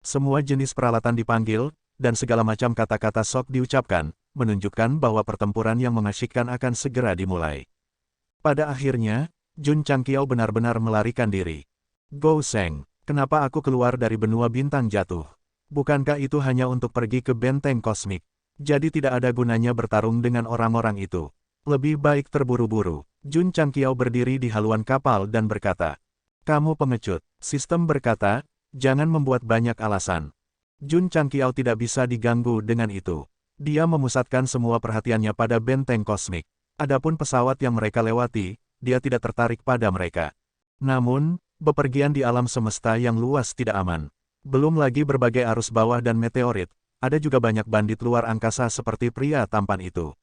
Semua jenis peralatan dipanggil, dan segala macam kata-kata sok diucapkan, menunjukkan bahwa pertempuran yang mengasyikkan akan segera dimulai. Pada akhirnya, Jun Changqiao benar-benar melarikan diri. Gou Sheng, kenapa aku keluar dari benua bintang jatuh? Bukankah itu hanya untuk pergi ke benteng kosmik? Jadi tidak ada gunanya bertarung dengan orang-orang itu. Lebih baik terburu-buru. Jun Changqiao berdiri di haluan kapal dan berkata, "Kamu pengecut." Sistem berkata, "Jangan membuat banyak alasan." Jun Changqiao tidak bisa diganggu dengan itu. Dia memusatkan semua perhatiannya pada benteng kosmik. Adapun pesawat yang mereka lewati, dia tidak tertarik pada mereka. Namun, bepergian di alam semesta yang luas tidak aman. Belum lagi berbagai arus bawah dan meteorit, ada juga banyak bandit luar angkasa seperti pria tampan itu.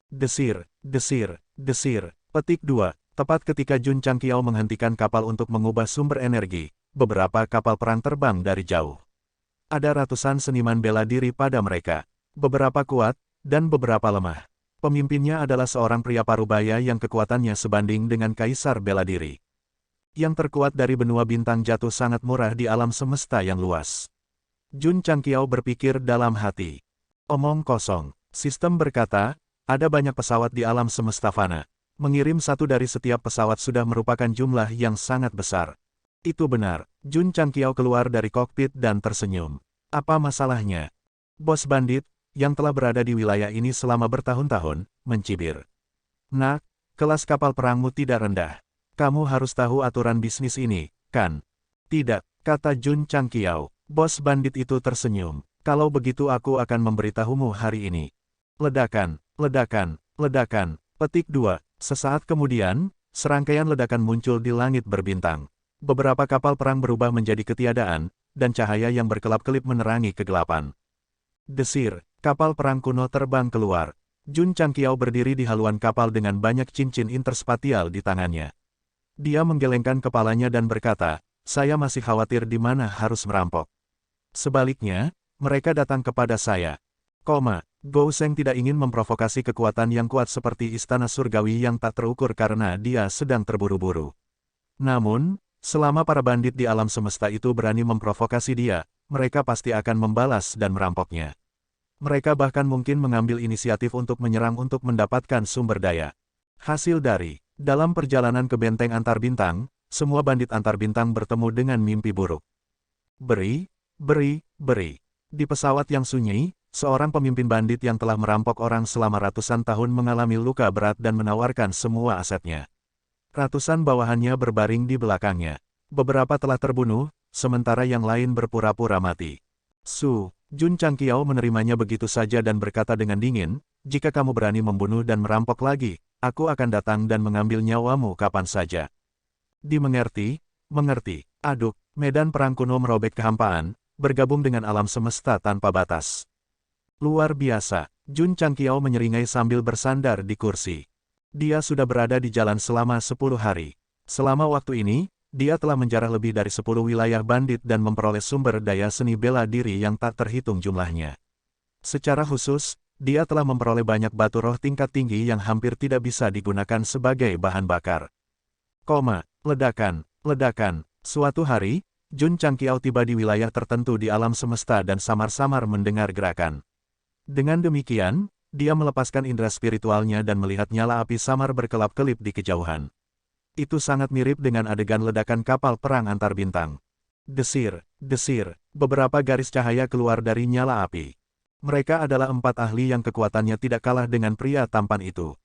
Desir, desir, desir. Petik 2. Tepat ketika Jun Changqiao menghentikan kapal untuk mengubah sumber energi, beberapa kapal perang terbang dari jauh. Ada ratusan seniman bela diri pada mereka. Beberapa kuat, dan beberapa lemah. Pemimpinnya adalah seorang pria parubaya yang kekuatannya sebanding dengan kaisar bela diri. Yang terkuat dari benua bintang jatuh sangat murah di alam semesta yang luas. Jun Changqiao berpikir dalam hati. Omong kosong. Sistem berkata, ada banyak pesawat di alam semesta fana. Mengirim satu dari setiap pesawat sudah merupakan jumlah yang sangat besar. Itu benar. Jun Changqiao keluar dari kokpit dan tersenyum. Apa masalahnya? Bos bandit, yang telah berada di wilayah ini selama bertahun-tahun, mencibir. Nak, kelas kapal perangmu tidak rendah. Kamu harus tahu aturan bisnis ini, kan? Tidak, kata Jun Changqiao. Bos bandit itu tersenyum. Kalau begitu aku akan memberitahumu hari ini. Ledakan, ledakan, ledakan. Petik 2. Sesaat kemudian, serangkaian ledakan muncul di langit berbintang. Beberapa kapal perang berubah menjadi ketiadaan, dan cahaya yang berkelap-kelip menerangi kegelapan. Desir, kapal perang kuno terbang keluar. Jun Changqiao berdiri di haluan kapal dengan banyak cincin interspatial di tangannya. Dia menggelengkan kepalanya dan berkata, saya masih khawatir di mana harus merampok. Sebaliknya, mereka datang kepada saya. Gou Sheng tidak ingin memprovokasi kekuatan yang kuat seperti istana surgawi yang tak terukur karena dia sedang terburu-buru. Namun, selama para bandit di alam semesta itu berani memprovokasi dia, mereka pasti akan membalas dan merampoknya. Mereka bahkan mungkin mengambil inisiatif untuk menyerang untuk mendapatkan sumber daya. Hasil dari, dalam perjalanan ke benteng antar bintang, semua bandit antar bintang bertemu dengan mimpi buruk. Beri. Di pesawat yang sunyi, seorang pemimpin bandit yang telah merampok orang selama ratusan tahun mengalami luka berat dan menawarkan semua asetnya. Ratusan bawahannya berbaring di belakangnya. Beberapa telah terbunuh, sementara yang lain berpura-pura mati. Jun Changqiao menerimanya begitu saja dan berkata dengan dingin, jika kamu berani membunuh dan merampok lagi, aku akan datang dan mengambil nyawamu kapan saja. Dimengerti? Mengerti. Aduk, medan perang kuno merobek kehampaan, bergabung dengan alam semesta tanpa batas. Luar biasa, Jun Changqiao menyeringai sambil bersandar di kursi. Dia sudah berada di jalan selama 10 hari. Selama waktu ini, dia telah menjarah lebih dari 10 wilayah bandit dan memperoleh sumber daya seni bela diri yang tak terhitung jumlahnya. Secara khusus, dia telah memperoleh banyak batu roh tingkat tinggi yang hampir tidak bisa digunakan sebagai bahan bakar. Ledakan. Suatu hari, Jun Changqiao tiba di wilayah tertentu di alam semesta dan samar-samar mendengar gerakan. Dengan demikian, dia melepaskan indera spiritualnya dan melihat nyala api samar berkelap-kelip di kejauhan. Itu sangat mirip dengan adegan ledakan kapal perang antar bintang. Desir. Beberapa garis cahaya keluar dari nyala api. Mereka adalah 4 ahli yang kekuatannya tidak kalah dengan pria tampan itu.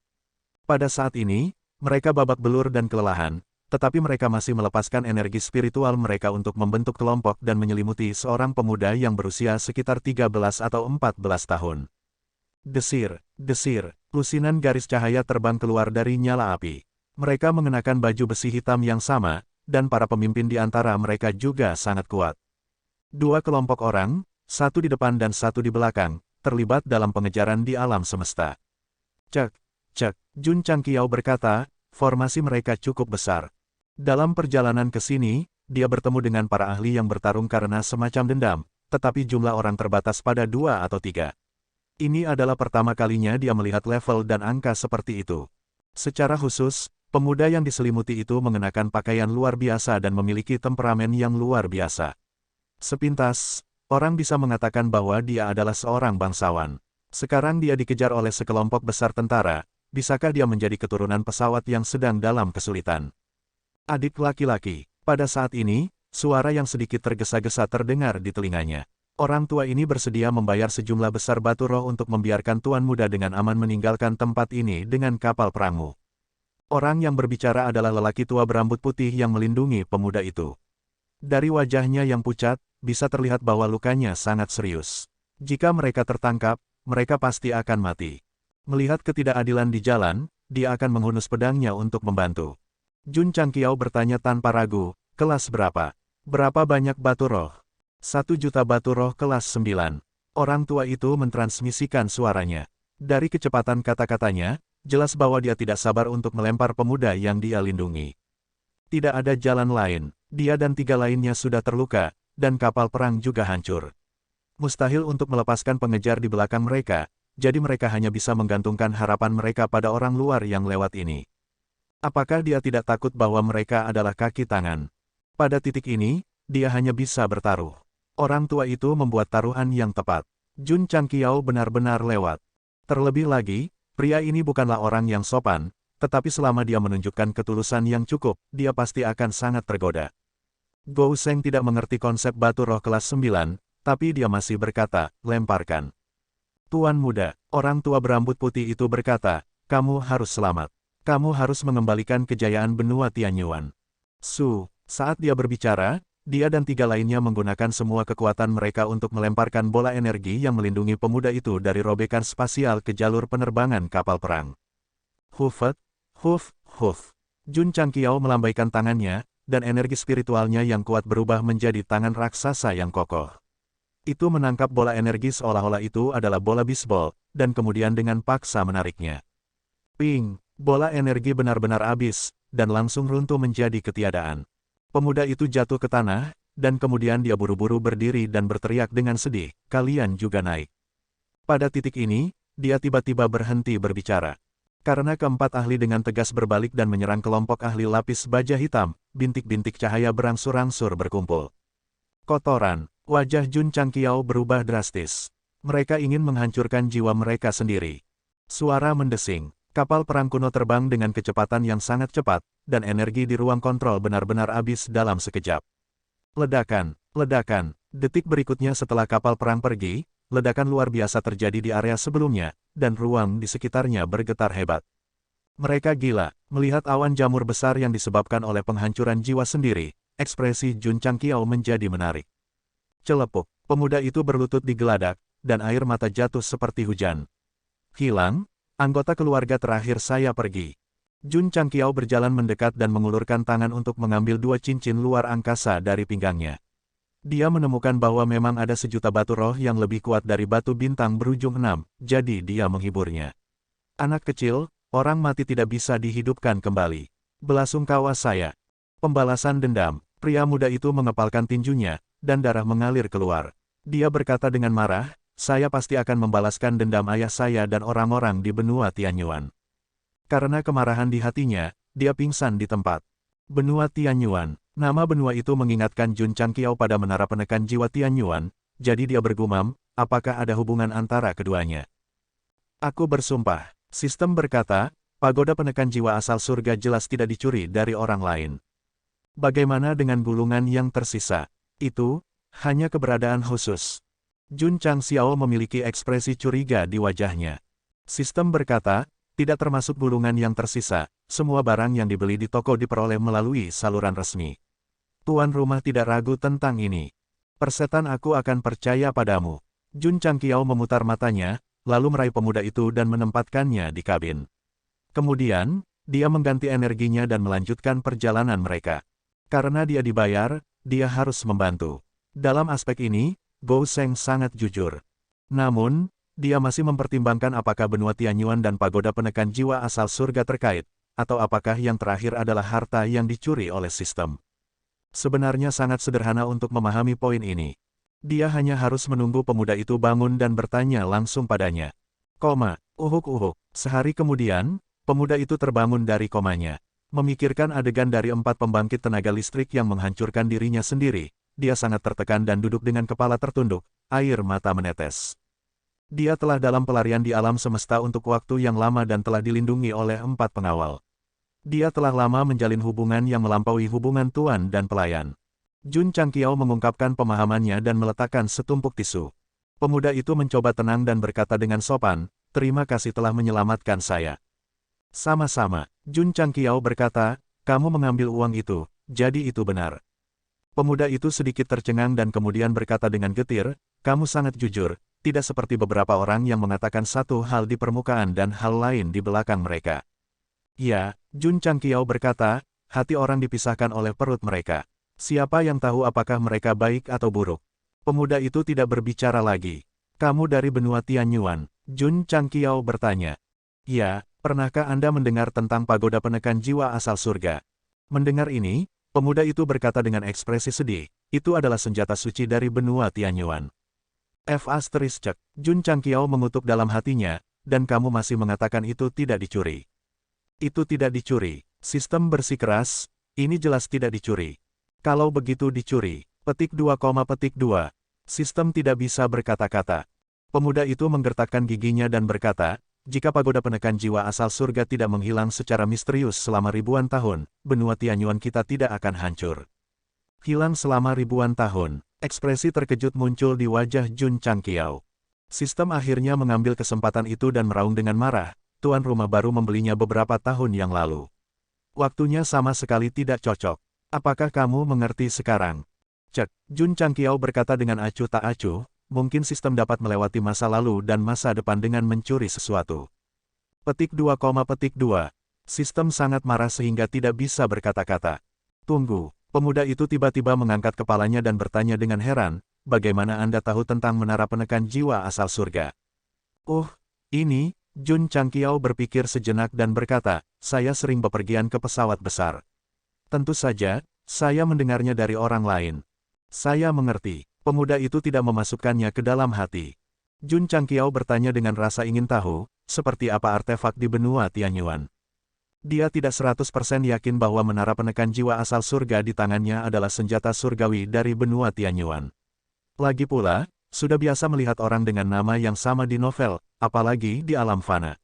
Pada saat ini, mereka babak belur dan kelelahan, tetapi mereka masih melepaskan energi spiritual mereka untuk membentuk kelompok dan menyelimuti seorang pemuda yang berusia sekitar 13 atau 14 tahun. Desir. Lusinan garis cahaya terbang keluar dari nyala api. Mereka mengenakan baju besi hitam yang sama, dan para pemimpin di antara mereka juga sangat kuat. 2 kelompok orang, satu di depan dan satu di belakang, terlibat dalam pengejaran di alam semesta. Cek. Jun Changqiao berkata, formasi mereka cukup besar. Dalam perjalanan ke sini, dia bertemu dengan para ahli yang bertarung karena semacam dendam, tetapi jumlah orang terbatas pada 2 atau 3. Ini adalah pertama kalinya dia melihat level dan angka seperti itu. Secara khusus, pemuda yang diselimuti itu mengenakan pakaian luar biasa dan memiliki temperamen yang luar biasa. Sepintas, Orang bisa mengatakan bahwa dia adalah seorang bangsawan. Sekarang dia dikejar oleh sekelompok besar tentara, bisakah dia menjadi keturunan pesawat yang sedang dalam kesulitan? Adik laki-laki. Pada saat ini, suara yang sedikit tergesa-gesa terdengar di telinganya. Orang tua ini bersedia membayar sejumlah besar batu roh untuk membiarkan tuan muda dengan aman meninggalkan tempat ini dengan kapal perangmu. Orang yang berbicara adalah lelaki tua berambut putih yang melindungi pemuda itu. Dari wajahnya yang pucat, bisa terlihat bahwa lukanya sangat serius. Jika mereka tertangkap, mereka pasti akan mati. Melihat ketidakadilan di jalan, dia akan menghunus pedangnya untuk membantu. Jun Changqiao bertanya tanpa ragu, kelas berapa? Berapa banyak batu roh? 1 juta batu roh kelas 9. Orang tua itu mentransmisikan suaranya. Dari kecepatan kata-katanya, jelas bahwa dia tidak sabar untuk melempar pemuda yang dia lindungi. Tidak ada jalan lain, dia dan 3 lainnya sudah terluka, dan kapal perang juga hancur. Mustahil untuk melepaskan pengejar di belakang mereka, jadi mereka hanya bisa menggantungkan harapan mereka pada orang luar yang lewat ini. Apakah dia tidak takut bahwa mereka adalah kaki tangan? Pada titik ini, dia hanya bisa bertaruh. Orang tua itu membuat taruhan yang tepat. Jun Changqiao benar-benar lewat. Terlebih lagi, pria ini bukanlah orang yang sopan, tetapi selama dia menunjukkan ketulusan yang cukup, dia pasti akan sangat tergoda. Gou Sheng tidak mengerti konsep batu roh kelas 9, tapi dia masih berkata, lemparkan. Tuan muda, orang tua berambut putih itu berkata, kamu harus selamat. Kamu harus mengembalikan kejayaan benua Tianyuan. Saat dia berbicara, dia dan 3 lainnya menggunakan semua kekuatan mereka untuk melemparkan bola energi yang melindungi pemuda itu dari robekan spasial ke jalur penerbangan kapal perang. Hufet, huf. Jun Changqiao melambaikan tangannya, dan energi spiritualnya yang kuat berubah menjadi tangan raksasa yang kokoh. Itu menangkap bola energi seolah-olah itu adalah bola bisbol, dan kemudian dengan paksa menariknya. Ping, bola energi benar-benar habis, dan langsung runtuh menjadi ketiadaan. Pemuda itu jatuh ke tanah, dan kemudian dia buru-buru berdiri dan berteriak dengan sedih, kalian juga naik. Pada titik ini, dia tiba-tiba berhenti berbicara. Karena keempat ahli dengan tegas berbalik dan menyerang kelompok ahli lapis baja hitam, bintik-bintik cahaya berangsur-angsur berkumpul. Kotoran, wajah Jun Changqiao berubah drastis. Mereka ingin menghancurkan jiwa mereka sendiri. Suara mendesing, kapal perang kuno terbang dengan kecepatan yang sangat cepat, dan energi di ruang kontrol benar-benar habis dalam sekejap. Ledakan, detik berikutnya setelah kapal perang pergi, ledakan luar biasa terjadi di area sebelumnya, dan ruang di sekitarnya bergetar hebat. Mereka gila, melihat awan jamur besar yang disebabkan oleh penghancuran jiwa sendiri, ekspresi Jun Changqiao menjadi menarik. Celepuk, pemuda itu berlutut di geladak, dan air mata jatuh seperti hujan. Hilang, anggota keluarga terakhir saya pergi. Jun Changqiao berjalan mendekat dan mengulurkan tangan untuk mengambil 2 cincin luar angkasa dari pinggangnya. Dia menemukan bahwa memang ada 1 juta batu roh yang lebih kuat dari batu bintang berujung 6, jadi dia menghiburnya. Anak kecil, orang mati tidak bisa dihidupkan kembali. Belasungkawa saya. Pembalasan dendam, pria muda itu mengepalkan tinjunya, dan darah mengalir keluar. Dia berkata dengan marah, saya pasti akan membalaskan dendam ayah saya dan orang-orang di benua Tianyuan. Karena kemarahan di hatinya, dia pingsan di tempat. Benua Tianyuan. Nama benua itu mengingatkan Jun Changqiao pada menara penekan jiwa Tianyuan, jadi dia bergumam, apakah ada hubungan antara keduanya. Aku bersumpah, sistem berkata, pagoda penekan jiwa asal surga jelas tidak dicuri dari orang lain. Bagaimana dengan gulungan yang tersisa? Itu, hanya keberadaan khusus. Jun Changqiao memiliki ekspresi curiga di wajahnya. Sistem berkata, tidak termasuk gulungan yang tersisa, semua barang yang dibeli di toko diperoleh melalui saluran resmi. Tuan rumah tidak ragu tentang ini. Persetan aku akan percaya padamu. Jun Changqiao memutar matanya, lalu meraih pemuda itu dan menempatkannya di kabin. Kemudian, dia mengganti energinya dan melanjutkan perjalanan mereka. Karena dia dibayar, dia harus membantu. Dalam aspek ini, Gou Sheng sangat jujur. Namun, dia masih mempertimbangkan apakah benua Tianyuan dan pagoda penekan jiwa asal surga terkait, atau apakah yang terakhir adalah harta yang dicuri oleh sistem. Sebenarnya sangat sederhana untuk memahami poin ini. Dia hanya harus menunggu pemuda itu bangun dan bertanya langsung padanya. Uhuk. Sehari kemudian, pemuda itu terbangun dari komanya. Memikirkan adegan dari 4 pembangkit tenaga listrik yang menghancurkan dirinya sendiri, dia sangat tertekan dan duduk dengan kepala tertunduk, air mata menetes. Dia telah dalam pelarian di alam semesta untuk waktu yang lama dan telah dilindungi oleh 4 pengawal. Dia telah lama menjalin hubungan yang melampaui hubungan tuan dan pelayan. Jun Changqiao mengungkapkan pemahamannya dan meletakkan setumpuk tisu. Pemuda itu mencoba tenang dan berkata dengan sopan, "Terima kasih telah menyelamatkan saya." "Sama-sama," Jun Changqiao berkata, "kamu mengambil uang itu, jadi itu benar." Pemuda itu sedikit tercengang dan kemudian berkata dengan getir, "Kamu sangat jujur, tidak seperti beberapa orang yang mengatakan satu hal di permukaan dan hal lain di belakang mereka." "Ya," Jun Changqiao berkata, "hati orang dipisahkan oleh perut mereka. Siapa yang tahu apakah mereka baik atau buruk?" Pemuda itu tidak berbicara lagi. "Kamu dari benua Tianyuan?" Jun Changqiao bertanya. "Ya, pernahkah Anda mendengar tentang pagoda penekan jiwa asal surga?" Mendengar ini, pemuda itu berkata dengan ekspresi sedih, "Itu adalah senjata suci dari benua Tianyuan." Cek, Jun Changqiao mengutuk dalam hatinya, "Dan kamu masih mengatakan itu tidak dicuri." "Itu tidak dicuri." Sistem bersikeras, "Ini jelas tidak dicuri." "Kalau begitu dicuri." Petik 2,2. Sistem tidak bisa berkata-kata. Pemuda itu menggertakkan giginya dan berkata, "Jika pagoda penekan jiwa asal surga tidak menghilang secara misterius selama ribuan tahun, benua Tianyuan kita tidak akan hancur." Hilang selama ribuan tahun. Ekspresi terkejut muncul di wajah Jun Changqiao. Sistem akhirnya mengambil kesempatan itu dan meraung dengan marah, "Tuan rumah baru membelinya beberapa tahun yang lalu. Waktunya sama sekali tidak cocok. Apakah kamu mengerti sekarang?" Cek, Jun Changqiao berkata dengan acuh tak acuh, "Mungkin sistem dapat melewati masa lalu dan masa depan dengan mencuri sesuatu." Petik 2,2. Sistem sangat marah sehingga tidak bisa berkata-kata. "Tunggu." Pemuda itu tiba-tiba mengangkat kepalanya dan bertanya dengan heran, "Bagaimana Anda tahu tentang menara penekan jiwa asal surga?" Ini," Jun Changqiao berpikir sejenak dan berkata, "Saya sering bepergian ke pesawat besar. Tentu saja, saya mendengarnya dari orang lain." "Saya mengerti." Pemuda itu tidak memasukkannya ke dalam hati. Jun Changqiao bertanya dengan rasa ingin tahu, seperti apa artefak di benua Tianyuan. Dia tidak 100% yakin bahwa menara penekan jiwa asal surga di tangannya adalah senjata surgawi dari benua Tianyuan. Lagi pula, sudah biasa melihat orang dengan nama yang sama di novel, apalagi di alam fana.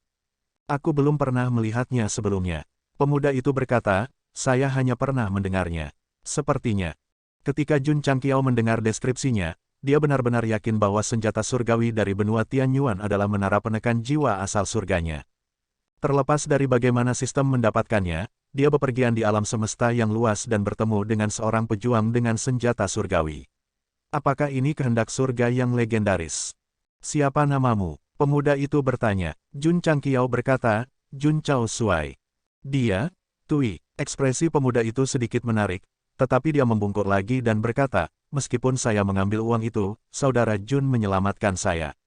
"Aku belum pernah melihatnya sebelumnya." Pemuda itu berkata, "Saya hanya pernah mendengarnya." Sepertinya, ketika Jun Changqiao mendengar deskripsinya, dia benar-benar yakin bahwa senjata surgawi dari benua Tianyuan adalah menara penekan jiwa asal surganya. Terlepas dari bagaimana sistem mendapatkannya, dia bepergian di alam semesta yang luas dan bertemu dengan seorang pejuang dengan senjata surgawi. Apakah ini kehendak surga yang legendaris? "Siapa namamu?" Pemuda itu bertanya. Jun Changqiao berkata, "Jun Chao Suai." "Dia, Tui." Ekspresi pemuda itu sedikit menarik, tetapi dia membungkuk lagi dan berkata, "Meskipun saya mengambil uang itu, saudara Jun menyelamatkan saya.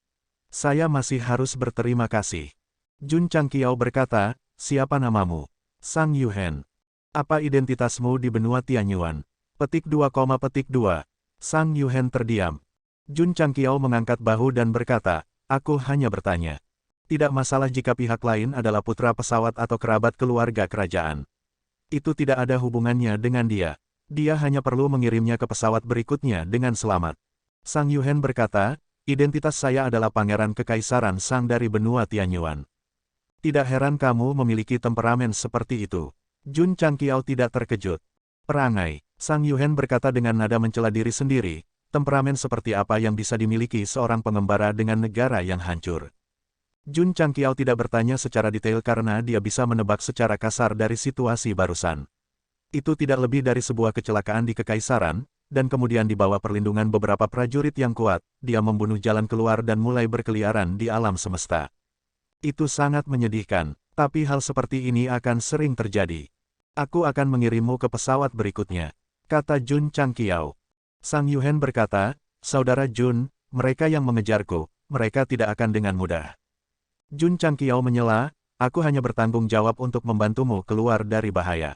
Saya masih harus berterima kasih." Jun Changqiao berkata, "Siapa namamu?" "Sang Yuhen." "Apa identitasmu di benua Tianyuan?" Petik 2,2. Sang Yuhen terdiam. Jun Changqiao mengangkat bahu dan berkata, "Aku hanya bertanya. Tidak masalah jika pihak lain adalah putra pesawat atau kerabat keluarga kerajaan. Itu tidak ada hubungannya dengan dia. Dia hanya perlu mengirimnya ke pesawat berikutnya dengan selamat." Sang Yuhen berkata, "Identitas saya adalah Pangeran Kekaisaran Sang dari benua Tianyuan." "Tidak heran kamu memiliki temperamen seperti itu." Jun Changqiao tidak terkejut. "Perangai," Sang Yuhen berkata dengan nada mencela diri sendiri, "temperamen seperti apa yang bisa dimiliki seorang pengembara dengan negara yang hancur?" Jun Changqiao tidak bertanya secara detail karena dia bisa menebak secara kasar dari situasi barusan. Itu tidak lebih dari sebuah kecelakaan di Kekaisaran, dan kemudian di bawah perlindungan beberapa prajurit yang kuat, dia membunuh jalan keluar dan mulai berkeliaran di alam semesta. Itu sangat menyedihkan, tapi hal seperti ini akan sering terjadi. "Aku akan mengirimmu ke pesawat berikutnya," kata Jun Changqiao. Sang Yuhen berkata, "Saudara Jun, mereka yang mengejarku, mereka tidak akan dengan mudah." Jun Changqiao menyela, "Aku hanya bertanggung jawab untuk membantumu keluar dari bahaya.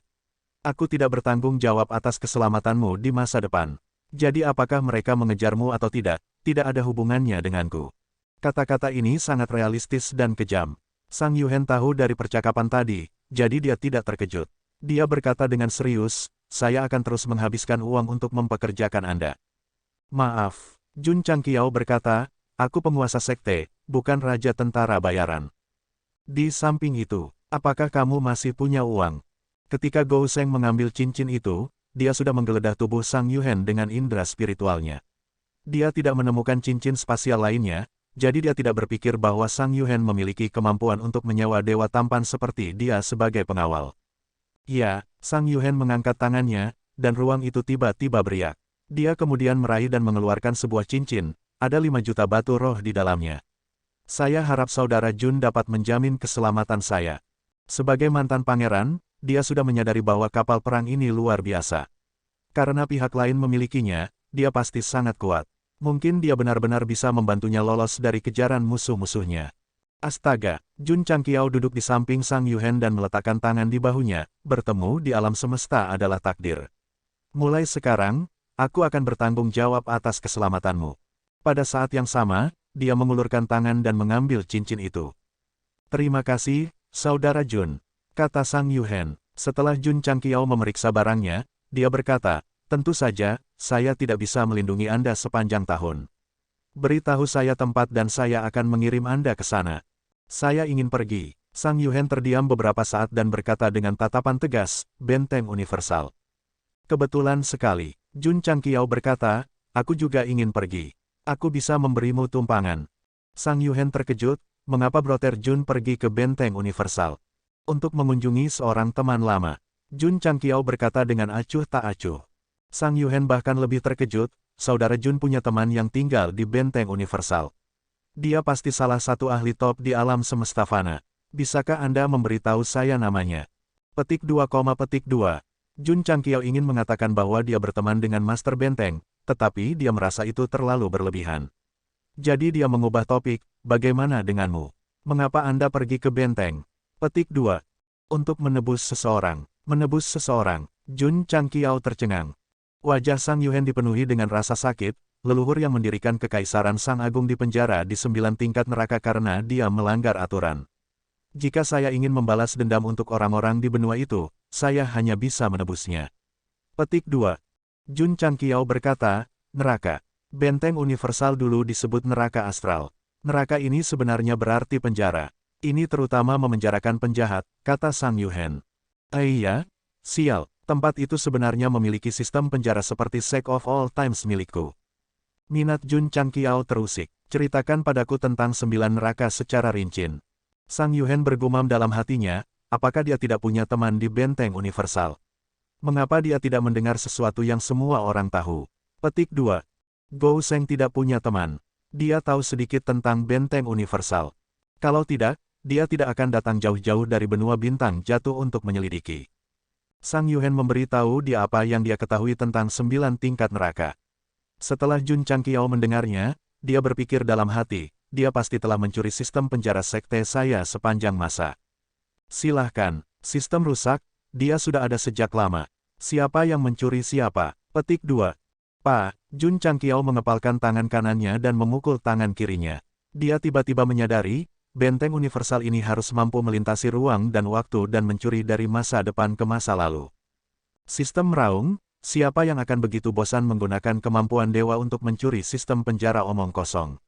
Aku tidak bertanggung jawab atas keselamatanmu di masa depan. Jadi apakah mereka mengejarmu atau tidak ada hubungannya denganku." Kata-kata ini sangat realistis dan kejam. Sang Yuhen tahu dari percakapan tadi, jadi dia tidak terkejut. Dia berkata dengan serius, saya akan terus menghabiskan uang untuk mempekerjakan Anda. Maaf, Jun Changqiao berkata, aku penguasa sekte, bukan raja tentara bayaran. Di samping itu, apakah kamu masih punya uang? Ketika Gou Sheng mengambil cincin itu, dia sudah menggeledah tubuh Sang Yuhen dengan indera spiritualnya. Dia tidak menemukan cincin spasial lainnya, jadi dia tidak berpikir bahwa Sang Yuhen memiliki kemampuan untuk menyewa dewa tampan seperti dia sebagai pengawal. Ya, Sang Yuhen mengangkat tangannya, dan ruang itu tiba-tiba beriak. Dia kemudian meraih dan mengeluarkan sebuah cincin, ada 5 juta batu roh di dalamnya. Saya harap saudara Jun dapat menjamin keselamatan saya. Sebagai mantan pangeran, dia sudah menyadari bahwa kapal perang ini luar biasa. Karena pihak lain memilikinya, dia pasti sangat kuat. Mungkin dia benar-benar bisa membantunya lolos dari kejaran musuh-musuhnya. Astaga, Jun Changqiao duduk di samping Sang Yuhen dan meletakkan tangan di bahunya, bertemu di alam semesta adalah takdir. Mulai sekarang, aku akan bertanggung jawab atas keselamatanmu. Pada saat yang sama, dia mengulurkan tangan dan mengambil cincin itu. Terima kasih, Saudara Jun, kata Sang Yuhen. Setelah Jun Changqiao memeriksa barangnya, dia berkata, tentu saja, saya tidak bisa melindungi Anda sepanjang tahun. Beritahu saya tempat dan saya akan mengirim Anda ke sana. Saya ingin pergi. Sang Yuhen terdiam beberapa saat dan berkata dengan tatapan tegas, benteng universal. Kebetulan sekali, Jun Changqiao berkata, aku juga ingin pergi. Aku bisa memberimu tumpangan. Sang Yuhen terkejut, mengapa Brother Jun pergi ke benteng universal? Untuk mengunjungi seorang teman lama. Jun Changqiao berkata dengan acuh tak acuh. Sang Yuhen bahkan lebih terkejut, saudara Jun punya teman yang tinggal di benteng universal. Dia pasti salah satu ahli top di alam semesta fana. Bisakah Anda memberitahu saya namanya? Petik 2, Jun Changqiao ingin mengatakan bahwa dia berteman dengan Master Benteng, tetapi dia merasa itu terlalu berlebihan. Jadi dia mengubah topik, bagaimana denganmu? Mengapa Anda pergi ke benteng? Petik 2. Untuk menebus seseorang. Menebus seseorang. Jun Changqiao tercengang. Wajah Sang Yuhen dipenuhi dengan rasa sakit, leluhur yang mendirikan kekaisaran Sang Agung di penjara di 9 tingkat neraka karena dia melanggar aturan. Jika saya ingin membalas dendam untuk orang-orang di benua itu, saya hanya bisa menebusnya. Petik 2. Jun Changqiao berkata, neraka. Benteng universal dulu disebut neraka astral. Neraka ini sebenarnya berarti penjara. Ini terutama memenjarakan penjahat, kata Sang Yuhen. Iya? Sial, tempat itu sebenarnya memiliki sistem penjara seperti Sake of All Times milikku. Minat Jun Changqiao terusik. Ceritakan padaku tentang 9 neraka secara rinci. Sang Yuhen bergumam dalam hatinya, apakah dia tidak punya teman di benteng universal? Mengapa dia tidak mendengar sesuatu yang semua orang tahu? Petik 2. Gou Sheng tidak punya teman. Dia tahu sedikit tentang benteng universal. Kalau tidak, dia tidak akan datang jauh-jauh dari benua bintang jatuh untuk menyelidiki. Sang Yuhen memberitahu dia apa yang dia ketahui tentang 9 tingkat neraka. Setelah Jun Changqiao mendengarnya, dia berpikir dalam hati, dia pasti telah mencuri sistem penjara sekte saya sepanjang masa. Silahkan, sistem rusak, dia sudah ada sejak lama. Siapa yang mencuri siapa? Petik 2. Pak, Jun Changqiao mengepalkan tangan kanannya dan memukul tangan kirinya. Dia tiba-tiba menyadari, benteng universal ini harus mampu melintasi ruang dan waktu dan mencuri dari masa depan ke masa lalu. Sistem meraung, siapa yang akan begitu bosan menggunakan kemampuan dewa untuk mencuri sistem penjara omong kosong?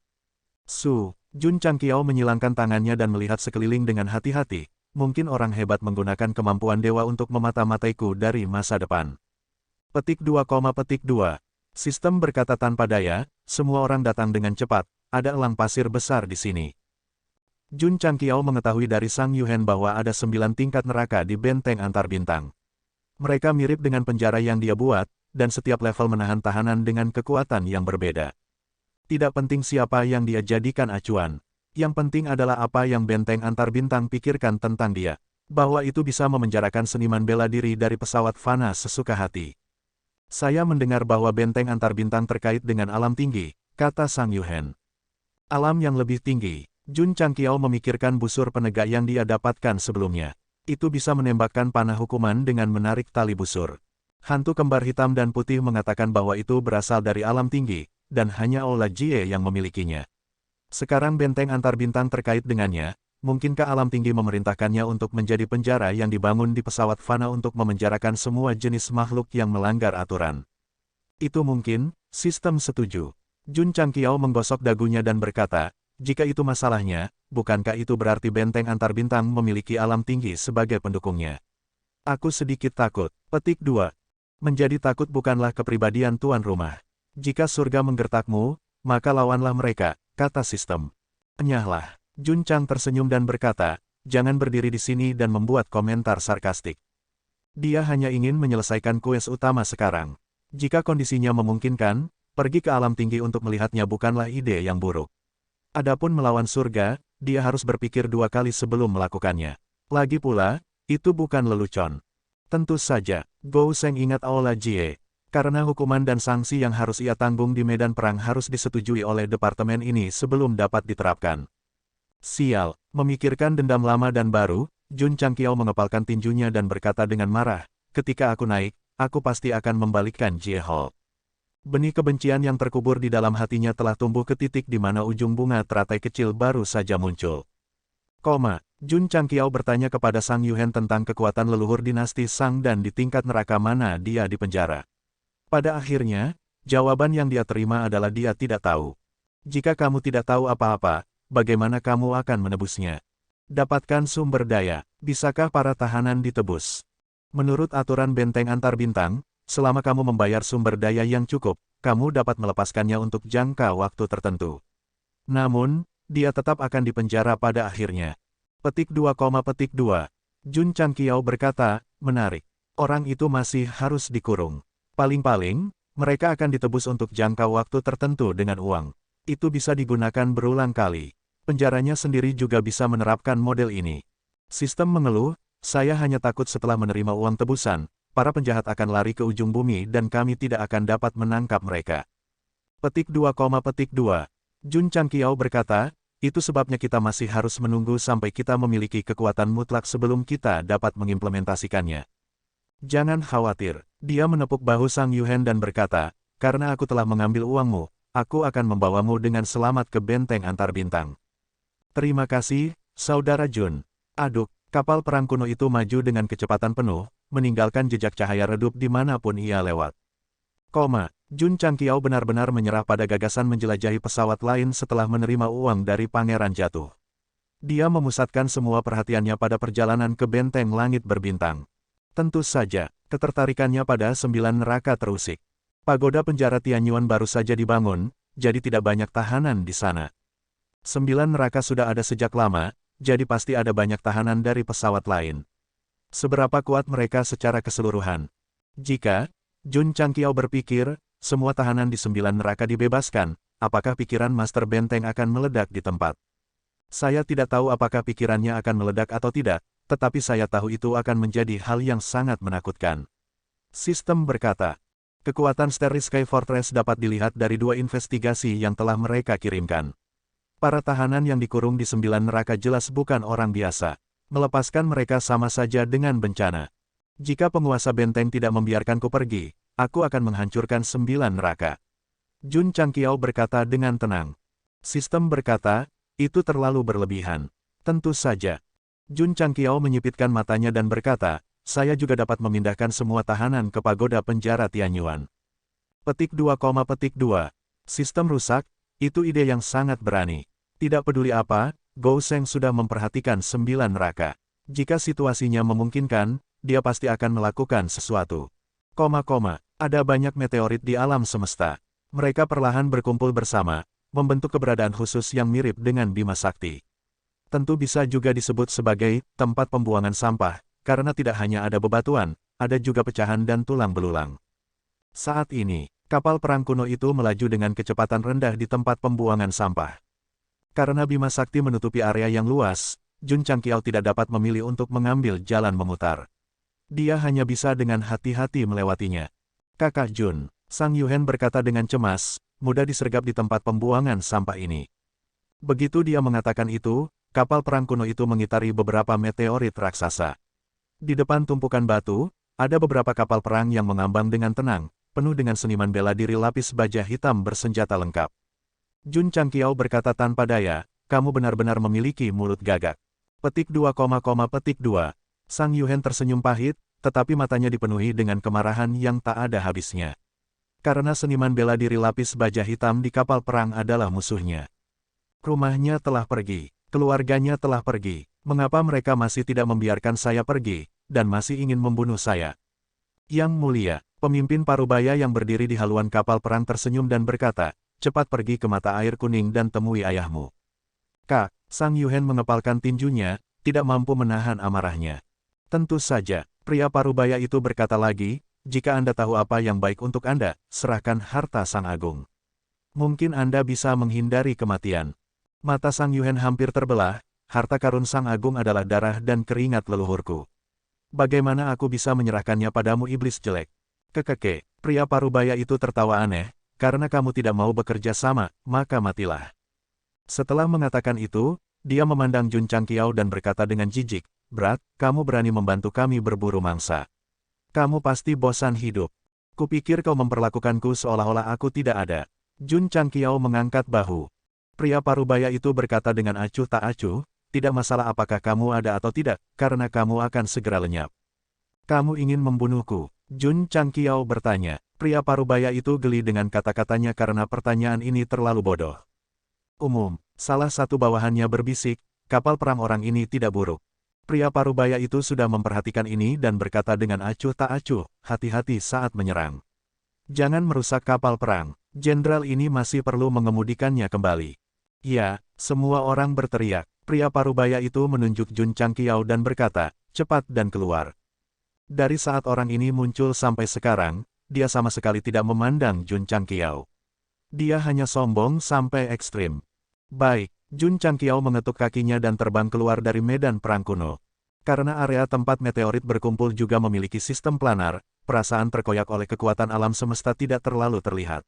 Jun Changqiao menyilangkan tangannya dan melihat sekeliling dengan hati-hati. Mungkin orang hebat menggunakan kemampuan dewa untuk memata-mataiku dari masa depan. Petik 2, Sistem berkata tanpa daya, semua orang datang dengan cepat, ada elang pasir besar di sini. Jun Changqiao mengetahui dari Sang Yuhen bahwa ada 9 tingkat neraka di benteng antar bintang. Mereka mirip dengan penjara yang dia buat, dan setiap level menahan tahanan dengan kekuatan yang berbeda. Tidak penting siapa yang dia jadikan acuan. Yang penting adalah apa yang benteng antar bintang pikirkan tentang dia. Bahwa itu bisa memenjarakan seniman bela diri dari pesawat fana sesuka hati. Saya mendengar bahwa benteng antar bintang terkait dengan alam tinggi, kata Sang Yuhen. Alam yang lebih tinggi. Jun Changqiao memikirkan busur penegak yang dia dapatkan sebelumnya. Itu bisa menembakkan panah hukuman dengan menarik tali busur. Hantu kembar hitam dan putih mengatakan bahwa itu berasal dari alam tinggi, dan hanya Ola Jie yang memilikinya. Sekarang benteng antar bintang terkait dengannya, mungkinkah alam tinggi memerintahkannya untuk menjadi penjara yang dibangun di pesawat fana untuk memenjarakan semua jenis makhluk yang melanggar aturan? Itu mungkin, sistem setuju. Jun Changqiao menggosok dagunya dan berkata, jika itu masalahnya, bukankah itu berarti benteng antar bintang memiliki alam tinggi sebagai pendukungnya? Aku sedikit takut. Petik 2. Menjadi takut bukanlah kepribadian tuan rumah. Jika surga menggertakmu, maka lawanlah mereka, kata sistem. Enyahlah. Jun Chang tersenyum dan berkata, jangan berdiri di sini dan membuat komentar sarkastik. Dia hanya ingin menyelesaikan kues utama sekarang. Jika kondisinya memungkinkan, pergi ke alam tinggi untuk melihatnya bukanlah ide yang buruk. Adapun melawan surga, dia harus berpikir 2 kali sebelum melakukannya. Lagi pula, itu bukan lelucon. Tentu saja, Gou Sheng ingat Aula Jie. Karena hukuman dan sanksi yang harus ia tanggung di medan perang harus disetujui oleh departemen ini sebelum dapat diterapkan. Sial, memikirkan dendam lama dan baru, Jun Changqiao mengepalkan tinjunya dan berkata dengan marah, ketika aku naik, aku pasti akan membalikkan Jie Hall. Benih kebencian yang terkubur di dalam hatinya telah tumbuh ke titik di mana ujung bunga teratai kecil baru saja muncul. Jun Changqiao bertanya kepada Sang Yuhen tentang kekuatan leluhur dinasti Sang dan di tingkat neraka mana dia dipenjara. Pada akhirnya, jawaban yang dia terima adalah dia tidak tahu. Jika kamu tidak tahu apa-apa, bagaimana kamu akan menebusnya? Dapatkan sumber daya, bisakah para tahanan ditebus? Menurut aturan benteng antar bintang, selama kamu membayar sumber daya yang cukup, kamu dapat melepaskannya untuk jangka waktu tertentu. Namun, dia tetap akan dipenjara pada akhirnya. Petik 2, petik 2. Jun Changqiao berkata, menarik. Orang itu masih harus dikurung. Paling-paling, mereka akan ditebus untuk jangka waktu tertentu dengan uang. Itu bisa digunakan berulang kali. Penjaranya sendiri juga bisa menerapkan model ini. Sistem mengeluh, saya hanya takut setelah menerima uang tebusan, para penjahat akan lari ke ujung bumi dan kami tidak akan dapat menangkap mereka. Petik 2, petik 2. Jun Changqiao berkata, itu sebabnya kita masih harus menunggu sampai kita memiliki kekuatan mutlak sebelum kita dapat mengimplementasikannya. Jangan khawatir, dia menepuk bahu Sang Yuhen dan berkata, karena aku telah mengambil uangmu, aku akan membawamu dengan selamat ke benteng antar bintang. Terima kasih, Saudara Jun. Aduk, kapal perang kuno itu maju dengan kecepatan penuh, meninggalkan jejak cahaya redup dimanapun ia lewat. Jun Changqiao benar-benar menyerah pada gagasan menjelajahi pesawat lain setelah menerima uang dari Pangeran Jatuh. Dia memusatkan semua perhatiannya pada perjalanan ke benteng langit berbintang. Tentu saja, ketertarikannya pada 9 neraka terusik. Pagoda penjara Tianyuan baru saja dibangun, jadi tidak banyak tahanan di sana. 9 neraka sudah ada sejak lama, jadi pasti ada banyak tahanan dari pesawat lain. Seberapa kuat mereka secara keseluruhan? Jika Jun Changqiao berpikir, semua tahanan di 9 neraka dibebaskan, apakah pikiran Master Benteng akan meledak di tempat? Saya tidak tahu apakah pikirannya akan meledak atau tidak, tetapi saya tahu itu akan menjadi hal yang sangat menakutkan. Sistem berkata, kekuatan Starry Sky Fortress dapat dilihat dari 2 investigasi yang telah mereka kirimkan. Para tahanan yang dikurung di 9 neraka jelas bukan orang biasa. Melepaskan mereka sama saja dengan bencana. Jika penguasa benteng tidak membiarkanku pergi, aku akan menghancurkan 9 neraka. Jun Changqiao berkata dengan tenang. Sistem berkata, itu terlalu berlebihan. Tentu saja. Jun Changqiao menyipitkan matanya dan berkata, saya juga dapat memindahkan semua tahanan ke pagoda penjara Tianyuan. Petik 2, petik 2. Sistem rusak, itu ide yang sangat berani. Tidak peduli apa, Gou Sheng sudah memperhatikan 9 neraka. Jika situasinya memungkinkan, dia pasti akan melakukan sesuatu. Ada banyak meteorit di alam semesta. Mereka perlahan berkumpul bersama, membentuk keberadaan khusus yang mirip dengan Bima Sakti. Tentu bisa juga disebut sebagai tempat pembuangan sampah, karena tidak hanya ada bebatuan, ada juga pecahan dan tulang belulang. Saat ini, kapal perang kuno itu melaju dengan kecepatan rendah di tempat pembuangan sampah. Karena Bima Sakti menutupi area yang luas, Jun Changqiao tidak dapat memilih untuk mengambil jalan memutar. Dia hanya bisa dengan hati-hati melewatinya. Kakak Jun, Sang Yuhen berkata dengan cemas, mudah disergap di tempat pembuangan sampah ini. Begitu dia mengatakan itu, kapal perang kuno itu mengitari beberapa meteorit raksasa. Di depan tumpukan batu, ada beberapa kapal perang yang mengambang dengan tenang, penuh dengan seniman bela diri lapis baja hitam bersenjata lengkap. Jun Changqiao berkata tanpa daya, kamu benar-benar memiliki mulut gagak. Petik 2, petik 2. Sang Yuhen tersenyum pahit, tetapi matanya dipenuhi dengan kemarahan yang tak ada habisnya. Karena seniman bela diri lapis baja hitam di kapal perang adalah musuhnya. Rumahnya telah pergi, keluarganya telah pergi. Mengapa mereka masih tidak membiarkan saya pergi, dan masih ingin membunuh saya? Yang mulia, pemimpin parubaya yang berdiri di haluan kapal perang tersenyum dan berkata, cepat pergi ke mata air kuning dan temui ayahmu. Kak, Sang Yuhen mengepalkan tinjunya, tidak mampu menahan amarahnya. Tentu saja, pria parubaya itu berkata lagi, jika Anda tahu apa yang baik untuk Anda, serahkan harta Sang Agung. Mungkin Anda bisa menghindari kematian. Mata Sang Yuhen hampir terbelah, harta karun Sang Agung adalah darah dan keringat leluhurku. Bagaimana aku bisa menyerahkannya padamu iblis jelek? Kekeke, pria parubaya itu tertawa aneh, karena kamu tidak mau bekerja sama, maka matilah. Setelah mengatakan itu, dia memandang Jun Changqiao dan berkata dengan jijik, Brat, kamu berani membantu kami berburu mangsa. Kamu pasti bosan hidup. Kupikir kau memperlakukanku seolah-olah aku tidak ada. Jun Changqiao mengangkat bahu. Pria parubaya itu berkata dengan acuh tak acuh, tidak masalah apakah kamu ada atau tidak, karena kamu akan segera lenyap. Kamu ingin membunuhku? Jun Changqiao bertanya. Pria parubaya itu geli dengan kata-katanya karena pertanyaan ini terlalu bodoh. Salah satu bawahannya berbisik, kapal perang orang ini tidak buruk. Pria parubaya itu sudah memperhatikan ini dan berkata dengan acuh tak acuh, hati-hati saat menyerang. Jangan merusak kapal perang, jenderal ini masih perlu mengemudikannya kembali. Ya, semua orang berteriak. Pria parubaya itu menunjuk Jun Changqiao dan berkata, cepat dan keluar. Dari saat orang ini muncul sampai sekarang, dia sama sekali tidak memandang Jun Changqiao. Dia hanya sombong sampai ekstrim. Baik, Jun Changqiao mengetuk kakinya dan terbang keluar dari medan perang kuno. Karena area tempat meteorit berkumpul juga memiliki sistem planar, perasaan terkoyak oleh kekuatan alam semesta tidak terlalu terlihat.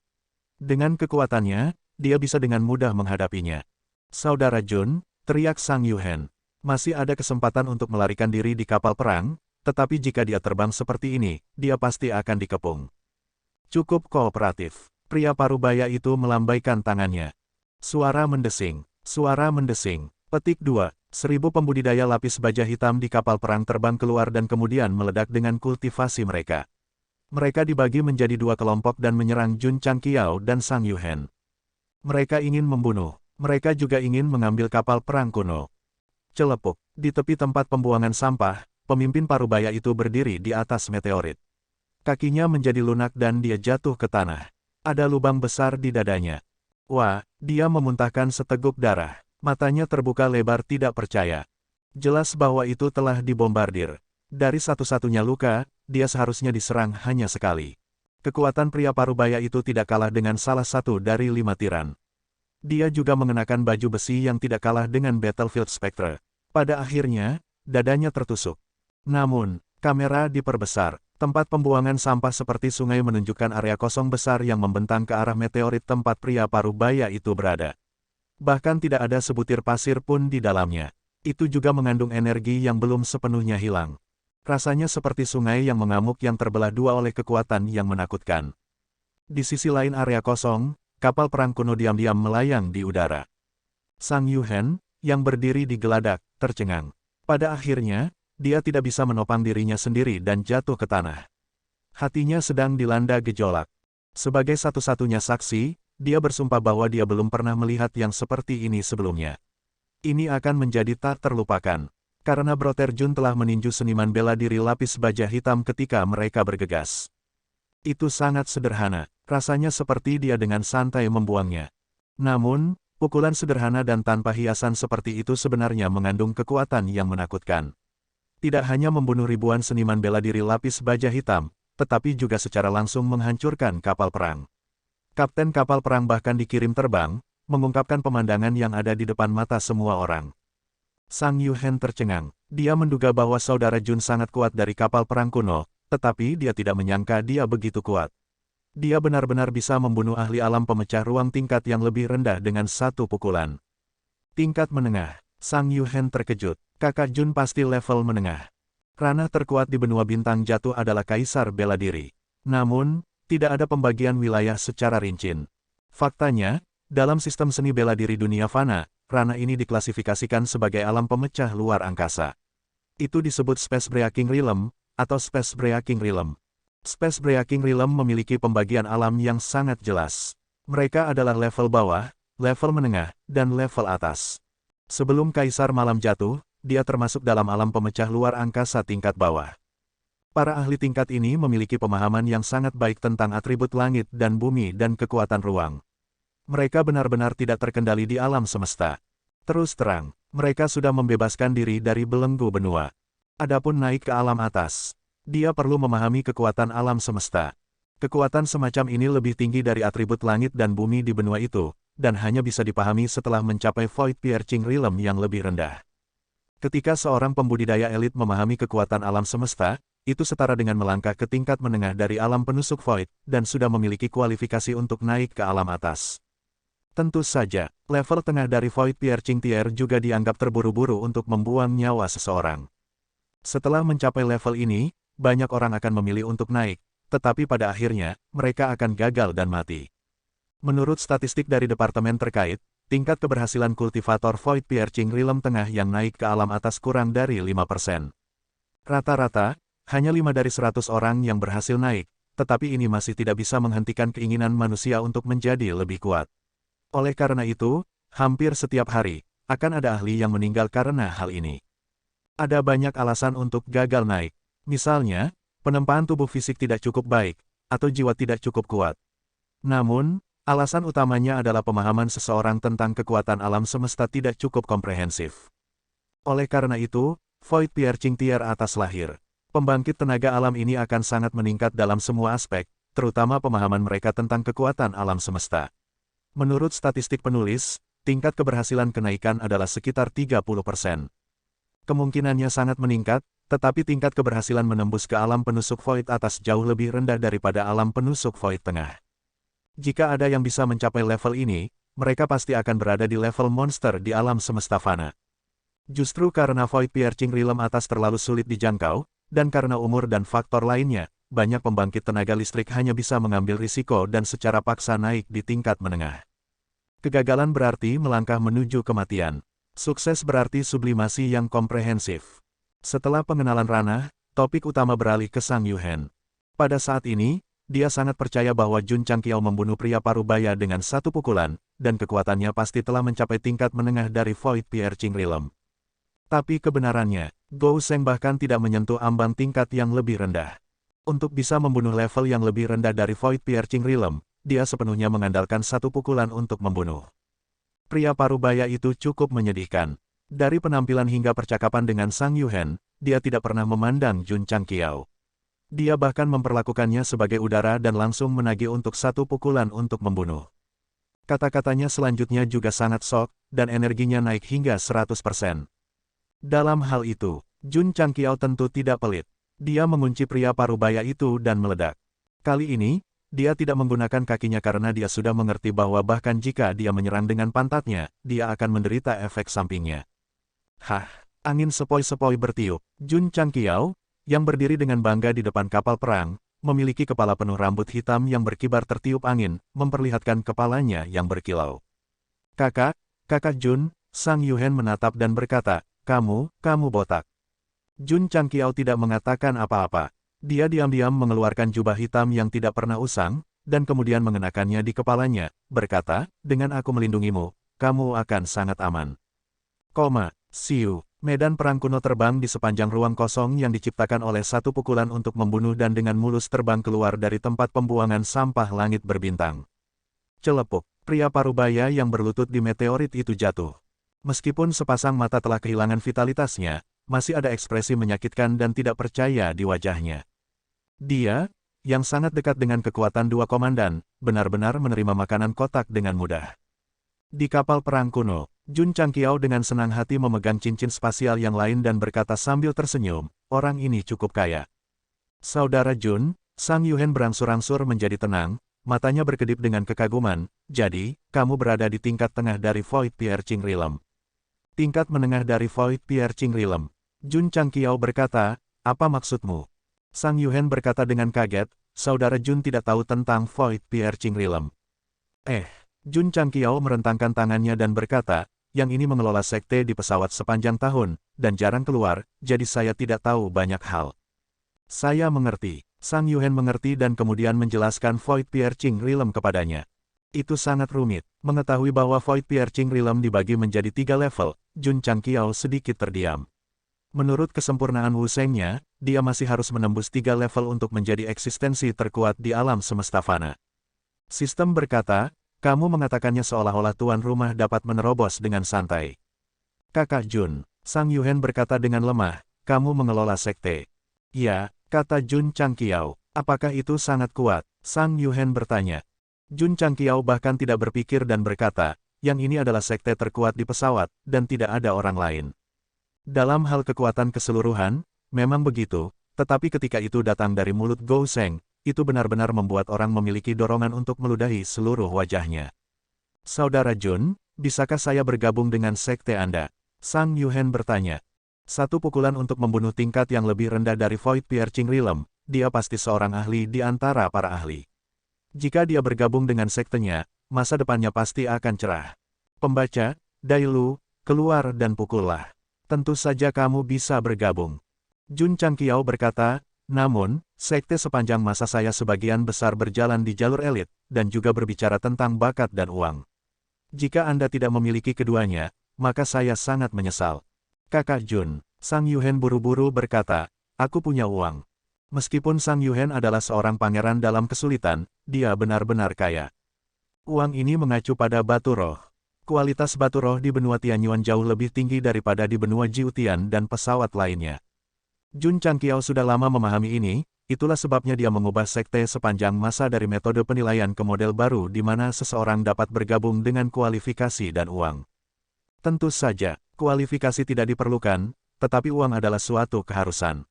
Dengan kekuatannya, dia bisa dengan mudah menghadapinya. Saudara Jun, teriak Sang Yuhen. Masih ada kesempatan untuk melarikan diri di kapal perang, tetapi jika dia terbang seperti ini, dia pasti akan dikepung. Cukup kooperatif. Pria parubaya itu melambaikan tangannya. Suara mendesing. Suara mendesing. Petik 2. 1000 pembudidaya lapis baja hitam di kapal perang terbang keluar dan kemudian meledak dengan kultivasi mereka. Mereka dibagi menjadi dua kelompok dan menyerang Jun Changqiao dan Sang Yuhen. Mereka ingin membunuh. Mereka juga ingin mengambil kapal perang kuno. Celepuk. Di tepi tempat pembuangan sampah, pemimpin parubaya itu berdiri di atas meteorit. Kakinya menjadi lunak dan dia jatuh ke tanah. Ada lubang besar di dadanya. Wah, dia memuntahkan seteguk darah. Matanya terbuka lebar tidak percaya. Jelas bahwa itu telah dibombardir. Dari satu-satunya luka, dia seharusnya diserang hanya sekali. Kekuatan pria parubaya itu tidak kalah dengan salah satu dari 5 tiran. Dia juga mengenakan baju besi yang tidak kalah dengan Battlefield Spectre. Pada akhirnya, dadanya tertusuk. Namun, kamera diperbesar. Tempat pembuangan sampah seperti sungai menunjukkan area kosong besar yang membentang ke arah meteorit tempat pria parubaya itu berada. Bahkan tidak ada sebutir pasir pun di dalamnya. Itu juga mengandung energi yang belum sepenuhnya hilang. Rasanya seperti sungai yang mengamuk yang terbelah dua oleh kekuatan yang menakutkan. Di sisi lain area kosong, kapal perang kuno diam-diam melayang di udara. Sang Yuhen, yang berdiri di geladak, tercengang. Pada akhirnya, dia tidak bisa menopang dirinya sendiri dan jatuh ke tanah. Hatinya sedang dilanda gejolak. Sebagai satu-satunya saksi, dia bersumpah bahwa dia belum pernah melihat yang seperti ini sebelumnya. Ini akan menjadi tak terlupakan. Karena Brother Jun telah meninju seniman bela diri lapis baja hitam ketika mereka bergegas. Itu sangat sederhana, rasanya seperti dia dengan santai membuangnya. Namun, pukulan sederhana dan tanpa hiasan seperti itu sebenarnya mengandung kekuatan yang menakutkan. Tidak hanya membunuh ribuan seniman bela diri lapis baja hitam, tetapi juga secara langsung menghancurkan kapal perang. Kapten kapal perang bahkan dikirim terbang, mengungkapkan pemandangan yang ada di depan mata semua orang. Sang Yuhen tercengang. Dia menduga bahwa saudara Jun sangat kuat dari kapal perang kuno, tetapi dia tidak menyangka dia begitu kuat. Dia benar-benar bisa membunuh ahli alam pemecah ruang tingkat yang lebih rendah dengan satu pukulan. Tingkat menengah. Sang Yuhen terkejut. Kakak Jun pasti level menengah. Ranah terkuat di benua bintang jatuh adalah kaisar bela diri. Namun, tidak ada pembagian wilayah secara rinci. Faktanya, Dalam sistem seni bela diri dunia fana, ranah ini diklasifikasikan sebagai alam pemecah luar angkasa. Itu disebut Space Breaking Realm, atau Space Breaking Realm. Space Breaking Realm memiliki pembagian alam yang sangat jelas. Mereka adalah level bawah, level menengah, dan level atas. Sebelum Kaisar Malam jatuh, dia termasuk dalam alam pemecah luar angkasa tingkat bawah. Para ahli tingkat ini memiliki pemahaman yang sangat baik tentang atribut langit dan bumi dan kekuatan ruang. Mereka benar-benar tidak terkendali di alam semesta. Terus terang, mereka sudah membebaskan diri dari belenggu benua. Adapun naik ke alam atas, dia perlu memahami kekuatan alam semesta. Kekuatan semacam ini lebih tinggi dari atribut langit dan bumi di benua itu, dan hanya bisa dipahami setelah mencapai Void Piercing Realm yang lebih rendah. Ketika seorang pembudidaya elit memahami kekuatan alam semesta, itu setara dengan melangkah ke tingkat menengah dari alam penusuk Void, dan sudah memiliki kualifikasi untuk naik ke alam atas. Tentu saja, level tengah dari Void Piercing Tier juga dianggap terburu-buru untuk membuang nyawa seseorang. Setelah mencapai level ini, banyak orang akan memilih untuk naik, tetapi pada akhirnya, mereka akan gagal dan mati. Menurut statistik dari departemen terkait, tingkat keberhasilan kultivator Void Piercing Realm tengah yang naik ke alam atas kurang dari 5%. Rata-rata, hanya 5 dari 100 orang yang berhasil naik, tetapi ini masih tidak bisa menghentikan keinginan manusia untuk menjadi lebih kuat. Oleh karena itu, hampir setiap hari, akan ada ahli yang meninggal karena hal ini. Ada banyak alasan untuk gagal naik. Misalnya, penempaan tubuh fisik tidak cukup baik, atau jiwa tidak cukup kuat. Namun, alasan utamanya adalah pemahaman seseorang tentang kekuatan alam semesta tidak cukup komprehensif. Oleh karena itu, Void Piercing Tier atas lahir. Pembangkit tenaga alam ini akan sangat meningkat dalam semua aspek, terutama pemahaman mereka tentang kekuatan alam semesta. Menurut statistik penulis, tingkat keberhasilan kenaikan adalah sekitar 30%. Kemungkinannya sangat meningkat, tetapi tingkat keberhasilan menembus ke alam penusuk Void atas jauh lebih rendah daripada alam penusuk Void tengah. Jika ada yang bisa mencapai level ini, mereka pasti akan berada di level monster di alam semesta fana. Justru karena Void Piercing Realm atas terlalu sulit dijangkau, dan karena umur dan faktor lainnya, banyak pembangkit tenaga listrik hanya bisa mengambil risiko dan secara paksa naik di tingkat menengah. Kegagalan berarti melangkah menuju kematian. Sukses berarti sublimasi yang komprehensif. Setelah pengenalan ranah, topik utama beralih ke Sang Yuhen. Pada saat ini, dia sangat percaya bahwa Jun Changqiao membunuh pria parubaya dengan satu pukulan, dan kekuatannya pasti telah mencapai tingkat menengah dari Void Piercing Realm. Tapi kebenarannya, Gou Sheng bahkan tidak menyentuh ambang tingkat yang lebih rendah. Untuk bisa membunuh level yang lebih rendah dari Void Piercing Realm, dia sepenuhnya mengandalkan satu pukulan untuk membunuh. Pria parubaya itu cukup menyedihkan. Dari penampilan hingga percakapan dengan Sang Yuhen, dia tidak pernah memandang Jun Changqiao. Dia bahkan memperlakukannya sebagai udara dan langsung menagih untuk satu pukulan untuk membunuh. Kata-katanya selanjutnya juga sangat shock, dan energinya naik hingga 100%. Dalam hal itu, Jun Changqiao tentu tidak pelit. Dia mengunci pria parubaya itu dan meledak. Kali ini, dia tidak menggunakan kakinya karena dia sudah mengerti bahwa bahkan jika dia menyerang dengan pantatnya, dia akan menderita efek sampingnya. Hah, angin sepoi-sepoi bertiup. Jun Changqiao, yang berdiri dengan bangga di depan kapal perang, memiliki kepala penuh rambut hitam yang berkibar tertiup angin, memperlihatkan kepalanya yang berkilau. Kakak Jun, Sang Yuhen menatap dan berkata, kamu botak. Jun Changqiao tidak mengatakan apa-apa. Dia diam-diam mengeluarkan jubah hitam yang tidak pernah usang, dan kemudian mengenakannya di kepalanya, berkata, dengan aku melindungimu, kamu akan sangat aman. Siu, medan perang kuno terbang di sepanjang ruang kosong yang diciptakan oleh satu pukulan untuk membunuh dan dengan mulus terbang keluar dari tempat pembuangan sampah langit berbintang. Celepuk, pria parubaya yang berlutut di meteorit itu jatuh. Meskipun sepasang mata telah kehilangan vitalitasnya, masih ada ekspresi menyakitkan dan tidak percaya di wajahnya. Dia, yang sangat dekat dengan kekuatan dua komandan, benar-benar menerima makanan kotak dengan mudah. Di kapal perang kuno, Jun Changqiao dengan senang hati memegang cincin spasial yang lain dan berkata sambil tersenyum, orang ini cukup kaya. Saudara Jun, Sang Yuhen berangsur-angsur menjadi tenang, matanya berkedip dengan kekaguman, jadi, kamu berada di tingkat tengah dari Void Piercing Realm. Tingkat menengah dari Void Piercing Realm. Jun Changqiao berkata, apa maksudmu? Sang Yuhen berkata dengan kaget, saudara Jun tidak tahu tentang Void Piercing Realm. Jun Changqiao merentangkan tangannya dan berkata, yang ini mengelola sekte di pesawat sepanjang tahun, dan jarang keluar, jadi saya tidak tahu banyak hal. Saya mengerti. Sang Yuhen mengerti dan kemudian menjelaskan Void Piercing Realm kepadanya. Itu sangat rumit. Mengetahui bahwa Void Piercing Realm dibagi menjadi 3 level, Jun Changqiao sedikit terdiam. Menurut kesempurnaan Wu Shengnya, dia masih harus menembus 3 level untuk menjadi eksistensi terkuat di alam semesta fana. Sistem berkata, kamu mengatakannya seolah-olah tuan rumah dapat menerobos dengan santai. Kakak Jun, Sang Yuhen berkata dengan lemah, kamu mengelola sekte. Ya, kata Jun Changqiao. Apakah itu sangat kuat? Sang Yuhen bertanya. Jun Changqiao bahkan tidak berpikir dan berkata, yang ini adalah sekte terkuat di pesawat, dan tidak ada orang lain. Dalam hal kekuatan keseluruhan, memang begitu, tetapi ketika itu datang dari mulut Gou Sheng, itu benar-benar membuat orang memiliki dorongan untuk meludahi seluruh wajahnya. Saudara Jun, bisakah saya bergabung dengan sekte Anda? Sang Yuhen bertanya. Satu pukulan untuk membunuh tingkat yang lebih rendah dari Void Piercing Realm, dia pasti seorang ahli di antara para ahli. Jika dia bergabung dengan sektenya, masa depannya pasti akan cerah. Pembaca, Dailu, keluar dan pukullah. Tentu saja kamu bisa bergabung. Jun Changqiao berkata, namun, sekte sepanjang masa saya sebagian besar berjalan di jalur elit, dan juga berbicara tentang bakat dan uang. Jika Anda tidak memiliki keduanya, maka saya sangat menyesal. Kakak Jun, Sang Yuhen buru-buru berkata, aku punya uang. Meskipun Sang Yuhen adalah seorang pangeran dalam kesulitan, dia benar-benar kaya. Uang ini mengacu pada batu roh. Kualitas batu roh di benua Tianyuan jauh lebih tinggi daripada di benua Jiutian dan pesawat lainnya. Jun Changqiao sudah lama memahami ini, itulah sebabnya dia mengubah sekte sepanjang masa dari metode penilaian ke model baru di mana seseorang dapat bergabung dengan kualifikasi dan uang. Tentu saja, kualifikasi tidak diperlukan, tetapi uang adalah suatu keharusan.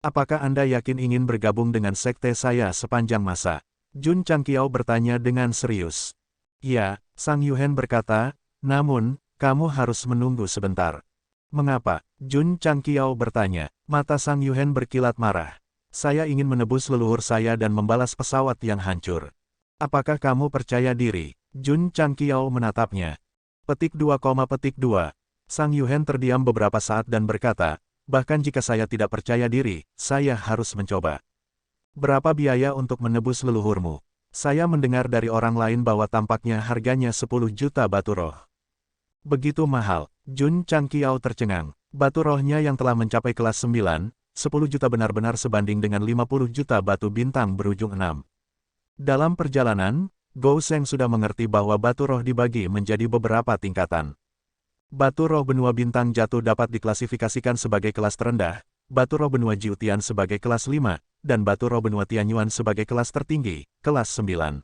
Apakah Anda yakin ingin bergabung dengan sekte saya sepanjang masa? Jun Changqiao bertanya dengan serius. Ya, Sang Yuhen berkata, namun, kamu harus menunggu sebentar. Mengapa? Jun Changqiao bertanya. Mata Sang Yuhen berkilat marah. Saya ingin menebus leluhur saya dan membalas pesawat yang hancur. Apakah kamu percaya diri? Jun Changqiao menatapnya. Petik 2, petik 2. Sang Yuhen terdiam beberapa saat dan berkata, bahkan jika saya tidak percaya diri, saya harus mencoba. Berapa biaya untuk menebus leluhurmu? Saya mendengar dari orang lain bahwa tampaknya harganya 10 juta batu roh. Begitu mahal. Jun Changqiao tercengang. Batu rohnya yang telah mencapai kelas 9, 10 juta benar-benar sebanding dengan 50 juta batu bintang berujung 6. Dalam perjalanan, Gou Sheng sudah mengerti bahwa batu roh dibagi menjadi beberapa tingkatan. Batu roh benua bintang jatuh dapat diklasifikasikan sebagai kelas terendah, batu roh benua Jiutian sebagai kelas 5, dan batu roh benua Tianyuan sebagai kelas tertinggi, kelas 9.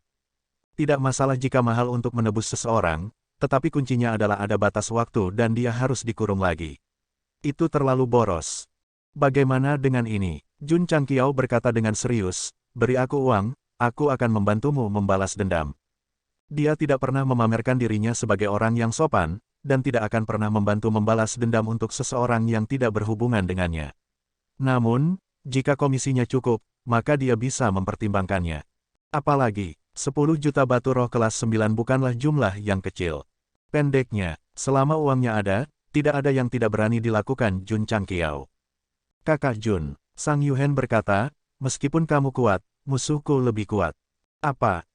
Tidak masalah jika mahal untuk menebus seseorang, tetapi kuncinya adalah ada batas waktu dan dia harus dikurung lagi. Itu terlalu boros. Bagaimana dengan ini? Jun Changqiao berkata dengan serius, beri aku uang, aku akan membantumu membalas dendam. Dia tidak pernah memamerkan dirinya sebagai orang yang sopan, dan tidak akan pernah membantu membalas dendam untuk seseorang yang tidak berhubungan dengannya. Namun, jika komisinya cukup, maka dia bisa mempertimbangkannya. Apalagi, 10 juta batu roh kelas 9 bukanlah jumlah yang kecil. Pendeknya, selama uangnya ada, tidak ada yang tidak berani dilakukan Jun Changqiao. Kakak Jun, Sang Yuhen berkata, meskipun kamu kuat, musuhku lebih kuat.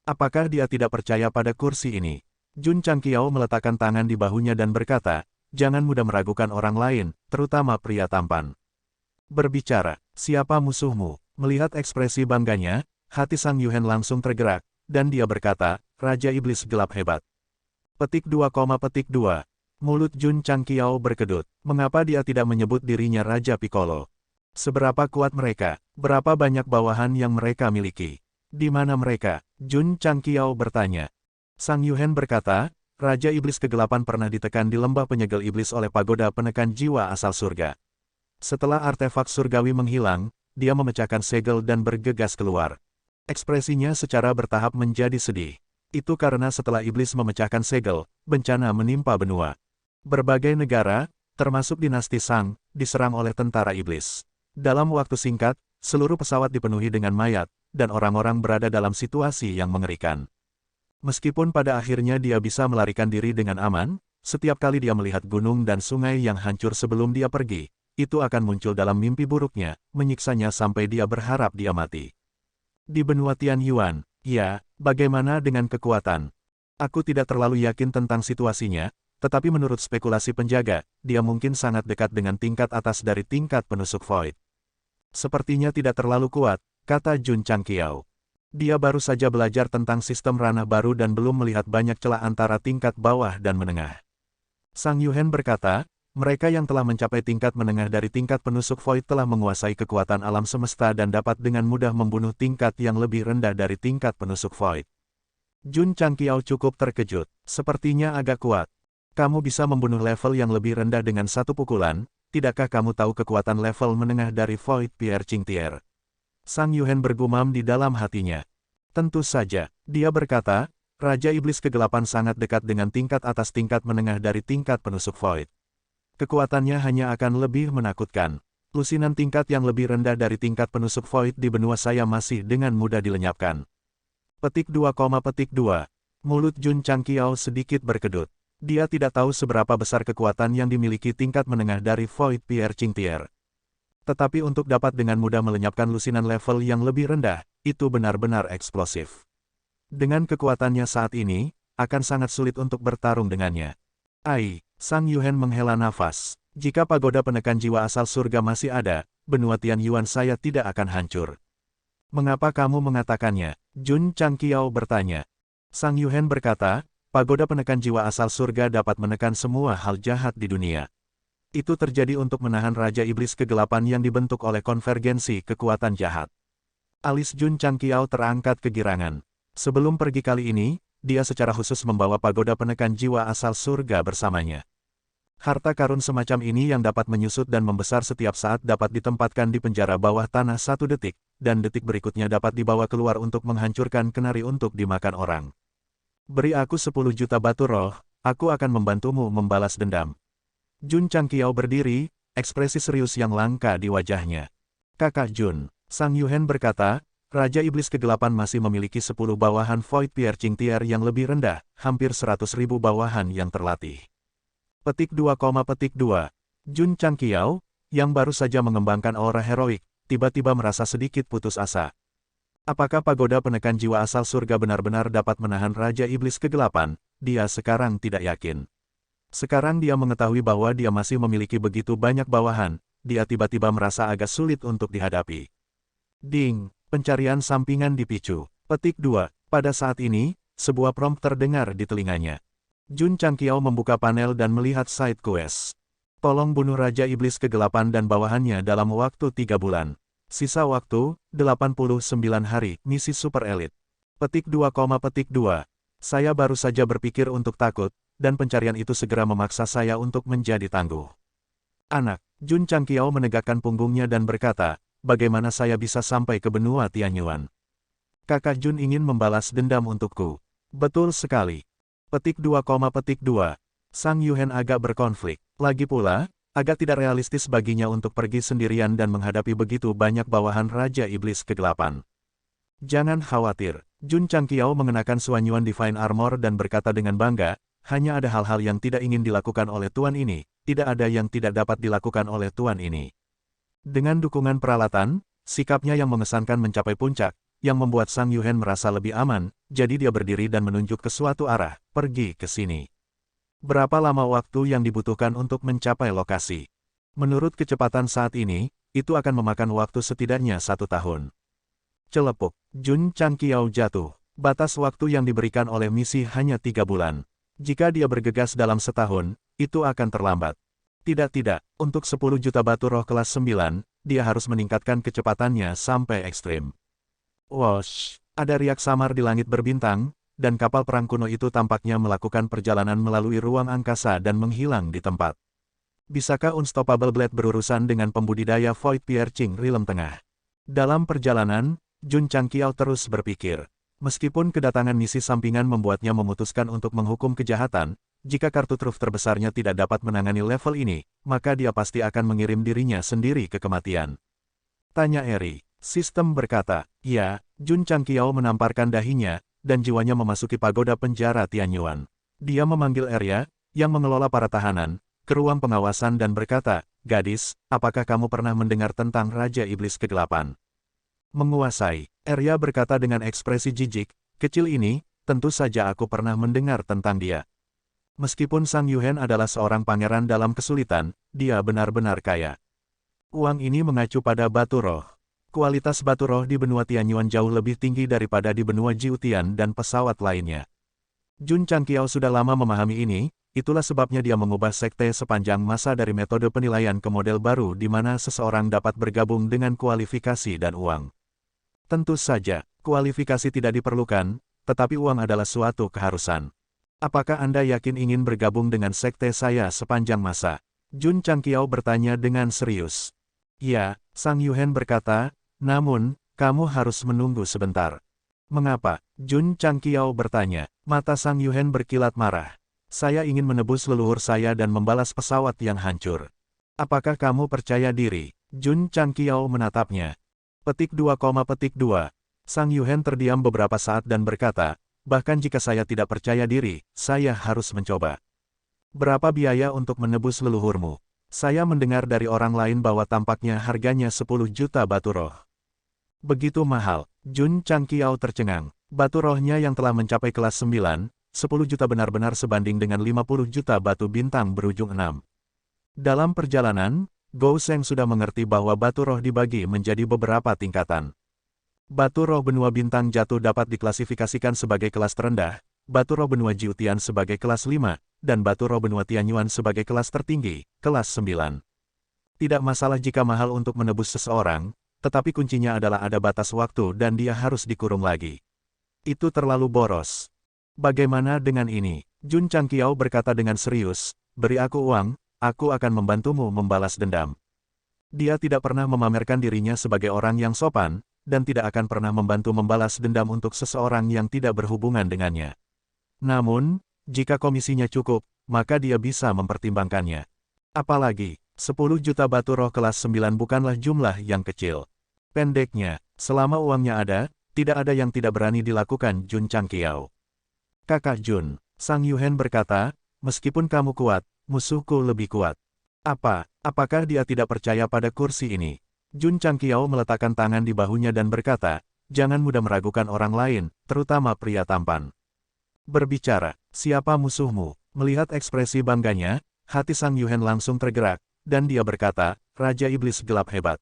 Apakah dia tidak percaya pada kursi ini? Jun Changqiao meletakkan tangan di bahunya dan berkata, jangan mudah meragukan orang lain, terutama pria tampan. Berbicara, siapa musuhmu? Melihat ekspresi bangganya, hati Sang Yuhen langsung tergerak, dan dia berkata, Raja Iblis Gelap Hebat. Petik 2, petik 2. Mulut Jun Changqiao berkedut. Mengapa dia tidak menyebut dirinya Raja Piccolo? Seberapa kuat mereka? Berapa banyak bawahan yang mereka miliki? Di mana mereka? Jun Changqiao bertanya. Sang Yuhen berkata, Raja Iblis Kegelapan pernah ditekan di lembah penyegel iblis oleh pagoda penekan jiwa asal surga. Setelah artefak surgawi menghilang, dia memecahkan segel dan bergegas keluar. Ekspresinya secara bertahap menjadi sedih. Itu karena setelah iblis memecahkan segel, bencana menimpa benua. Berbagai negara, termasuk dinasti Shang, diserang oleh tentara iblis. Dalam waktu singkat, seluruh pesawat dipenuhi dengan mayat, dan orang-orang berada dalam situasi yang mengerikan. Meskipun pada akhirnya dia bisa melarikan diri dengan aman, setiap kali dia melihat gunung dan sungai yang hancur sebelum dia pergi, itu akan muncul dalam mimpi buruknya, menyiksanya sampai dia berharap dia mati. Di benua Tianyuan, ya, bagaimana dengan kekuatan? Aku tidak terlalu yakin tentang situasinya, tetapi menurut spekulasi penjaga, dia mungkin sangat dekat dengan tingkat atas dari tingkat penusuk Void. Sepertinya tidak terlalu kuat, kata Jun Changqiao. Dia baru saja belajar tentang sistem ranah baru dan belum melihat banyak celah antara tingkat bawah dan menengah. Sang Yuhen berkata, mereka yang telah mencapai tingkat menengah dari tingkat penusuk Void telah menguasai kekuatan alam semesta dan dapat dengan mudah membunuh tingkat yang lebih rendah dari tingkat penusuk Void. Jun Changqiao cukup terkejut, sepertinya agak kuat. Kamu bisa membunuh level yang lebih rendah dengan satu pukulan, tidakkah kamu tahu kekuatan level menengah dari Void Pierre Qingtier? Sang Yuhen bergumam di dalam hatinya. Tentu saja, dia berkata, Raja Iblis Kegelapan sangat dekat dengan tingkat atas tingkat menengah dari tingkat penusuk Void. Kekuatannya hanya akan lebih menakutkan. Lusinan tingkat yang lebih rendah dari tingkat penusuk Void di benua saya masih dengan mudah dilenyapkan. Petik 2, petik 2. Mulut Jun Changqiao sedikit berkedut. Dia tidak tahu seberapa besar kekuatan yang dimiliki tingkat menengah dari Void Pierre Qingtier. Tetapi untuk dapat dengan mudah melenyapkan lusinan level yang lebih rendah, itu benar-benar eksplosif. Dengan kekuatannya saat ini, akan sangat sulit untuk bertarung dengannya. Sang Yuhen menghela nafas. Jika pagoda penekan jiwa asal surga masih ada, benua Tianyuan saya tidak akan hancur. Mengapa kamu mengatakannya? Jun Changqiao bertanya. Sang Yuhen berkata, pagoda penekan jiwa asal surga dapat menekan semua hal jahat di dunia. Itu terjadi untuk menahan Raja Iblis Kegelapan yang dibentuk oleh konvergensi kekuatan jahat. Alis Jun Changqiao terangkat kegirangan. Sebelum pergi kali ini, dia secara khusus membawa pagoda penekan jiwa asal surga bersamanya. Harta karun semacam ini yang dapat menyusut dan membesar setiap saat dapat ditempatkan di penjara bawah tanah 1 detik, dan detik berikutnya dapat dibawa keluar untuk menghancurkan kenari untuk dimakan orang. Beri aku 10 juta batu roh, aku akan membantumu membalas dendam. Jun Changqiao berdiri, ekspresi serius yang langka di wajahnya. Kakak Jun, Sang Yuhen berkata, Raja Iblis Kegelapan masih memiliki 10 bawahan Void Pierre Qingtier yang lebih rendah, hampir 100.000 bawahan yang terlatih. Petik 2, petik 2. Jun Changqiao, yang baru saja mengembangkan aura heroik, tiba-tiba merasa sedikit putus asa. Apakah pagoda penekan jiwa asal surga benar-benar dapat menahan Raja Iblis Kegelapan? Dia sekarang tidak yakin. Sekarang dia mengetahui bahwa dia masih memiliki begitu banyak bawahan, dia tiba-tiba merasa agak sulit untuk dihadapi. Ding, pencarian sampingan dipicu. Petik 2. Pada saat ini, sebuah prompt terdengar di telinganya. Jun Changqiao membuka panel dan melihat side quest. Tolong bunuh Raja Iblis Kegelapan dan bawahannya dalam waktu 3 bulan. Sisa waktu, 89 hari, misi super elit. Petik 2, petik 2. Saya baru saja berpikir untuk takut, dan pencarian itu segera memaksa saya untuk menjadi tangguh. Anak, Jun Changqiao menegakkan punggungnya dan berkata, bagaimana saya bisa sampai ke benua Tianyuan? Kakak Jun ingin membalas dendam untukku. Betul sekali. Petik 2, petik 2. Sang Yuhen agak berkonflik. Lagi pula, agak tidak realistis baginya untuk pergi sendirian dan menghadapi begitu banyak bawahan Raja Iblis Kegelapan. Jangan khawatir, Jun Changqiao mengenakan Suanyuan Divine Armor dan berkata dengan bangga, hanya ada hal-hal yang tidak ingin dilakukan oleh tuan ini, tidak ada yang tidak dapat dilakukan oleh tuan ini. Dengan dukungan peralatan, sikapnya yang mengesankan mencapai puncak, yang membuat Sang Yuhen merasa lebih aman, jadi dia berdiri dan menunjuk ke suatu arah, pergi ke sini. Berapa lama waktu yang dibutuhkan untuk mencapai lokasi? Menurut kecepatan saat ini, itu akan memakan waktu setidaknya 1 tahun. Celepuk, Jun Changqiao jatuh. Batas waktu yang diberikan oleh misi hanya 3 bulan. Jika dia bergegas dalam setahun, itu akan terlambat. Tidak, untuk 10 juta batu roh kelas 9, dia harus meningkatkan kecepatannya sampai ekstrim. Wosh, ada riak samar di langit berbintang, dan kapal perang kuno itu tampaknya melakukan perjalanan melalui ruang angkasa dan menghilang di tempat. Bisakah Unstoppable Blade berurusan dengan pembudidaya Void Pierre Qing Realm Tengah? Dalam perjalanan, Jun Changqiao terus berpikir. Meskipun kedatangan misi sampingan membuatnya memutuskan untuk menghukum kejahatan, jika kartu truf terbesarnya tidak dapat menangani level ini, maka dia pasti akan mengirim dirinya sendiri ke kematian. Tanya Eri. Sistem berkata, ya, Jun Changqiao menamparkan dahinya, dan jiwanya memasuki pagoda penjara Tianyuan. Dia memanggil Arya, yang mengelola para tahanan, ke ruang pengawasan dan berkata, "Gadis, apakah kamu pernah mendengar tentang Raja Iblis Kegelapan?" Menguasai, Arya berkata dengan ekspresi jijik, "Kecil ini, tentu saja aku pernah mendengar tentang dia." Meskipun Sang Yuhen adalah seorang pangeran dalam kesulitan, dia benar-benar kaya. Uang ini mengacu pada batu roh. Kualitas batu roh di benua Tianyuan jauh lebih tinggi daripada di benua Jiutian dan pesawat lainnya. Jun Changqiao sudah lama memahami ini, itulah sebabnya dia mengubah sekte sepanjang masa dari metode penilaian ke model baru di mana seseorang dapat bergabung dengan kualifikasi dan uang. Tentu saja, kualifikasi tidak diperlukan, tetapi uang adalah suatu keharusan. Apakah Anda yakin ingin bergabung dengan sekte saya sepanjang masa? Jun Changqiao bertanya dengan serius. Ya, Sang Yuhen berkata, namun, kamu harus menunggu sebentar. Mengapa? Jun Changqiao bertanya. Mata Sang Yuhen berkilat marah. Saya ingin menebus leluhur saya dan membalas pesawat yang hancur. Apakah kamu percaya diri? Jun Changqiao menatapnya. Petik 2, petik 2. Sang Yuhen terdiam beberapa saat dan berkata, bahkan jika saya tidak percaya diri, saya harus mencoba. Berapa biaya untuk menebus leluhurmu? Saya mendengar dari orang lain bahwa tampaknya harganya 10 juta batu roh. Begitu mahal, Jun Changqiao tercengang. Batu rohnya yang telah mencapai kelas 9, 10 juta benar-benar sebanding dengan 50 juta batu bintang berujung 6. Dalam perjalanan, Gou Sheng sudah mengerti bahwa batu roh dibagi menjadi beberapa tingkatan. Batu roh benua bintang jatuh dapat diklasifikasikan sebagai kelas terendah, batu roh benua Jiutian sebagai kelas 5, dan batu roh benua Tianyuan sebagai kelas tertinggi, kelas 9. Tidak masalah jika mahal untuk menebus seseorang, tetapi kuncinya adalah ada batas waktu dan dia harus dikurung lagi. Itu terlalu boros. Bagaimana dengan ini? Jun Changqiao berkata dengan serius, beri aku uang, aku akan membantumu membalas dendam. Dia tidak pernah memamerkan dirinya sebagai orang yang sopan, dan tidak akan pernah membantu membalas dendam untuk seseorang yang tidak berhubungan dengannya. Namun, jika komisinya cukup, maka dia bisa mempertimbangkannya. Apalagi, 10 juta batu roh kelas 9 bukanlah jumlah yang kecil. Pendeknya, selama uangnya ada, tidak ada yang tidak berani dilakukan Jun Changqiao. Kakak Jun, Sang Yuhen berkata, meskipun kamu kuat, musuhku lebih kuat. Apakah dia tidak percaya pada kursi ini? Jun Changqiao meletakkan tangan di bahunya dan berkata, jangan mudah meragukan orang lain, terutama pria tampan. Berbicara, siapa musuhmu? Melihat ekspresi bangganya, hati Sang Yuhen langsung tergerak, dan dia berkata, Raja Iblis Gelap hebat.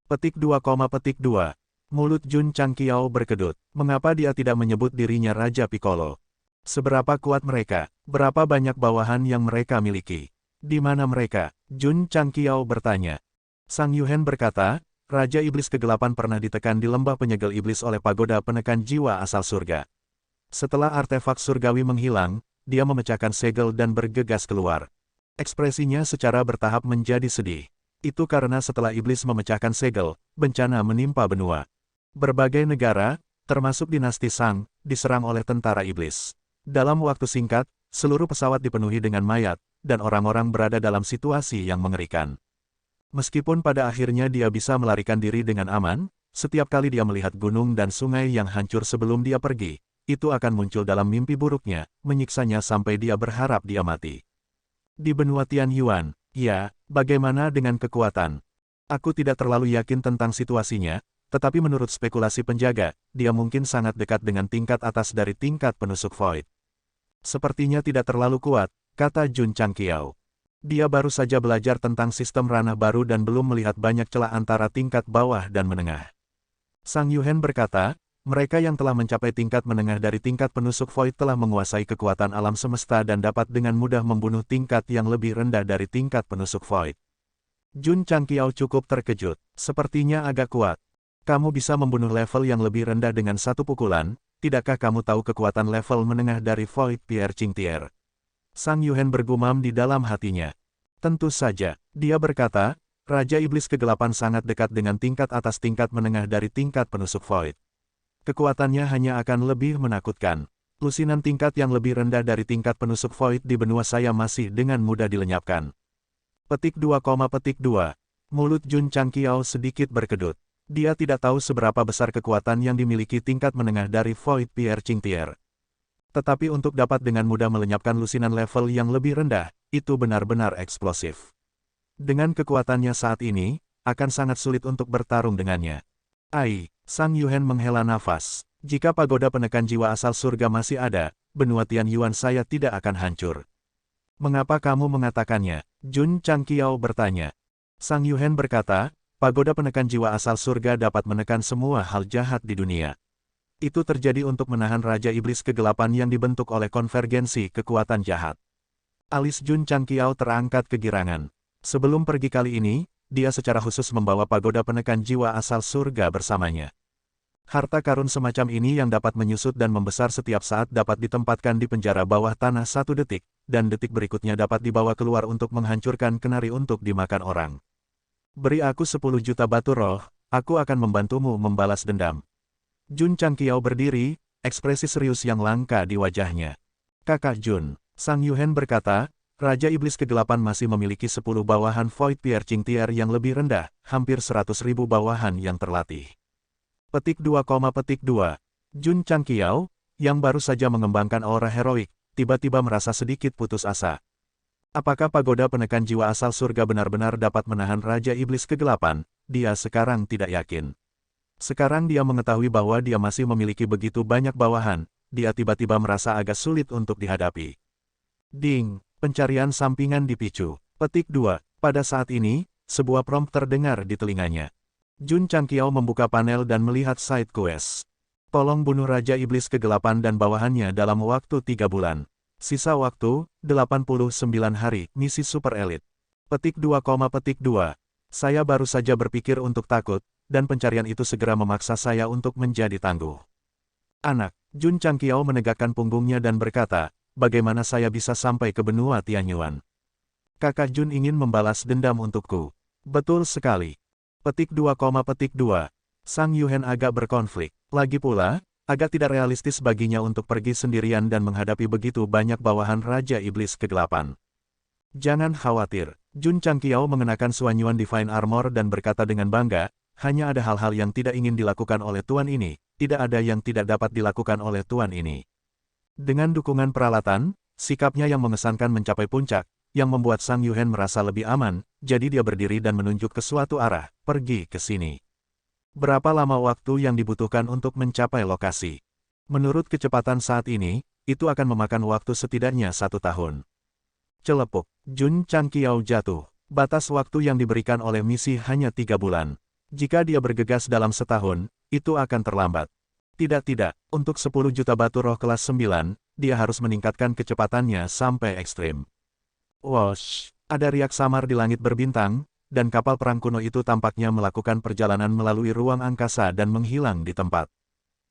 Petik 2, petik 2. Mulut Jun Changqiao berkedut. Mengapa dia tidak menyebut dirinya Raja Piccolo? Seberapa kuat mereka? Berapa banyak bawahan yang mereka miliki? Di mana mereka? Jun Changqiao bertanya. Sang Yuhen berkata, Raja Iblis Kegelapan pernah ditekan di lembah penyegel iblis oleh pagoda penekan jiwa asal surga. Setelah artefak surgawi menghilang, dia memecahkan segel dan bergegas keluar. Ekspresinya secara bertahap menjadi sedih. Itu karena setelah iblis memecahkan segel, bencana menimpa benua. Berbagai negara, termasuk dinasti Shang, diserang oleh tentara iblis. Dalam waktu singkat, seluruh pesawat dipenuhi dengan mayat, dan orang-orang berada dalam situasi yang mengerikan. Meskipun pada akhirnya dia bisa melarikan diri dengan aman, setiap kali dia melihat gunung dan sungai yang hancur sebelum dia pergi, itu akan muncul dalam mimpi buruknya, menyiksanya sampai dia berharap dia mati. Di benua Tianyuan, ya, bagaimana dengan kekuatan? Aku tidak terlalu yakin tentang situasinya, tetapi menurut spekulasi penjaga, dia mungkin sangat dekat dengan tingkat atas dari tingkat penusuk Void. Sepertinya tidak terlalu kuat, kata Jun Changqiao. Dia baru saja belajar tentang sistem ranah baru dan belum melihat banyak celah antara tingkat bawah dan menengah. Sang Yuhen berkata, mereka yang telah mencapai tingkat menengah dari tingkat penusuk Void telah menguasai kekuatan alam semesta dan dapat dengan mudah membunuh tingkat yang lebih rendah dari tingkat penusuk Void. Jun Changqiao cukup terkejut, sepertinya agak kuat. Kamu bisa membunuh level yang lebih rendah dengan satu pukulan, tidakkah kamu tahu kekuatan level menengah dari Void Pierre Qingtier? Sang Yuhen bergumam di dalam hatinya. Tentu saja, dia berkata, Raja Iblis Kegelapan sangat dekat dengan tingkat atas tingkat menengah dari tingkat penusuk Void. Kekuatannya hanya akan lebih menakutkan. Lusinan tingkat yang lebih rendah dari tingkat penusuk Void di benua saya masih dengan mudah dilenyapkan. Petik 2, petik 2. Mulut Jun Changqiao sedikit berkedut. Dia tidak tahu seberapa besar kekuatan yang dimiliki tingkat menengah dari Void Pierre Chingtier. Tetapi untuk dapat dengan mudah melenyapkan lusinan level yang lebih rendah, itu benar-benar eksplosif. Dengan kekuatannya saat ini, akan sangat sulit untuk bertarung dengannya. Sang Yuhen menghela nafas. Jika pagoda penekan jiwa asal surga masih ada, benua Tianyuan saya tidak akan hancur. Mengapa kamu mengatakannya? Jun Changqiao bertanya. Sang Yuhen berkata, pagoda penekan jiwa asal surga dapat menekan semua hal jahat di dunia. Itu terjadi untuk menahan Raja Iblis Kegelapan yang dibentuk oleh konvergensi kekuatan jahat. Alis Jun Changqiao terangkat kegirangan. Sebelum pergi kali ini, dia secara khusus membawa pagoda penekan jiwa asal surga bersamanya. Harta karun semacam ini yang dapat menyusut dan membesar setiap saat dapat ditempatkan di penjara bawah tanah 1 detik, dan detik berikutnya dapat dibawa keluar untuk menghancurkan kenari untuk dimakan orang. Beri aku 10 juta batu roh, aku akan membantumu membalas dendam. Jun Changqiao berdiri, ekspresi serius yang langka di wajahnya. Kakak Jun, Sang Yuhen berkata, Raja Iblis Kegelapan masih memiliki 10 bawahan Void Pierre Chingtier yang lebih rendah, hampir 100.000 bawahan yang terlatih. Petik 2, Jun Changqiao, yang baru saja mengembangkan aura heroik, tiba-tiba merasa sedikit putus asa. Apakah pagoda penekan jiwa asal surga benar-benar dapat menahan Raja Iblis Kegelapan? Dia sekarang tidak yakin. Sekarang dia mengetahui bahwa dia masih memiliki begitu banyak bawahan, dia tiba-tiba merasa agak sulit untuk dihadapi. Ding, pencarian sampingan dipicu. Petik 2, pada saat ini, sebuah prompt terdengar di telinganya. Jun Changqiao membuka panel dan melihat side quest. Tolong bunuh Raja Iblis Kegelapan dan bawahannya dalam waktu 3 bulan. Sisa waktu, 89 hari, misi super elit. Petik 2, saya baru saja berpikir untuk takut, dan pencarian itu segera memaksa saya untuk menjadi tangguh. Anak, Jun Changqiao menegakkan punggungnya dan berkata, bagaimana saya bisa sampai ke benua Tianyuan? Kakak Jun ingin membalas dendam untukku. Betul sekali. Petik 2, Sang Yuhen agak berkonflik. Lagi pula, agak tidak realistis baginya untuk pergi sendirian dan menghadapi begitu banyak bawahan Raja Iblis Kegelapan. Jangan khawatir, Jun Changqiao mengenakan Suanyuan Divine Armor dan berkata dengan bangga, hanya ada hal-hal yang tidak ingin dilakukan oleh tuan ini, tidak ada yang tidak dapat dilakukan oleh tuan ini. Dengan dukungan peralatan, sikapnya yang mengesankan mencapai puncak, yang membuat Sang Yuhen merasa lebih aman, jadi dia berdiri dan menunjuk ke suatu arah, pergi ke sini. Berapa lama waktu yang dibutuhkan untuk mencapai lokasi? Menurut kecepatan saat ini, itu akan memakan waktu setidaknya 1 tahun. Celepuk, Jun Changqiao jatuh. Batas waktu yang diberikan oleh misi hanya 3 bulan. Jika dia bergegas dalam setahun, itu akan terlambat. Tidak, untuk 10 juta batu roh kelas 9, dia harus meningkatkan kecepatannya sampai ekstrim. Wosh, ada riak samar di langit berbintang, dan kapal perang kuno itu tampaknya melakukan perjalanan melalui ruang angkasa dan menghilang di tempat.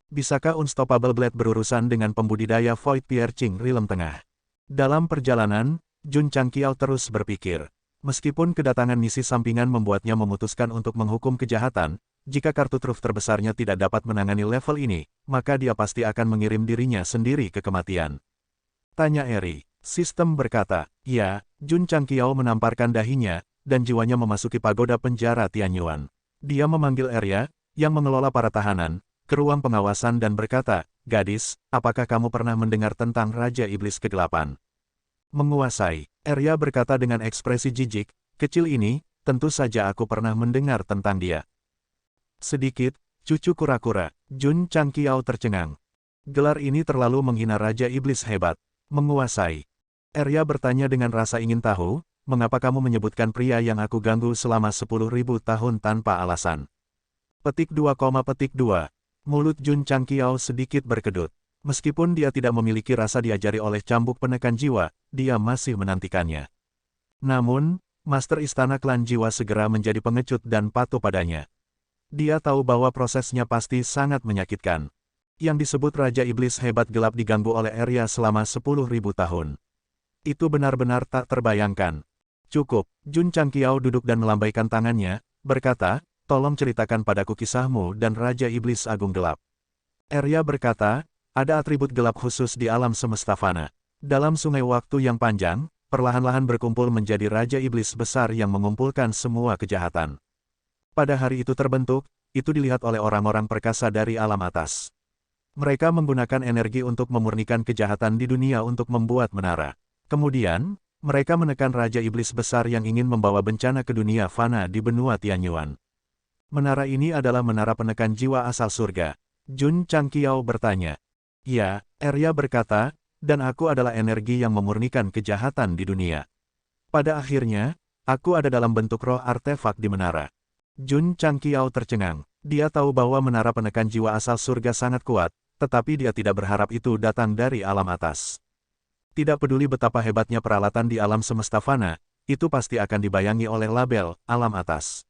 Bisakah Unstoppable Blade berurusan dengan pembudidaya Void Pierre Ching Realm Tengah? Dalam perjalanan, Jun Changqiao terus berpikir. Meskipun kedatangan misi sampingan membuatnya memutuskan untuk menghukum kejahatan, jika kartu truf terbesarnya tidak dapat menangani level ini, maka dia pasti akan mengirim dirinya sendiri ke kematian. Tanya Eri. Sistem berkata, ya, Jun Changqiao menamparkan dahinya, dan jiwanya memasuki pagoda penjara Tianyuan. Dia memanggil Arya, yang mengelola para tahanan, ke ruang pengawasan dan berkata, gadis, apakah kamu pernah mendengar tentang Raja Iblis Kegelapan? Menguasai. Arya berkata dengan ekspresi jijik, kecil ini, tentu saja aku pernah mendengar tentang dia. Sedikit, cucu kura-kura, Jun Changqiao tercengang. Gelar ini terlalu menghina Raja Iblis hebat. Menguasai. Arya bertanya dengan rasa ingin tahu, mengapa kamu menyebutkan pria yang aku ganggu selama 10.000 tahun tanpa alasan? Petik 2, Mulut Jun Changqiao sedikit berkedut. Meskipun dia tidak memiliki rasa diajari oleh cambuk penekan jiwa, dia masih menantikannya. Namun, Master Istana Klan Jiwa segera menjadi pengecut dan patuh padanya. Dia tahu bahwa prosesnya pasti sangat menyakitkan. Yang disebut Raja Iblis hebat gelap diganggu oleh Arya selama 10.000 tahun. Itu benar-benar tak terbayangkan. Cukup, Jun Changqiao duduk dan melambaikan tangannya, berkata, tolong ceritakan padaku kisahmu dan Raja Iblis Agung Gelap. Arya berkata, ada atribut gelap khusus di alam semesta fana. Dalam sungai waktu yang panjang, perlahan-lahan berkumpul menjadi Raja Iblis besar yang mengumpulkan semua kejahatan. Pada hari itu terbentuk, itu dilihat oleh orang-orang perkasa dari alam atas. Mereka menggunakan energi untuk memurnikan kejahatan di dunia untuk membuat menara. Kemudian, mereka menekan Raja Iblis besar yang ingin membawa bencana ke dunia fana di benua Tianyuan. Menara ini adalah menara penekan jiwa asal surga. Jun Changqiao bertanya. Ya, Arya berkata, dan aku adalah energi yang memurnikan kejahatan di dunia. Pada akhirnya, aku ada dalam bentuk roh artefak di menara. Jun Changqiao tercengang. Dia tahu bahwa menara penekan jiwa asal surga sangat kuat, tetapi dia tidak berharap itu datang dari alam atas. Tidak peduli betapa hebatnya peralatan di alam semesta fana, itu pasti akan dibayangi oleh label alam atas.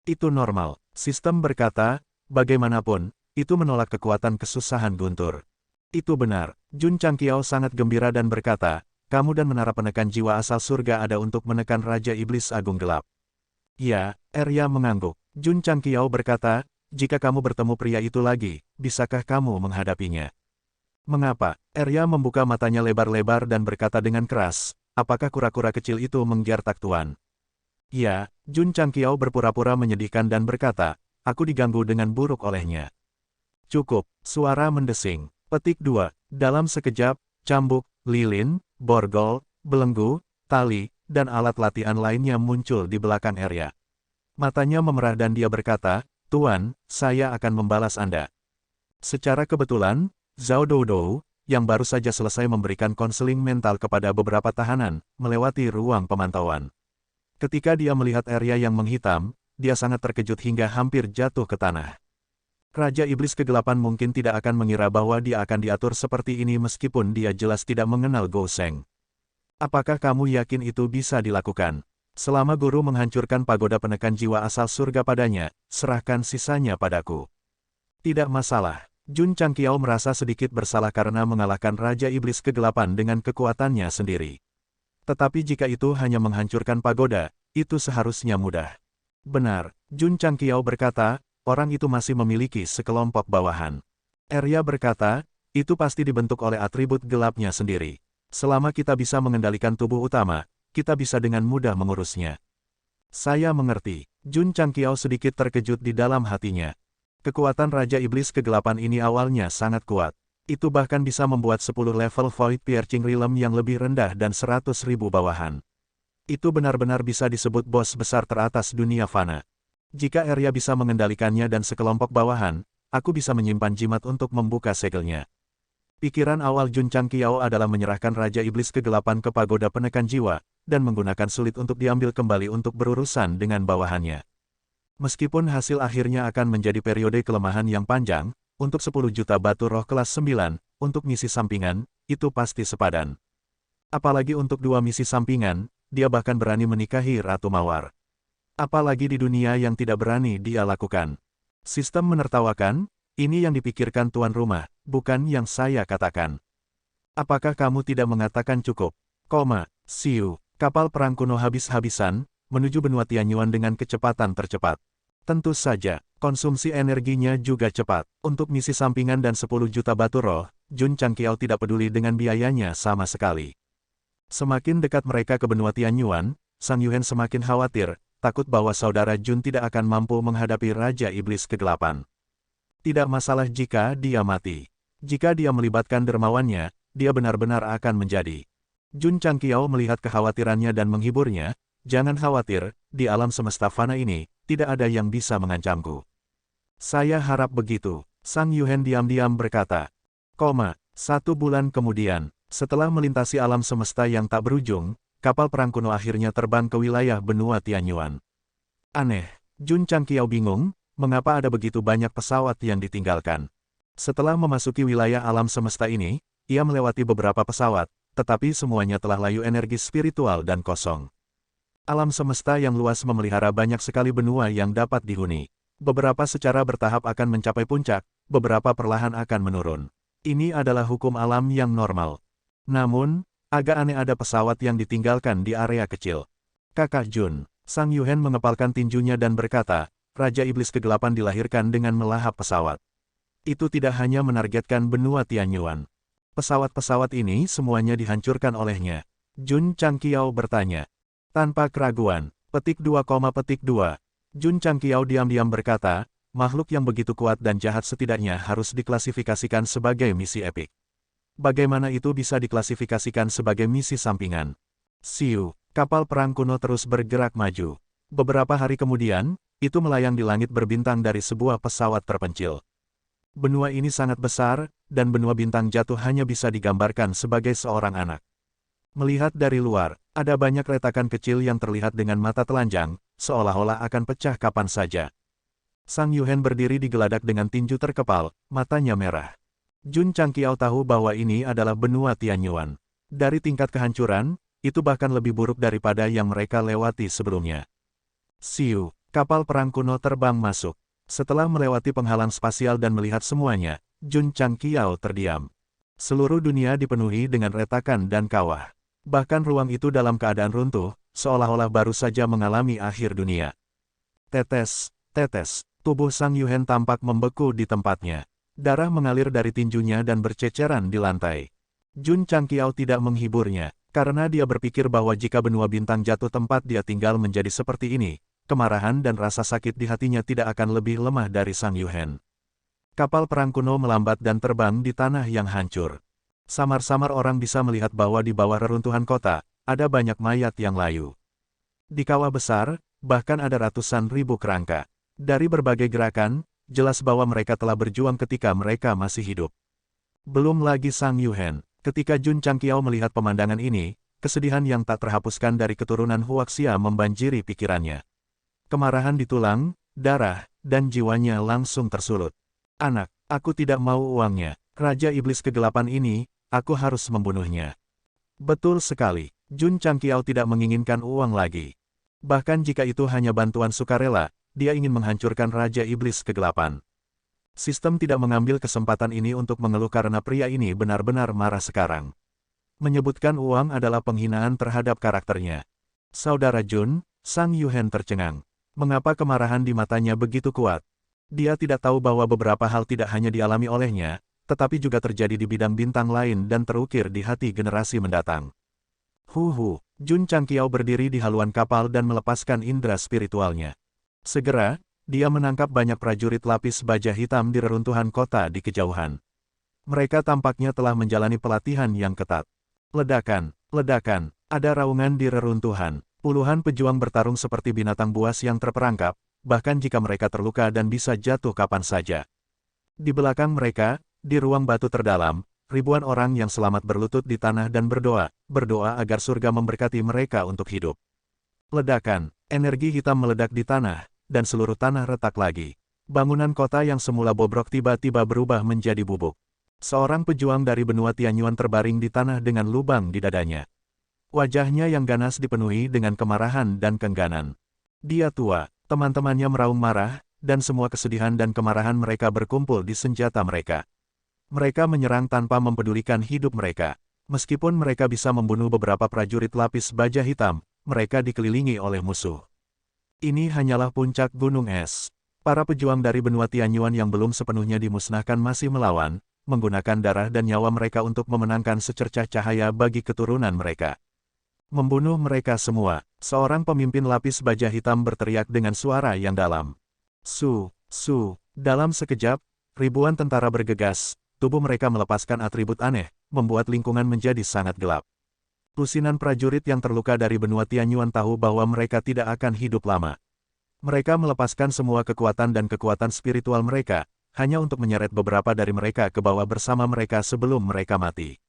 Itu normal, sistem berkata, bagaimanapun, itu menolak kekuatan kesusahan guntur. Itu benar, Jun Changqiao sangat gembira dan berkata, kamu dan menara penekan jiwa asal surga ada untuk menekan Raja Iblis Agung Gelap. Ya, Arya mengangguk. Jun Changqiao berkata, jika kamu bertemu pria itu lagi, bisakah kamu menghadapinya? Mengapa? Arya membuka matanya lebar-lebar dan berkata dengan keras, apakah kura-kura kecil itu menggertak Tuan? Ya, Jun Changqiao berpura-pura menyedihkan dan berkata, aku diganggu dengan buruk olehnya. Cukup, suara mendesing. Petik 2. Dalam sekejap, cambuk, lilin, borgol, belenggu, tali, dan alat latihan lainnya muncul di belakang Arya. Matanya memerah dan dia berkata, Tuan, saya akan membalas Anda. Secara kebetulan, Zhao Doudou, yang baru saja selesai memberikan konseling mental kepada beberapa tahanan, melewati ruang pemantauan. Ketika dia melihat Arya yang menghitam, dia sangat terkejut hingga hampir jatuh ke tanah. Raja Iblis Kegelapan mungkin tidak akan mengira bahwa dia akan diatur seperti ini meskipun dia jelas tidak mengenal Gou Sheng. Apakah kamu yakin itu bisa dilakukan? Selama guru menghancurkan pagoda penekan jiwa asal surga padanya, serahkan sisanya padaku. Tidak masalah. Jun Changqiao merasa sedikit bersalah karena mengalahkan Raja Iblis Kegelapan dengan kekuatannya sendiri. Tetapi jika itu hanya menghancurkan pagoda, itu seharusnya mudah. Benar, Jun Changqiao berkata, orang itu masih memiliki sekelompok bawahan. Arya berkata, itu pasti dibentuk oleh atribut gelapnya sendiri. Selama kita bisa mengendalikan tubuh utama, kita bisa dengan mudah mengurusnya. Saya mengerti. Jun Changqiao sedikit terkejut di dalam hatinya. Kekuatan Raja Iblis Kegelapan ini awalnya sangat kuat. Itu bahkan bisa membuat 10 level Void Piercing Realm yang lebih rendah dan 100.000 bawahan. Itu benar-benar bisa disebut bos besar teratas dunia fana. Jika Arya bisa mengendalikannya dan sekelompok bawahan, aku bisa menyimpan jimat untuk membuka segelnya. Pikiran awal Jun Changqiao adalah menyerahkan Raja Iblis Kegelapan ke pagoda penekan jiwa, dan menggunakan sulit untuk diambil kembali untuk berurusan dengan bawahannya. Meskipun hasil akhirnya akan menjadi periode kelemahan yang panjang, untuk 10 juta batu roh kelas 9, untuk misi sampingan, itu pasti sepadan. Apalagi untuk 2 misi sampingan, dia bahkan berani menikahi Ratu Mawar. Apalagi di dunia yang tidak berani dia lakukan. Sistem menertawakan, ini yang dipikirkan tuan rumah, bukan yang saya katakan. Apakah kamu tidak mengatakan cukup? Siu, kapal perang kuno habis-habisan, menuju benua Tianyuan dengan kecepatan tercepat. Tentu saja, konsumsi energinya juga cepat. Untuk misi sampingan dan 10 juta batu roh, Jun Changqiao tidak peduli dengan biayanya sama sekali. Semakin dekat mereka ke benua Tianyuan, Sang Yuhen semakin khawatir, takut bahwa saudara Jun tidak akan mampu menghadapi Raja Iblis Kegelapan. Tidak masalah jika dia mati. Jika dia melibatkan dermawannya, dia benar-benar akan menjadi. Jun Changqiao melihat kekhawatirannya dan menghiburnya, jangan khawatir, di alam semesta fana ini, tidak ada yang bisa mengancamku. Saya harap begitu, Sang Yuhen diam-diam berkata. 1 bulan kemudian, setelah melintasi alam semesta yang tak berujung, kapal perang kuno akhirnya terbang ke wilayah benua Tianyuan. Aneh, Jun Changqiao bingung, mengapa ada begitu banyak pesawat yang ditinggalkan. Setelah memasuki wilayah alam semesta ini, ia melewati beberapa pesawat, tetapi semuanya telah layu energi spiritual dan kosong. Alam semesta yang luas memelihara banyak sekali benua yang dapat dihuni. Beberapa secara bertahap akan mencapai puncak, beberapa perlahan akan menurun. Ini adalah hukum alam yang normal. Namun, agak aneh ada pesawat yang ditinggalkan di area kecil. Kakak Jun, Sang Yuhen mengepalkan tinjunya dan berkata, Raja Iblis Kegelapan dilahirkan dengan melahap pesawat. Itu tidak hanya menargetkan benua Tianyuan. Pesawat-pesawat ini semuanya dihancurkan olehnya. Jun Changqiao bertanya. Tanpa keraguan, petik 2, Jun Changqiao diam-diam berkata, makhluk yang begitu kuat dan jahat setidaknya harus diklasifikasikan sebagai misi epik. Bagaimana itu bisa diklasifikasikan sebagai misi sampingan? Siu, kapal perang kuno terus bergerak maju. Beberapa hari kemudian, itu melayang di langit berbintang dari sebuah pesawat terpencil. Benua ini sangat besar, dan benua bintang jatuh hanya bisa digambarkan sebagai seorang anak. Melihat dari luar, ada banyak retakan kecil yang terlihat dengan mata telanjang, seolah-olah akan pecah kapan saja. Sang Yuhen berdiri di geladak dengan tinju terkepal, matanya merah. Jun Changqiao tahu bahwa ini adalah benua Tianyuan. Dari tingkat kehancuran, itu bahkan lebih buruk daripada yang mereka lewati sebelumnya. Siu, kapal perang kuno terbang masuk. Setelah melewati penghalang spasial dan melihat semuanya, Jun Changqiao terdiam. Seluruh dunia dipenuhi dengan retakan dan kawah. Bahkan ruang itu dalam keadaan runtuh, seolah-olah baru saja mengalami akhir dunia. Tetes, tetes, tubuh Sang Yuhen tampak membeku di tempatnya. Darah mengalir dari tinjunya dan berceceran di lantai. Jun Changqiao tidak menghiburnya, karena dia berpikir bahwa jika benua bintang jatuh tempat dia tinggal menjadi seperti ini, kemarahan dan rasa sakit di hatinya tidak akan lebih lemah dari Sang Yuhen. Kapal perang kuno melambat dan terbang di tanah yang hancur. Samar-samar orang bisa melihat bahwa di bawah reruntuhan kota, ada banyak mayat yang layu. Di kawah besar, bahkan ada ratusan ribu kerangka. Dari berbagai gerakan, jelas bahwa mereka telah berjuang ketika mereka masih hidup. Belum lagi Sang Yuhen. Ketika Jun Changqiao melihat pemandangan ini, kesedihan yang tak terhapuskan dari keturunan Huaxia membanjiri pikirannya. Kemarahan di tulang, darah, dan jiwanya langsung tersulut. Anak, aku tidak mau uangnya. Raja Iblis Kegelapan ini, aku harus membunuhnya. Betul sekali, Jun Changqiao tidak menginginkan uang lagi. Bahkan jika itu hanya bantuan sukarela, dia ingin menghancurkan Raja Iblis Kegelapan. Sistem tidak mengambil kesempatan ini untuk mengeluh karena pria ini benar-benar marah sekarang. Menyebutkan uang adalah penghinaan terhadap karakternya. Saudara Jun, Sang Yuhen tercengang. Mengapa kemarahan di matanya begitu kuat? Dia tidak tahu bahwa beberapa hal tidak hanya dialami olehnya, tetapi juga terjadi di bidang bintang lain dan terukir di hati generasi mendatang. Jun Changqiao berdiri di haluan kapal dan melepaskan indera spiritualnya. Segera, dia menangkap banyak prajurit lapis baja hitam di reruntuhan kota di kejauhan. Mereka tampaknya telah menjalani pelatihan yang ketat. Ledakan, ledakan, ada raungan di reruntuhan. Puluhan pejuang bertarung seperti binatang buas yang terperangkap, bahkan jika mereka terluka dan bisa jatuh kapan saja. Di belakang mereka, di ruang batu terdalam, ribuan orang yang selamat berlutut di tanah dan berdoa agar surga memberkati mereka untuk hidup. Ledakan, energi hitam meledak di tanah, dan seluruh tanah retak lagi. Bangunan kota yang semula bobrok tiba-tiba berubah menjadi bubuk. Seorang pejuang dari benua Tianyuan terbaring di tanah dengan lubang di dadanya. Wajahnya yang ganas dipenuhi dengan kemarahan dan kengganan. Dia tua, teman-temannya meraung marah, dan semua kesedihan dan kemarahan mereka berkumpul di senjata mereka. Mereka menyerang tanpa mempedulikan hidup mereka. Meskipun mereka bisa membunuh beberapa prajurit lapis baja hitam, mereka dikelilingi oleh musuh. Ini hanyalah puncak gunung es. Para pejuang dari benua Tianyuan yang belum sepenuhnya dimusnahkan masih melawan, menggunakan darah dan nyawa mereka untuk memenangkan secercah cahaya bagi keturunan mereka. Membunuh mereka semua, seorang pemimpin lapis baja hitam berteriak dengan suara yang dalam. Dalam sekejap, ribuan tentara bergegas. Tubuh mereka melepaskan atribut aneh, membuat lingkungan menjadi sangat gelap. Lusinan prajurit yang terluka dari benua Tianyuan tahu bahwa mereka tidak akan hidup lama. Mereka melepaskan semua kekuatan dan kekuatan spiritual mereka, hanya untuk menyeret beberapa dari mereka ke bawah bersama mereka sebelum mereka mati.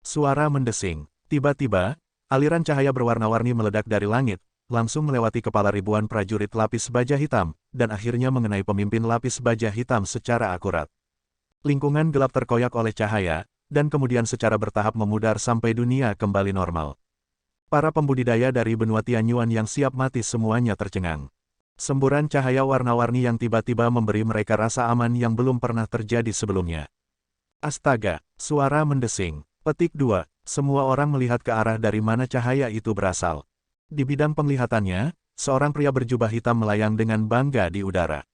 Suara mendesing. Tiba-tiba, aliran cahaya berwarna-warni meledak dari langit, langsung melewati kepala ribuan prajurit lapis baja hitam, dan akhirnya mengenai pemimpin lapis baja hitam secara akurat. Lingkungan gelap terkoyak oleh cahaya, dan kemudian secara bertahap memudar sampai dunia kembali normal. Para pembudidaya dari benua Tianyuan yang siap mati semuanya tercengang. Semburan cahaya warna-warni yang tiba-tiba memberi mereka rasa aman yang belum pernah terjadi sebelumnya. Astaga, suara mendesing. Petik 2. Semua orang melihat ke arah dari mana cahaya itu berasal. Di bidang penglihatannya, seorang pria berjubah hitam melayang dengan bangga di udara.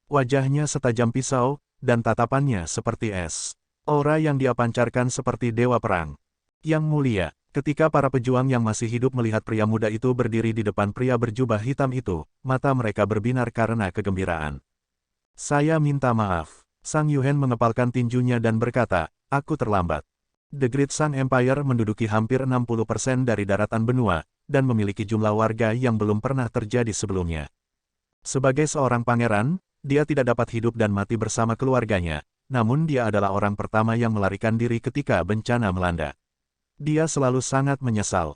Wajahnya setajam pisau, dan tatapannya seperti es. Aura yang dia pancarkan seperti dewa perang. Yang mulia, ketika para pejuang yang masih hidup melihat pria muda itu berdiri di depan pria berjubah hitam itu, mata mereka berbinar karena kegembiraan. Saya minta maaf. Sang Yuhen mengepalkan tinjunya dan berkata, aku terlambat. The Great Sun Empire menduduki hampir 60% dari daratan benua, dan memiliki jumlah warga yang belum pernah terjadi sebelumnya. Sebagai seorang pangeran, dia tidak dapat hidup dan mati bersama keluarganya, namun dia adalah orang pertama yang melarikan diri ketika bencana melanda. Dia selalu sangat menyesal.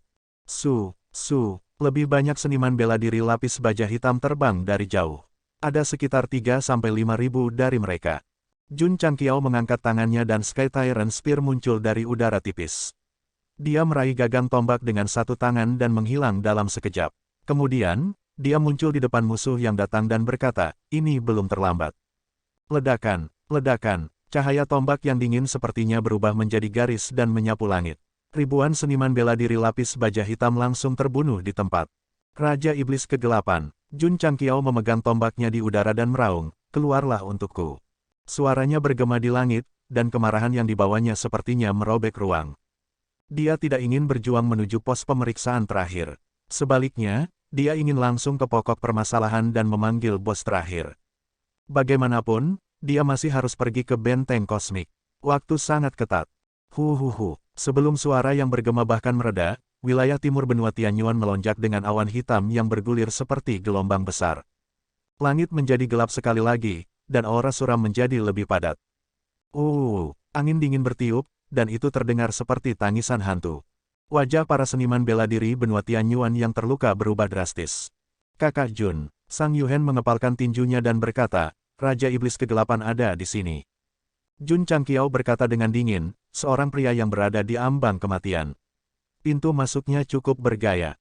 Lebih banyak seniman bela diri lapis baja hitam terbang dari jauh. Ada sekitar 3-5 ribu dari mereka. Jun Changqiao mengangkat tangannya dan Sky Tyrant Spear muncul dari udara tipis. Dia meraih gagang tombak dengan satu tangan dan menghilang dalam sekejap. Kemudian, dia muncul di depan musuh yang datang dan berkata, ini belum terlambat. Ledakan, cahaya tombak yang dingin sepertinya berubah menjadi garis dan menyapu langit. Ribuan seniman bela diri lapis baja hitam langsung terbunuh di tempat. Raja Iblis Kegelapan, Jun Changqiao memegang tombaknya di udara dan meraung, keluarlah untukku. Suaranya bergema di langit, dan kemarahan yang dibawanya sepertinya merobek ruang. Dia tidak ingin berjuang menuju pos pemeriksaan terakhir. Sebaliknya, dia ingin langsung ke pokok permasalahan dan memanggil bos terakhir. Bagaimanapun, dia masih harus pergi ke benteng kosmik. Waktu sangat ketat. Sebelum suara yang bergema bahkan mereda, wilayah timur benua Tianyuan melonjak dengan awan hitam yang bergulir seperti gelombang besar. Langit menjadi gelap sekali lagi, dan aura suram menjadi lebih padat. Angin dingin bertiup, dan itu terdengar seperti tangisan hantu. Wajah para seniman bela diri benua Tianyuan yang terluka berubah drastis. Kakak Jun, Sang Yuhen mengepalkan tinjunya dan berkata, Raja Iblis Kegelapan ada di sini. Jun Changqiao berkata dengan dingin, seorang pria yang berada di ambang kematian. Pintu masuknya cukup bergaya.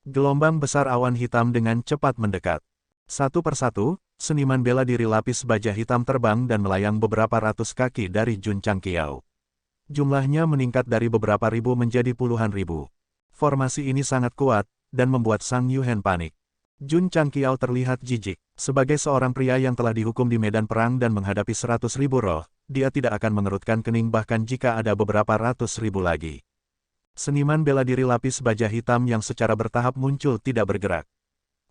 Gelombang besar awan hitam dengan cepat mendekat. Satu persatu, seniman bela diri lapis baja hitam terbang dan melayang beberapa ratus kaki dari Jun Changqiao. Jumlahnya meningkat dari beberapa ribu menjadi puluhan ribu. Formasi ini sangat kuat, dan membuat Sang Yuhen panik. Jun Changqiao terlihat jijik. Sebagai seorang pria yang telah dihukum di medan perang dan menghadapi 100.000 roh, dia tidak akan mengerutkan kening bahkan jika ada beberapa ratus ribu lagi. Seniman bela diri lapis baja hitam yang secara bertahap muncul tidak bergerak.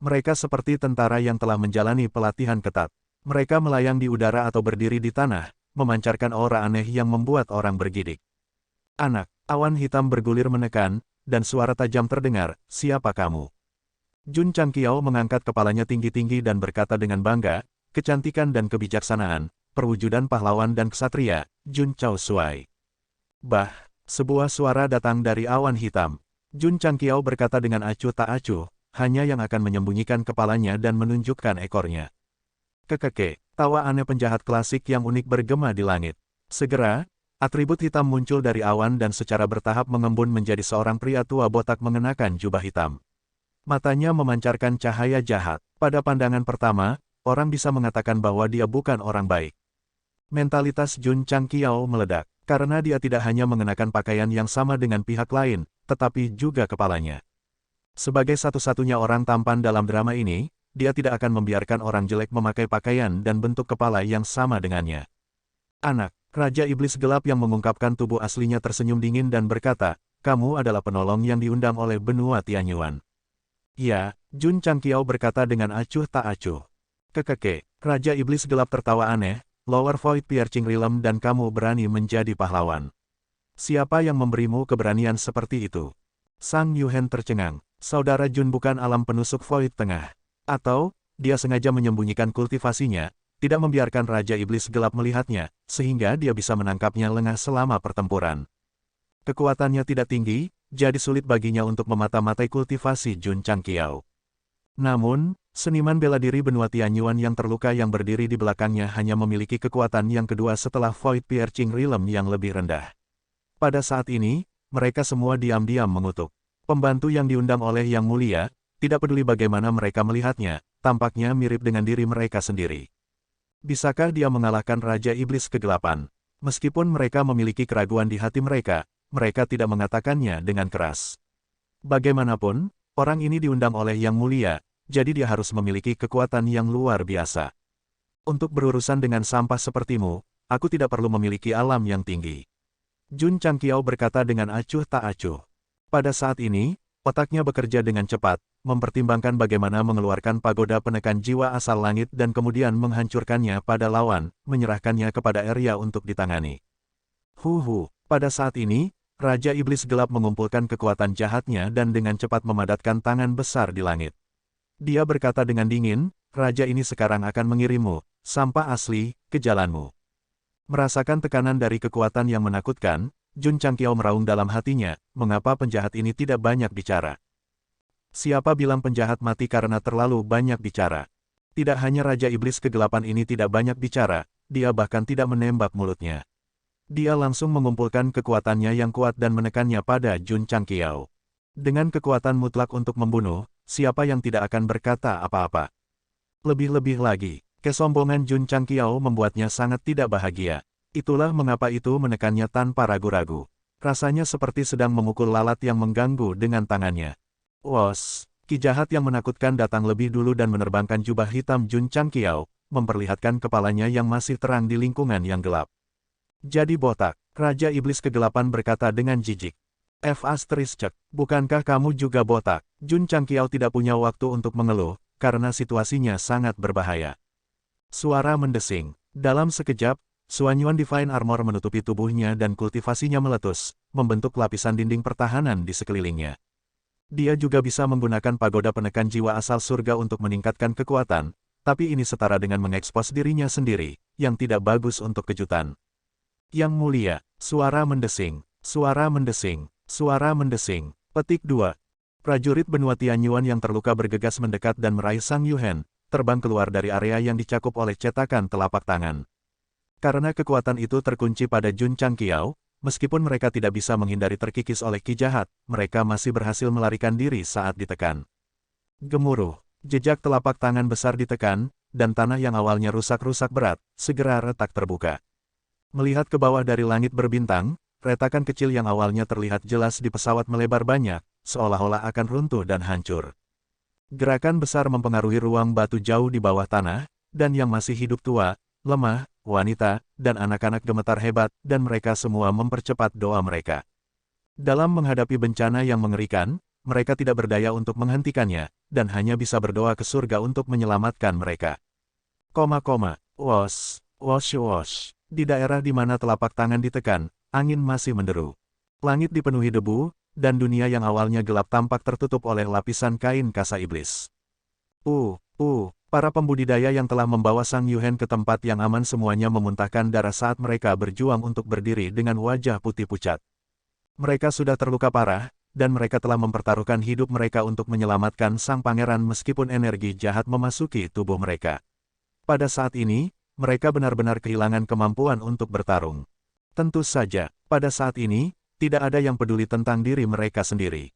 Mereka seperti tentara yang telah menjalani pelatihan ketat. Mereka melayang di udara atau berdiri di tanah, memancarkan aura aneh yang membuat orang bergidik. Anak, awan hitam bergulir menekan, dan suara tajam terdengar, siapa kamu? Jun Changqiao mengangkat kepalanya tinggi-tinggi dan berkata dengan bangga, kecantikan dan kebijaksanaan, perwujudan pahlawan dan ksatria, Jun Chao Shuai. Sebuah suara datang dari awan hitam. Jun Changqiao berkata dengan acuh tak acuh, hanya yang akan menyembunyikan kepalanya dan menunjukkan ekornya. Tawa aneh penjahat klasik yang unik bergema di langit. Segera, atribut hitam muncul dari awan dan secara bertahap mengembun menjadi seorang pria tua botak mengenakan jubah hitam. Matanya memancarkan cahaya jahat. Pada pandangan pertama, orang bisa mengatakan bahwa dia bukan orang baik. Mentalitas Jun Changqiao meledak, karena dia tidak hanya mengenakan pakaian yang sama dengan pihak lain, tetapi juga kepalanya. Sebagai satu-satunya orang tampan dalam drama ini, dia tidak akan membiarkan orang jelek memakai pakaian dan bentuk kepala yang sama dengannya. Anak, Raja Iblis Gelap yang mengungkapkan tubuh aslinya tersenyum dingin dan berkata, kamu adalah penolong yang diundang oleh benua Tianyuan. Ya, Jun Changqiao berkata dengan acuh tak acuh. Raja Iblis Gelap tertawa aneh, Lower Void Piercing Realm dan kamu berani menjadi pahlawan. Siapa yang memberimu keberanian seperti itu? Sang Yuhen tercengang. Saudara Jun bukan alam penusuk Void Tengah. Atau, dia sengaja menyembunyikan kultivasinya, tidak membiarkan Raja Iblis Gelap melihatnya, sehingga dia bisa menangkapnya lengah selama pertempuran. Kekuatannya tidak tinggi, jadi sulit baginya untuk memata-matai kultivasi Jun Changqiao. Namun, seniman bela diri benua Tianyuan yang terluka yang berdiri di belakangnya hanya memiliki kekuatan yang kedua setelah Void Piercing Realm yang lebih rendah. Pada saat ini, mereka semua diam-diam mengutuk. Pembantu yang diundang oleh Yang Mulia, tidak peduli bagaimana mereka melihatnya, tampaknya mirip dengan diri mereka sendiri. Bisakah dia mengalahkan Raja Iblis Kegelapan? Meskipun mereka memiliki keraguan di hati mereka tidak mengatakannya dengan keras. Bagaimanapun, orang ini diundang oleh Yang Mulia, jadi dia harus memiliki kekuatan yang luar biasa. Untuk berurusan dengan sampah sepertimu, aku tidak perlu memiliki alam yang tinggi. Jun Changqiao berkata dengan acuh tak acuh. Pada saat ini, Otaknya bekerja dengan cepat, mempertimbangkan bagaimana mengeluarkan pagoda penekan jiwa asal langit dan kemudian menghancurkannya pada lawan, menyerahkannya kepada Arya untuk ditangani. Pada saat ini, Raja Iblis Gelap mengumpulkan kekuatan jahatnya dan dengan cepat memadatkan tangan besar di langit. Dia berkata dengan dingin, Raja ini sekarang akan mengirimmu, sampah asli, ke jalanmu. Merasakan tekanan dari kekuatan yang menakutkan, Jun Changqiao meraung dalam hatinya, mengapa penjahat ini tidak banyak bicara. Siapa bilang penjahat mati karena terlalu banyak bicara? Tidak hanya Raja Iblis Kegelapan ini tidak banyak bicara, dia bahkan tidak menembak mulutnya. Dia langsung mengumpulkan kekuatannya yang kuat dan menekannya pada Jun Changqiao. Dengan kekuatan mutlak untuk membunuh, siapa yang tidak akan berkata apa-apa? Lebih-lebih lagi, kesombongan Jun Changqiao membuatnya sangat tidak bahagia. Itulah mengapa itu menekannya tanpa ragu-ragu. Rasanya seperti sedang memukul lalat yang mengganggu dengan tangannya. Wos, ki jahat yang menakutkan datang lebih dulu dan menerbangkan jubah hitam Jun Changqiao, memperlihatkan kepalanya yang masih terang di lingkungan yang gelap. Jadi botak, Raja Iblis Kegelapan berkata dengan jijik. Bukankah kamu juga botak? Jun Changqiao tidak punya waktu untuk mengeluh, karena situasinya sangat berbahaya. Suara mendesing. Dalam sekejap, Suanyuan Divine Armor menutupi tubuhnya dan kultivasinya meletus, membentuk lapisan dinding pertahanan di sekelilingnya. Dia juga bisa menggunakan pagoda penekan jiwa asal surga untuk meningkatkan kekuatan, tapi ini setara dengan mengekspos dirinya sendiri, yang tidak bagus untuk kejutan. Yang mulia, suara mendesing, suara mendesing, suara mendesing. Petik 2. Prajurit benua Tianyuan yang terluka bergegas mendekat dan meraih Sang Yuhen, terbang keluar dari area yang dicakup oleh cetakan telapak tangan. Karena kekuatan itu terkunci pada Jun Changqiao, meskipun mereka tidak bisa menghindari terkikis oleh ki jahat, mereka masih berhasil melarikan diri saat ditekan. Gemuruh, jejak telapak tangan besar ditekan, dan tanah yang awalnya rusak-rusak berat, segera retak terbuka. Melihat ke bawah dari langit berbintang, retakan kecil yang awalnya terlihat jelas di pesawat melebar banyak, seolah-olah akan runtuh dan hancur. Gerakan besar mempengaruhi ruang batu jauh di bawah tanah, dan yang masih hidup tua, lemah, wanita, dan anak-anak gemetar hebat, dan mereka semua mempercepat doa mereka. Dalam menghadapi bencana yang mengerikan, mereka tidak berdaya untuk menghentikannya, dan hanya bisa berdoa ke surga untuk menyelamatkan mereka. Wosh, wosh wosh. Di daerah di mana telapak tangan ditekan, angin masih menderu. Langit dipenuhi debu, dan dunia yang awalnya gelap tampak tertutup oleh lapisan kain kasa iblis. Para pembudidaya yang telah membawa Sang Yuhen ke tempat yang aman semuanya memuntahkan darah saat mereka berjuang untuk berdiri dengan wajah putih pucat. Mereka sudah terluka parah, dan mereka telah mempertaruhkan hidup mereka untuk menyelamatkan sang pangeran meskipun energi jahat memasuki tubuh mereka. Pada saat ini, mereka benar-benar kehilangan kemampuan untuk bertarung. Tentu saja, pada saat ini, tidak ada yang peduli tentang diri mereka sendiri.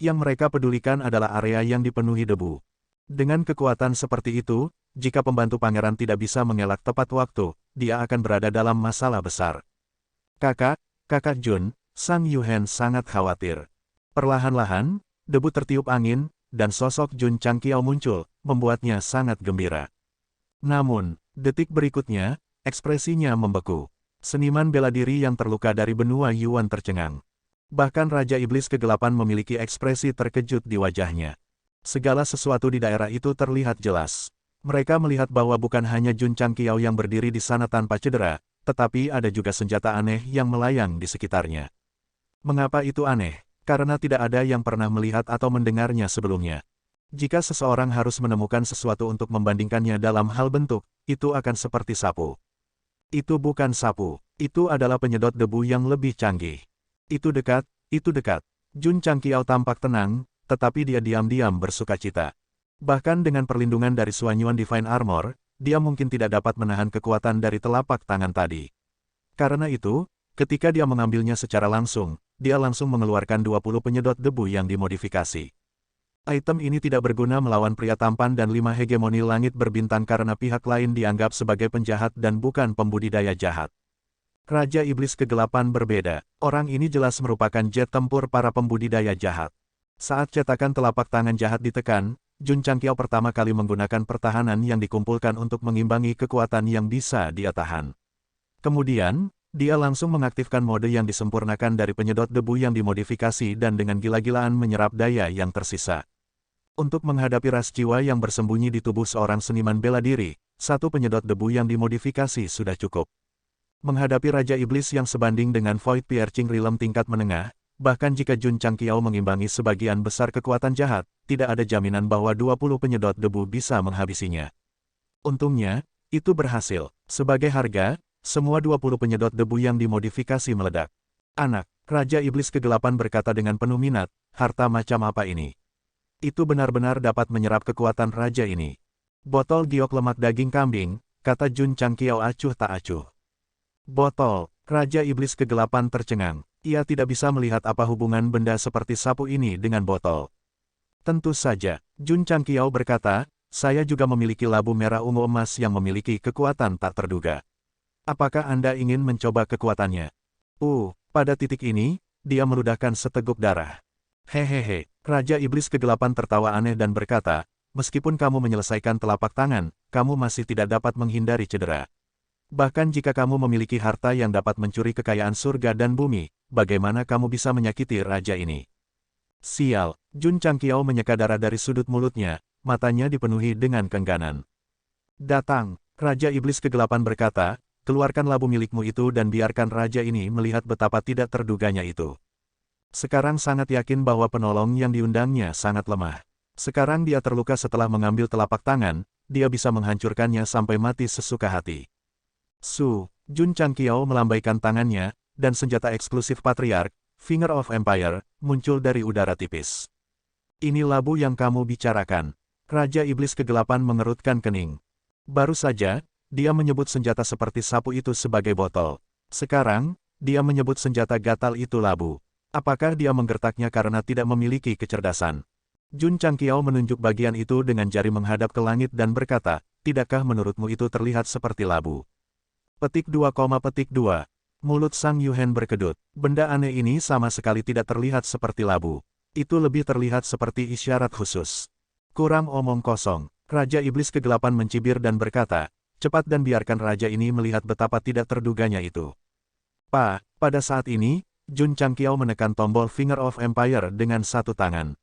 Yang mereka pedulikan adalah area yang dipenuhi debu. Dengan kekuatan seperti itu, jika pembantu pangeran tidak bisa mengelak tepat waktu, dia akan berada dalam masalah besar. Kakak Jun, Sang Yuhen sangat khawatir. Perlahan-lahan, debu tertiup angin, dan sosok Jun Changqiao muncul, membuatnya sangat gembira. Namun, detik berikutnya, ekspresinya membeku. Seniman bela diri yang terluka dari benua Yuan tercengang. Bahkan Raja Iblis Kegelapan memiliki ekspresi terkejut di wajahnya. Segala sesuatu di daerah itu terlihat jelas. Mereka melihat bahwa bukan hanya Jun Changqiao yang berdiri di sana tanpa cedera, tetapi ada juga senjata aneh yang melayang di sekitarnya. Mengapa itu aneh? Karena tidak ada yang pernah melihat atau mendengarnya sebelumnya. Jika seseorang harus menemukan sesuatu untuk membandingkannya dalam hal bentuk, itu akan seperti sapu. Itu bukan sapu, itu adalah penyedot debu yang lebih canggih. Itu dekat, itu dekat. Jun Changqiao tampak tenang, tetapi dia diam-diam bersukacita. Bahkan dengan perlindungan dari Suanyuan Divine Armor, dia mungkin tidak dapat menahan kekuatan dari telapak tangan tadi. Karena itu, ketika dia mengambilnya secara langsung, dia langsung mengeluarkan 20 penyedot debu yang dimodifikasi. Item ini tidak berguna melawan pria tampan dan 5 hegemoni langit berbintang karena pihak lain dianggap sebagai penjahat dan bukan pembudidaya jahat. Raja Iblis Kegelapan berbeda, orang ini jelas merupakan jet tempur para pembudidaya jahat. Saat cetakan telapak tangan jahat ditekan, Jun Changqiao pertama kali menggunakan pertahanan yang dikumpulkan untuk mengimbangi kekuatan yang bisa dia tahan. Kemudian, Dia langsung mengaktifkan mode yang disempurnakan dari penyedot debu yang dimodifikasi dan dengan gila-gilaan menyerap daya yang tersisa. Untuk menghadapi ras jiwa yang bersembunyi di tubuh seorang seniman bela diri, satu penyedot debu yang dimodifikasi sudah cukup. Menghadapi Raja Iblis yang sebanding dengan Void Piercing Realm tingkat menengah, bahkan jika Jun Changqiao mengimbangi sebagian besar kekuatan jahat, tidak ada jaminan bahwa 20 penyedot debu bisa menghabisinya. Untungnya, itu berhasil. Sebagai harga, semua 20 penyedot debu yang dimodifikasi meledak. Anak, Raja Iblis Kegelapan berkata dengan penuh minat, harta macam apa ini? Itu benar-benar dapat menyerap kekuatan raja ini. Botol giok lemak daging kambing, kata Jun Changqiao acuh tak acuh. Botol, Raja Iblis Kegelapan tercengang. Ia tidak bisa melihat apa hubungan benda seperti sapu ini dengan botol. Tentu saja, Jun Changqiao berkata, saya juga memiliki labu merah ungu emas yang memiliki kekuatan tak terduga. Apakah Anda ingin mencoba kekuatannya? Pada titik ini, dia meludahkan seteguk darah. Hehehe, Raja Iblis Kegelapan tertawa aneh dan berkata, meskipun kamu menyelesaikan telapak tangan, kamu masih tidak dapat menghindari cedera. Bahkan jika kamu memiliki harta yang dapat mencuri kekayaan surga dan bumi, bagaimana kamu bisa menyakiti raja ini? Sial, Jun Changqiao menyeka darah dari sudut mulutnya, matanya dipenuhi dengan keengganan. Datang, Raja Iblis Kegelapan berkata, keluarkan labu milikmu itu dan biarkan raja ini melihat betapa tidak terduganya itu. Sekarang sangat yakin bahwa penolong yang diundangnya sangat lemah. Sekarang dia terluka setelah mengambil telapak tangan, dia bisa menghancurkannya sampai mati sesuka hati. Jun Changqiao melambaikan tangannya, dan senjata eksklusif Patriark, Finger of Empire, muncul dari udara tipis. Ini labu yang kamu bicarakan. Raja Iblis Kegelapan mengerutkan kening. Baru saja, dia menyebut senjata seperti sapu itu sebagai botol. Sekarang, dia menyebut senjata gatal itu labu. Apakah dia menggertaknya karena tidak memiliki kecerdasan? Jun Changqiao menunjuk bagian itu dengan jari menghadap ke langit dan berkata, tidakkah menurutmu itu terlihat seperti labu? Petik 2, Mulut Sang Yuhen berkedut. Benda aneh ini sama sekali tidak terlihat seperti labu. Itu lebih terlihat seperti isyarat khusus. Kurang omong kosong. Raja Iblis Kegelapan mencibir dan berkata, cepat dan biarkan raja ini melihat betapa tidak terduganya itu. Pada saat ini, Jun Changqiao menekan tombol Finger of Empire dengan satu tangan.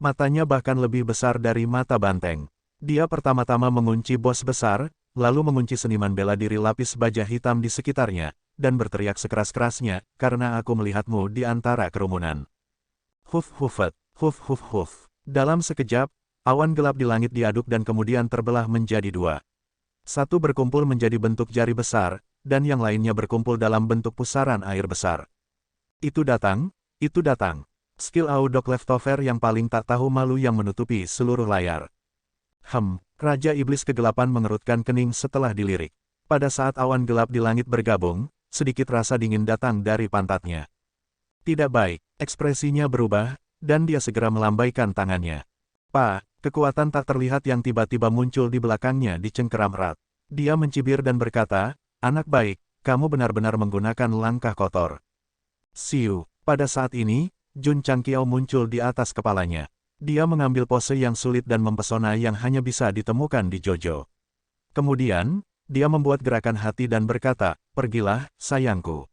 Matanya bahkan lebih besar dari mata banteng. Dia pertama-tama mengunci bos besar, lalu mengunci seniman bela diri lapis baja hitam di sekitarnya, dan berteriak sekeras-kerasnya, karena aku melihatmu di antara kerumunan. Huf. Dalam sekejap, awan gelap di langit diaduk dan kemudian terbelah menjadi dua. Satu berkumpul menjadi bentuk jari besar, dan yang lainnya berkumpul dalam bentuk pusaran air besar. Itu datang. Skill Audok Leftover yang paling tak tahu malu yang menutupi seluruh layar. Raja Iblis Kegelapan mengerutkan kening setelah dilirik. Pada saat awan gelap di langit bergabung, sedikit rasa dingin datang dari pantatnya. Tidak baik, ekspresinya berubah, dan dia segera melambaikan tangannya. Kekuatan tak terlihat yang tiba-tiba muncul di belakangnya dicengkeram erat. Dia mencibir dan berkata, anak baik, kamu benar-benar menggunakan langkah kotor. Pada saat ini, Jun Changqiao muncul di atas kepalanya. Dia mengambil pose yang sulit dan mempesona yang hanya bisa ditemukan di JoJo. Kemudian, dia membuat gerakan hati dan berkata, pergilah, sayangku.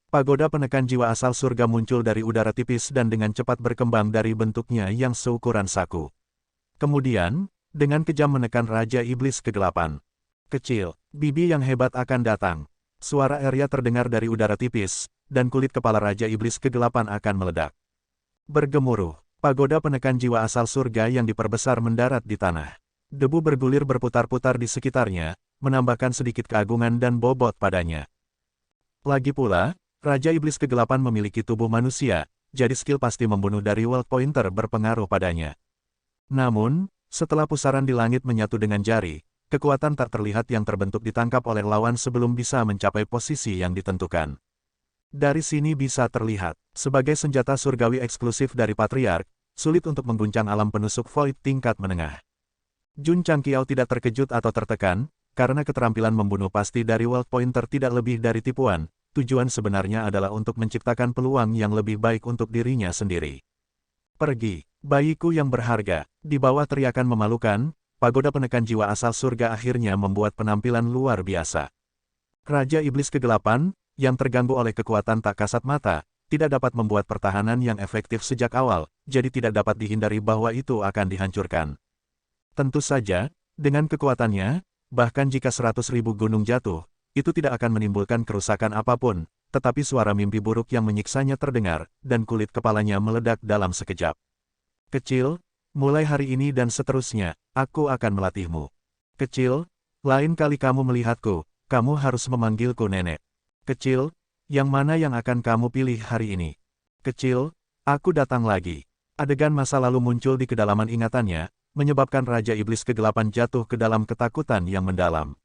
Pagoda penekan jiwa asal surga muncul dari udara tipis dan dengan cepat berkembang dari bentuknya yang seukuran saku. Kemudian, dengan kejam menekan Raja Iblis Kegelapan. Kecil, bibi yang hebat akan datang. Suara Arya terdengar dari udara tipis, dan kulit kepala Raja Iblis Kegelapan akan meledak. Bergemuruh, pagoda penekan jiwa asal surga yang diperbesar mendarat di tanah. Debu bergulir berputar-putar di sekitarnya, menambahkan sedikit keagungan dan bobot padanya. Lagi pula, Raja Iblis Kegelapan memiliki tubuh manusia, jadi skill pasti membunuh dari World Pointer berpengaruh padanya. Namun, setelah pusaran di langit menyatu dengan jari, kekuatan tak terlihat yang terbentuk ditangkap oleh lawan sebelum bisa mencapai posisi yang ditentukan. Dari sini bisa terlihat, sebagai senjata surgawi eksklusif dari Patriark, sulit untuk mengguncang alam penusuk Void tingkat menengah. Jun Changqiao tidak terkejut atau tertekan, karena keterampilan membunuh pasti dari World Pointer tidak lebih dari tipuan. Tujuan sebenarnya adalah untuk menciptakan peluang yang lebih baik untuk dirinya sendiri. Pergi, bayiku yang berharga. Di bawah teriakan memalukan, pagoda penekan jiwa asal surga akhirnya membuat penampilan luar biasa. Raja Iblis Kegelapan, yang terganggu oleh kekuatan tak kasat mata, tidak dapat membuat pertahanan yang efektif sejak awal, jadi tidak dapat dihindari bahwa itu akan dihancurkan. Tentu saja, dengan kekuatannya, bahkan jika 100.000 gunung jatuh, itu tidak akan menimbulkan kerusakan apapun, tetapi suara mimpi buruk yang menyiksanya terdengar, dan kulit kepalanya meledak dalam sekejap. Kecil, mulai hari ini dan seterusnya, aku akan melatihmu. Kecil, lain kali kamu melihatku, kamu harus memanggilku nenek. Kecil, yang mana yang akan kamu pilih hari ini? Kecil, aku datang lagi. Adegan masa lalu muncul di kedalaman ingatannya, menyebabkan Raja Iblis Kegelapan jatuh ke dalam ketakutan yang mendalam.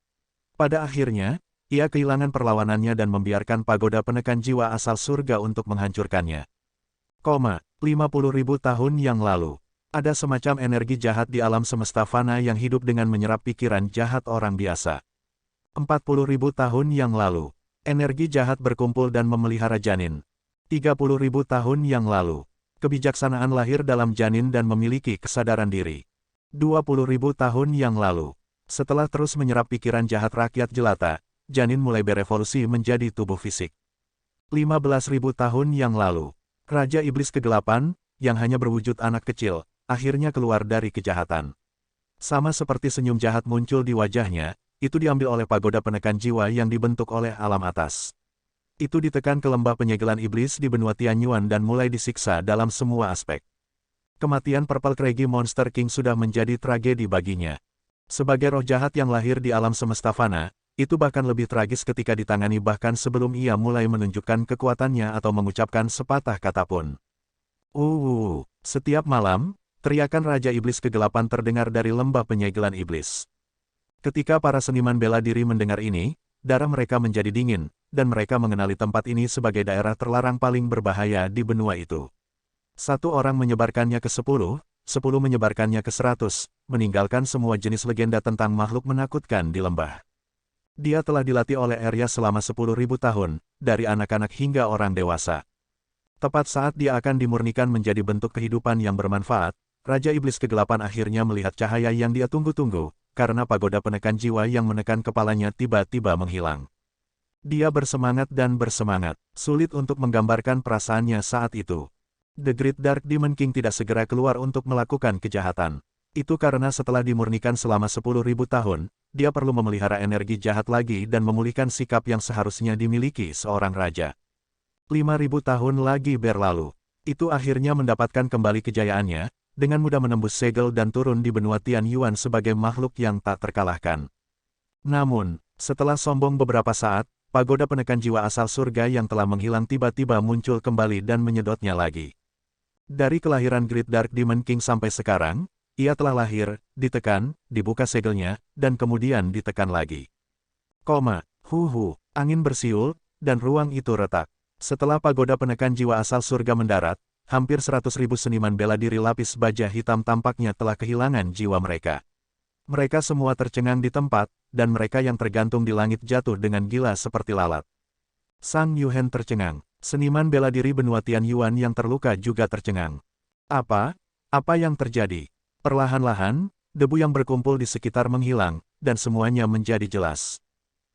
Pada akhirnya, ia kehilangan perlawanannya dan membiarkan pagoda penekan jiwa asal surga untuk menghancurkannya. 50.000 tahun yang lalu, ada semacam energi jahat di alam semesta fana yang hidup dengan menyerap pikiran jahat orang biasa. 40.000 tahun yang lalu, energi jahat berkumpul dan memelihara janin. 30.000 tahun yang lalu, kebijaksanaan lahir dalam janin dan memiliki kesadaran diri. 20.000 tahun yang lalu, setelah terus menyerap pikiran jahat rakyat jelata, janin mulai berevolusi menjadi tubuh fisik. 15.000 tahun yang lalu, Raja Iblis Kegelapan, yang hanya berwujud anak kecil, akhirnya keluar dari kejahatan. Sama seperti senyum jahat muncul di wajahnya, itu diambil oleh pagoda penekan jiwa yang dibentuk oleh alam atas. Itu ditekan ke lembah penyegelan iblis di benua Tianyuan dan mulai disiksa dalam semua aspek. Kematian Purple Craggy Monster King sudah menjadi tragedi baginya. Sebagai roh jahat yang lahir di alam semesta fana, itu bahkan lebih tragis ketika ditangani bahkan sebelum ia mulai menunjukkan kekuatannya atau mengucapkan sepatah kata pun. Setiap malam, teriakan Raja Iblis Kegelapan terdengar dari lembah penyegelan iblis. Ketika para seniman bela diri mendengar ini, darah mereka menjadi dingin, dan mereka mengenali tempat ini sebagai daerah terlarang paling berbahaya di benua itu. 1 orang menyebarkannya ke 10, 10 menyebarkannya ke 100, meninggalkan semua jenis legenda tentang makhluk menakutkan di lembah. Dia telah dilatih oleh Arya selama 10.000 tahun, dari anak-anak hingga orang dewasa. Tepat saat dia akan dimurnikan menjadi bentuk kehidupan yang bermanfaat, Raja Iblis Kegelapan akhirnya melihat cahaya yang dia tunggu-tunggu, karena pagoda penekan jiwa yang menekan kepalanya tiba-tiba menghilang. Dia bersemangat dan bersemangat, sulit untuk menggambarkan perasaannya saat itu. The Great Dark Demon King tidak segera keluar untuk melakukan kejahatan. Itu karena setelah dimurnikan selama 10.000 tahun, dia perlu memelihara energi jahat lagi dan memulihkan sikap yang seharusnya dimiliki seorang raja. 5.000 tahun lagi berlalu. Itu akhirnya mendapatkan kembali kejayaannya, dengan mudah menembus segel dan turun di benua Tianyuan sebagai makhluk yang tak terkalahkan. Namun, setelah sombong beberapa saat, pagoda penekan jiwa asal surga yang telah menghilang tiba-tiba muncul kembali dan menyedotnya lagi. Dari kelahiran Great Dark Demon King sampai sekarang, ia telah lahir, ditekan, dibuka segelnya, dan kemudian ditekan lagi. Angin bersiul, dan ruang itu retak. Setelah pagoda penekan jiwa asal surga mendarat, hampir 100.000 seniman bela diri lapis baja hitam tampaknya telah kehilangan jiwa mereka. Mereka semua tercengang di tempat, dan mereka yang tergantung di langit jatuh dengan gila seperti lalat. Sang Yuhen tercengang. Seniman bela diri benua Tianyuan yang terluka juga tercengang. Apa yang terjadi? Perlahan-lahan, debu yang berkumpul di sekitar menghilang, dan semuanya menjadi jelas.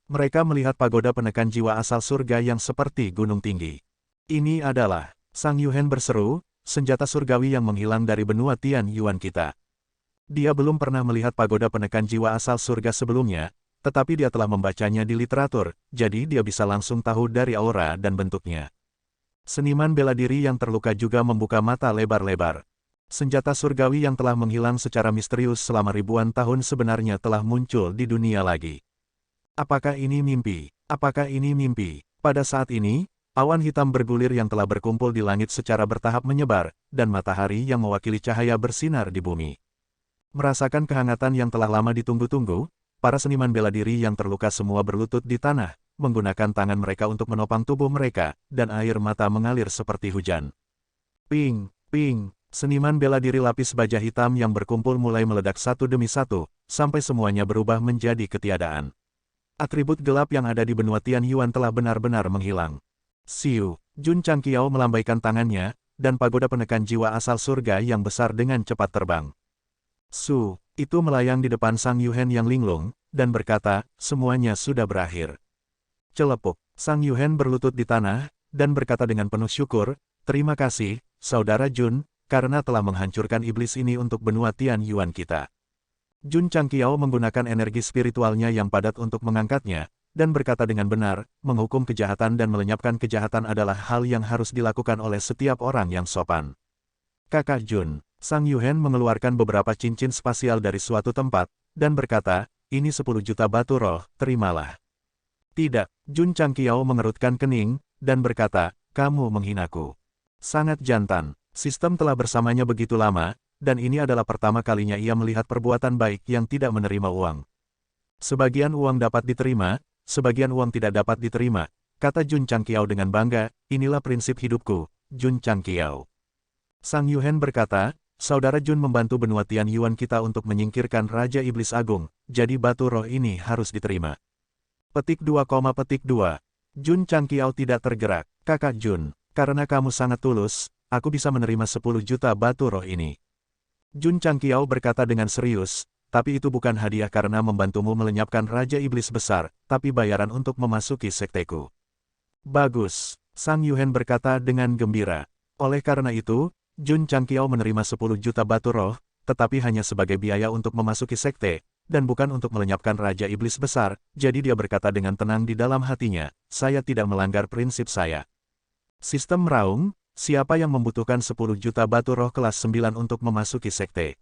Mereka melihat pagoda penekan jiwa asal surga yang seperti gunung tinggi. Ini adalah, Sang Yuhen berseru, senjata surgawi yang menghilang dari benua Tianyuan kita. Dia belum pernah melihat pagoda penekan jiwa asal surga sebelumnya, tetapi dia telah membacanya di literatur, jadi dia bisa langsung tahu dari aura dan bentuknya. Seniman bela diri yang terluka juga membuka mata lebar-lebar. Senjata surgawi yang telah menghilang secara misterius selama ribuan tahun sebenarnya telah muncul di dunia lagi. Apakah ini mimpi? Apakah ini mimpi? Pada saat ini, awan hitam bergulir yang telah berkumpul di langit secara bertahap menyebar, dan matahari yang mewakili cahaya bersinar di bumi. Merasakan kehangatan yang telah lama ditunggu-tunggu, para seniman bela diri yang terluka semua berlutut di tanah, menggunakan tangan mereka untuk menopang tubuh mereka, dan air mata mengalir seperti hujan. Ping, ping, seniman bela diri lapis baja hitam yang berkumpul mulai meledak satu demi satu, sampai semuanya berubah menjadi ketiadaan. Atribut gelap yang ada di benua Tianyuan telah benar-benar menghilang. Siu, Jun Changqiao melambaikan tangannya, dan pagoda penekan jiwa asal surga yang besar dengan cepat terbang. Itu melayang di depan Sang Yuhen yang linglung, dan berkata, semuanya sudah berakhir. Celepuk, Sang Yuhen berlutut di tanah, dan berkata dengan penuh syukur, "Terima kasih, Saudara Jun, karena telah menghancurkan iblis ini untuk benua Tian Yuan kita." Jun Changqiao menggunakan energi spiritualnya yang padat untuk mengangkatnya, dan berkata dengan benar, menghukum kejahatan dan melenyapkan kejahatan adalah hal yang harus dilakukan oleh setiap orang yang sopan. Kakak Jun, Sang Yuhen mengeluarkan beberapa cincin spasial dari suatu tempat, dan berkata, "Ini 10 juta batu roh, terimalah." Tidak, Jun Changqiao mengerutkan kening, dan berkata, "Kamu menghinaku. Sangat jantan, sistem telah bersamanya begitu lama, dan ini adalah pertama kalinya ia melihat perbuatan baik yang tidak menerima uang. Sebagian uang dapat diterima, sebagian uang tidak dapat diterima," kata Jun Changqiao dengan bangga, "inilah prinsip hidupku, Jun Changqiao." Sang Yuhen berkata, "Saudara Jun membantu benua Tian Yuan kita untuk menyingkirkan Raja Iblis Agung, jadi batu roh ini harus diterima." Petik 2,2. Jun Changqiao tidak tergerak. "Kakak Jun, karena kamu sangat tulus, aku bisa menerima 10 juta batu roh ini." Jun Changqiao berkata dengan serius, "Tapi itu bukan hadiah karena membantumu melenyapkan Raja Iblis Besar, tapi bayaran untuk memasuki sekteku." "Bagus," Sang Yuhen berkata dengan gembira. Oleh karena itu, Jun Changqiao menerima 10 juta batu roh, tetapi hanya sebagai biaya untuk memasuki sekte, dan bukan untuk melenyapkan Raja Iblis Besar, jadi dia berkata dengan tenang di dalam hatinya, "Saya tidak melanggar prinsip saya." Sistem meraung, "Siapa yang membutuhkan 10 juta batu roh kelas 9 untuk memasuki sekte?"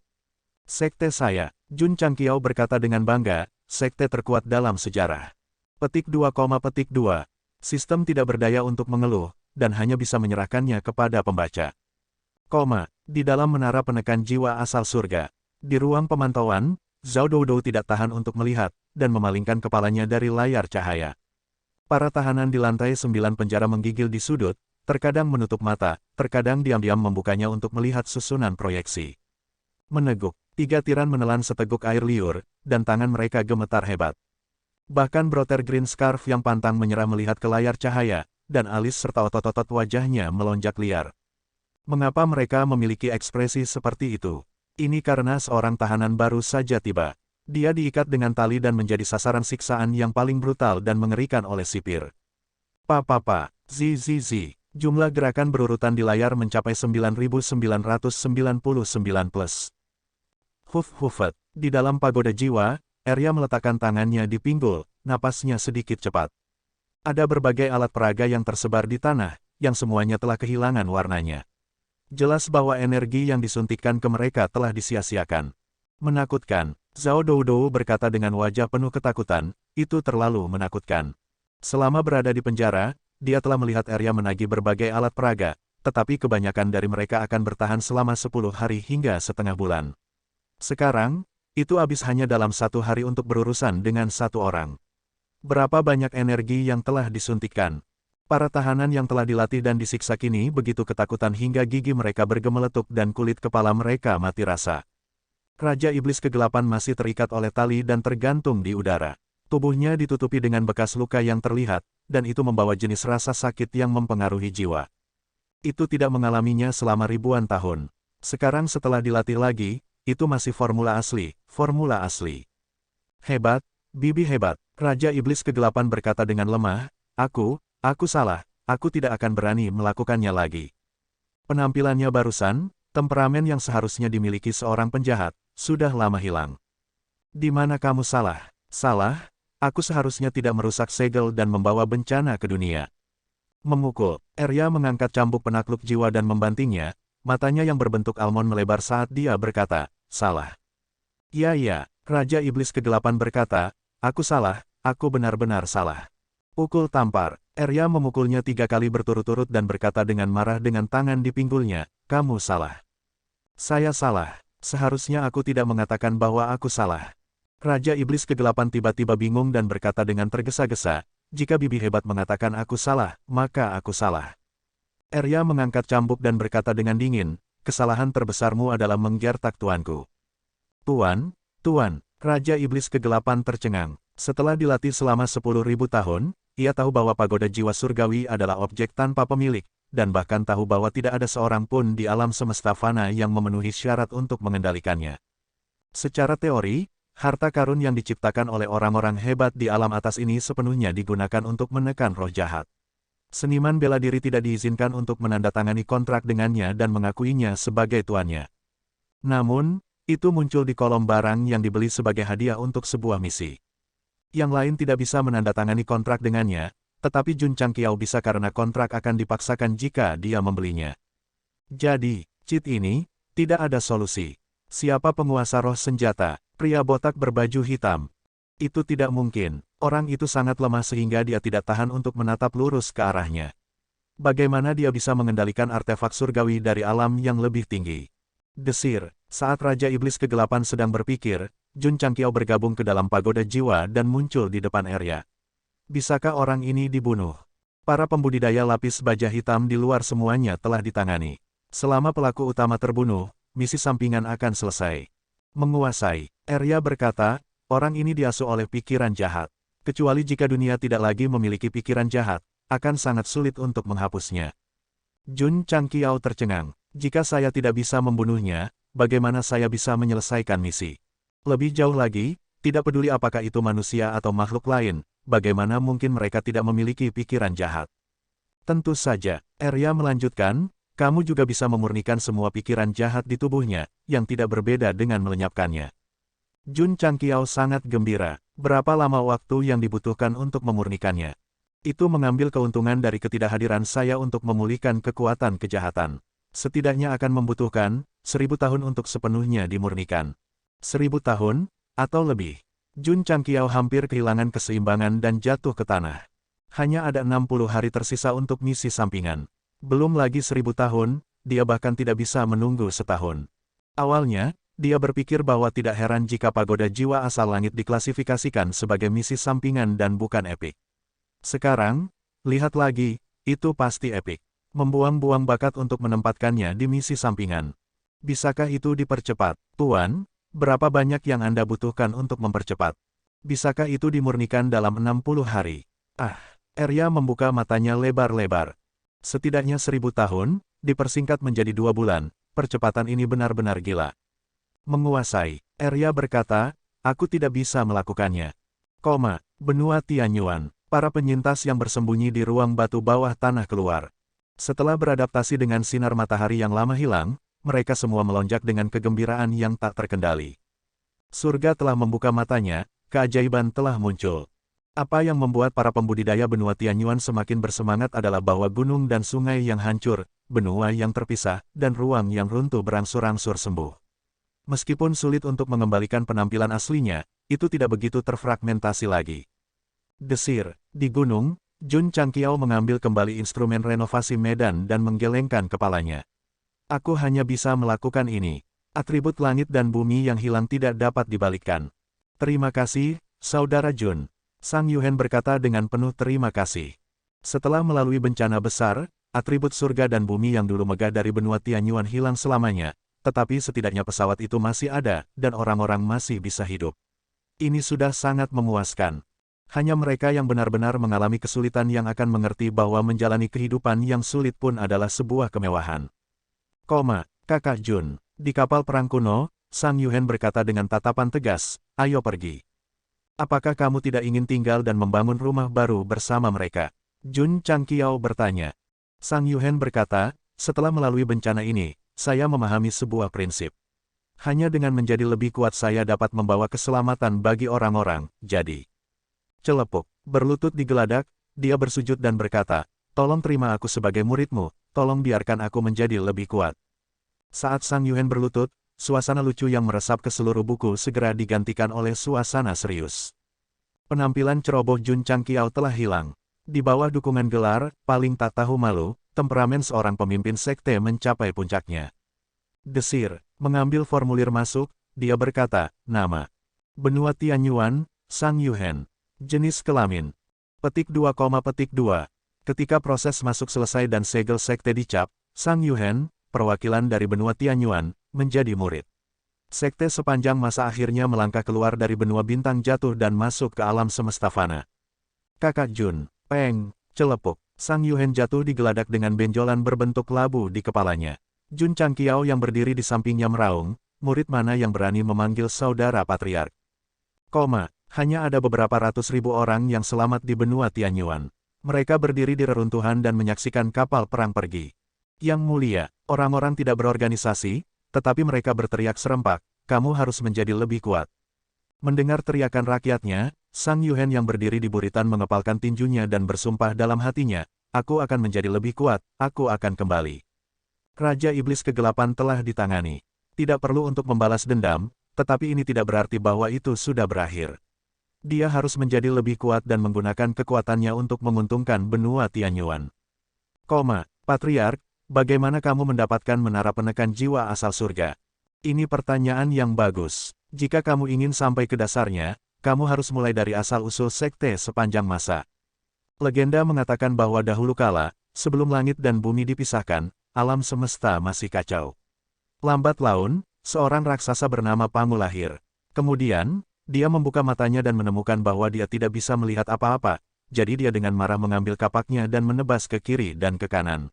"Sekte saya," Jun Changqiao berkata dengan bangga, "sekte terkuat dalam sejarah." Petik 2,2. Sistem tidak berdaya untuk mengeluh, dan hanya bisa menyerahkannya kepada pembaca. Di dalam menara penekan jiwa asal surga. Di ruang pemantauan, Zhao Doudou tidak tahan untuk melihat, dan memalingkan kepalanya dari layar cahaya. Para tahanan di lantai 9 penjara menggigil di sudut, terkadang menutup mata, terkadang diam-diam membukanya untuk melihat susunan proyeksi. Meneguk, 3 tiran menelan seteguk air liur, dan tangan mereka gemetar hebat. Bahkan Brother Green Scarf yang pantang menyerah melihat ke layar cahaya, dan alis serta otot-otot wajahnya melonjak liar. Mengapa mereka memiliki ekspresi seperti itu? Ini karena seorang tahanan baru saja tiba. Dia diikat dengan tali dan menjadi sasaran siksaan yang paling brutal dan mengerikan oleh sipir. Zi. Jumlah gerakan berurutan di layar mencapai 9.999 plus. Hufet. Di dalam pagoda jiwa, Arya meletakkan tangannya di pinggul, napasnya sedikit cepat. Ada berbagai alat peraga yang tersebar di tanah, yang semuanya telah kehilangan warnanya. Jelas bahwa energi yang disuntikkan ke mereka telah disia-siakan. Menakutkan, Zhao Doudou berkata dengan wajah penuh ketakutan, "Itu terlalu menakutkan." Selama berada di penjara, dia telah melihat Arya menagih berbagai alat peraga, tetapi kebanyakan dari mereka akan bertahan selama 10 hari hingga setengah bulan. Sekarang, itu habis hanya dalam 1 hari untuk berurusan dengan 1 orang. Berapa banyak energi yang telah disuntikkan? Para tahanan yang telah dilatih dan disiksa kini begitu ketakutan hingga gigi mereka bergemeletup dan kulit kepala mereka mati rasa. Raja Iblis Kegelapan masih terikat oleh tali dan tergantung di udara. Tubuhnya ditutupi dengan bekas luka yang terlihat, dan itu membawa jenis rasa sakit yang mempengaruhi jiwa. Itu tidak mengalaminya selama ribuan tahun. Sekarang setelah dilatih lagi, itu masih formula asli, formula asli. "Hebat, Bibi hebat," Raja Iblis Kegelapan berkata dengan lemah, Aku salah, aku tidak akan berani melakukannya lagi." Penampilannya barusan, temperamen yang seharusnya dimiliki seorang penjahat, sudah lama hilang. "Di mana kamu salah?" "Salah? Aku seharusnya tidak merusak segel dan membawa bencana ke dunia." Memukul, Arya mengangkat cambuk penakluk jiwa dan membantingnya, matanya yang berbentuk almond melebar saat dia berkata, "Salah." Ya, Raja Iblis Kegelapan berkata, "Aku salah, aku benar-benar salah." Pukul tampar, Arya memukulnya 3 kali berturut-turut dan berkata dengan marah dengan tangan di pinggulnya, "Kamu salah." "Saya salah. Seharusnya aku tidak mengatakan bahwa aku salah." Raja Iblis Kegelapan tiba-tiba bingung dan berkata dengan tergesa-gesa, "Jika Bibi hebat mengatakan aku salah, maka aku salah." Arya mengangkat cambuk dan berkata dengan dingin, "Kesalahan terbesarmu adalah menggertak tuanku." Tuan, Raja Iblis Kegelapan tercengang. Setelah dilatih selama 10.000 tahun, ia tahu bahwa pagoda jiwa surgawi adalah objek tanpa pemilik, dan bahkan tahu bahwa tidak ada seorang pun di alam semesta fana yang memenuhi syarat untuk mengendalikannya. Secara teori, Harta karun yang diciptakan oleh orang-orang hebat di alam atas ini sepenuhnya digunakan untuk menekan roh jahat. Seniman bela diri tidak diizinkan untuk menandatangani kontrak dengannya dan mengakuinya sebagai tuannya. Namun, itu muncul di kolom barang yang dibeli sebagai hadiah untuk sebuah misi. Yang lain tidak bisa menandatangani kontrak dengannya, tetapi Jun Changqiao bisa karena kontrak akan dipaksakan jika dia membelinya. Jadi, cheat ini, tidak ada solusi. Siapa penguasa roh senjata? Pria botak berbaju hitam. Itu tidak mungkin. Orang itu sangat lemah sehingga dia tidak tahan untuk menatap lurus ke arahnya. Bagaimana dia bisa mengendalikan artefak surgawi dari alam yang lebih tinggi? Desir, saat Raja Iblis Kegelapan sedang berpikir, Jun Changqiao bergabung ke dalam pagoda jiwa dan muncul di depan Arya. Bisakah orang ini dibunuh? Para pembudidaya lapis baja hitam di luar semuanya telah ditangani. Selama pelaku utama terbunuh, misi sampingan akan selesai. Menguasai, Arya berkata, orang ini diasuh oleh pikiran jahat. Kecuali jika dunia tidak lagi memiliki pikiran jahat, akan sangat sulit untuk menghapusnya. Jun Changqiao tercengang. Jika saya tidak bisa membunuhnya, bagaimana saya bisa menyelesaikan misi? Lebih jauh lagi, tidak peduli apakah itu manusia atau makhluk lain, bagaimana mungkin mereka tidak memiliki pikiran jahat? Tentu saja, Arya melanjutkan, kamu juga bisa memurnikan semua pikiran jahat di tubuhnya, yang tidak berbeda dengan melenyapkannya. Jun Changqiao sangat gembira. Berapa lama waktu yang dibutuhkan untuk memurnikannya? Itu mengambil keuntungan dari ketidakhadiran saya untuk memulihkan kekuatan kejahatan. Setidaknya akan membutuhkan 1000 tahun untuk sepenuhnya dimurnikan. 1000 tahun, atau lebih. Jun Changqiao hampir kehilangan keseimbangan dan jatuh ke tanah. Hanya ada 60 hari tersisa untuk misi sampingan. Belum lagi 1000 tahun, dia bahkan tidak bisa menunggu setahun. Awalnya, dia berpikir bahwa tidak heran jika pagoda jiwa asal langit diklasifikasikan sebagai misi sampingan dan bukan epik. Sekarang, lihat lagi, itu pasti epik. Membuang-buang bakat untuk menempatkannya di misi sampingan. Bisakah itu dipercepat? Tuan, berapa banyak yang Anda butuhkan untuk mempercepat? Bisakah itu dimurnikan dalam 60 hari? Arya membuka matanya lebar-lebar. Setidaknya 1000 tahun, dipersingkat menjadi 2 bulan, percepatan ini benar-benar gila. Menguasai, Arya berkata, aku tidak bisa melakukannya. Benua Tianyuan, para penyintas yang bersembunyi di ruang batu bawah tanah keluar. Setelah beradaptasi dengan sinar matahari yang lama hilang, mereka semua melonjak dengan kegembiraan yang tak terkendali. Surga telah membuka matanya, keajaiban telah muncul. Apa yang membuat para pembudidaya benua Tianyuan semakin bersemangat adalah bahwa gunung dan sungai yang hancur, benua yang terpisah, dan ruang yang runtuh berangsur-angsur sembuh. Meskipun sulit untuk mengembalikan penampilan aslinya, itu tidak begitu terfragmentasi lagi. Desir, di gunung, Jun Changqiao mengambil kembali instrumen renovasi medan dan menggelengkan kepalanya. Aku hanya bisa melakukan ini. Atribut langit dan bumi yang hilang tidak dapat dibalikkan. Terima kasih, Saudara Jun. Sang Yuhen berkata dengan penuh terima kasih. Setelah melalui bencana besar, atribut surga dan bumi yang dulu megah dari benua Tianyuan hilang selamanya, tetapi setidaknya pesawat itu masih ada, dan orang-orang masih bisa hidup. Ini sudah sangat memuaskan. Hanya mereka yang benar-benar mengalami kesulitan yang akan mengerti bahwa menjalani kehidupan yang sulit pun adalah sebuah kemewahan. Kakak Jun, di kapal perang kuno, Sang Yuhen berkata dengan tatapan tegas, ayo pergi. Apakah kamu tidak ingin tinggal dan membangun rumah baru bersama mereka? Jun Changqiao bertanya. Sang Yuhen berkata, setelah melalui bencana ini, saya memahami sebuah prinsip. Hanya dengan menjadi lebih kuat saya dapat membawa keselamatan bagi orang-orang, jadi. Celepuk, berlutut di geladak, dia bersujud dan berkata, tolong terima aku sebagai muridmu, tolong biarkan aku menjadi lebih kuat. Saat Sang Yuhen berlutut, suasana lucu yang meresap ke seluruh buku segera digantikan oleh suasana serius. Penampilan ceroboh Jun Changqiao telah hilang. Di bawah dukungan gelar, paling tak tahu malu, temperamen seorang pemimpin sekte mencapai puncaknya. Desir, mengambil formulir masuk, dia berkata, nama. Benua Tianyuan, Sang Yuhen. Jenis kelamin. Petik 2, petik 2. Ketika proses masuk selesai dan segel sekte dicap, Sang Yuhen, perwakilan dari benua Tianyuan, menjadi murid. Sekte sepanjang masa akhirnya melangkah keluar dari benua bintang jatuh dan masuk ke alam semesta fana. Kakak Jun, Peng, celepuk. Sang Yuhen jatuh di geladak dengan benjolan berbentuk labu di kepalanya. Jun Changqiao yang berdiri di sampingnya meraung, murid mana yang berani memanggil saudara patriark. Hanya ada beberapa ratus ribu orang yang selamat di benua Tianyuan. Mereka berdiri di reruntuhan dan menyaksikan kapal perang pergi. Yang mulia, orang-orang tidak berorganisasi, tetapi mereka berteriak serempak, kamu harus menjadi lebih kuat. Mendengar teriakan rakyatnya, Sang Yuhen yang berdiri di buritan mengepalkan tinjunya dan bersumpah dalam hatinya, aku akan menjadi lebih kuat, aku akan kembali. Raja Iblis Kegelapan telah ditangani. Tidak perlu untuk membalas dendam, tetapi ini tidak berarti bahwa itu sudah berakhir. Dia harus menjadi lebih kuat dan menggunakan kekuatannya untuk menguntungkan benua Tianyuan. Patriark, bagaimana kamu mendapatkan menara penekan jiwa asal surga? Ini pertanyaan yang bagus. Jika kamu ingin sampai ke dasarnya, kamu harus mulai dari asal-usul sekte sepanjang masa. Legenda mengatakan bahwa dahulu kala, sebelum langit dan bumi dipisahkan, alam semesta masih kacau. Lambat laun, seorang raksasa bernama Pangu lahir. Kemudian, dia membuka matanya dan menemukan bahwa dia tidak bisa melihat apa-apa, jadi dia dengan marah mengambil kapaknya dan menebas ke kiri dan ke kanan.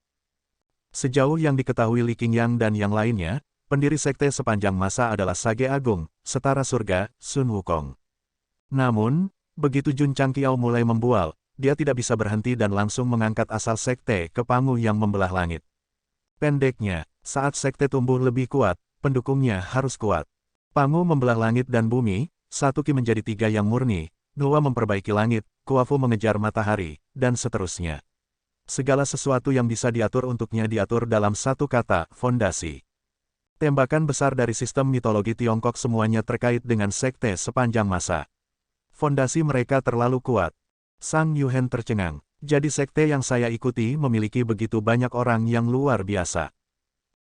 Sejauh yang diketahui Li Qingyang dan yang lainnya, pendiri sekte sepanjang masa adalah Sage Agung, setara surga, Sun Wukong. Namun, begitu Jun Changqiao mulai membual, dia tidak bisa berhenti dan langsung mengangkat asal sekte ke Pangu yang membelah langit. Pendeknya, saat sekte tumbuh lebih kuat, pendukungnya harus kuat. Pangu membelah langit dan bumi, satu Qi menjadi tiga yang murni, Nuwa memperbaiki langit, Kuafu mengejar matahari, dan seterusnya. Segala sesuatu yang bisa diatur untuknya diatur dalam satu kata, fondasi. Tembakan besar dari sistem mitologi Tiongkok semuanya terkait dengan sekte sepanjang masa. Fondasi mereka terlalu kuat. Sang Yuhen tercengang. Jadi sekte yang saya ikuti memiliki begitu banyak orang yang luar biasa.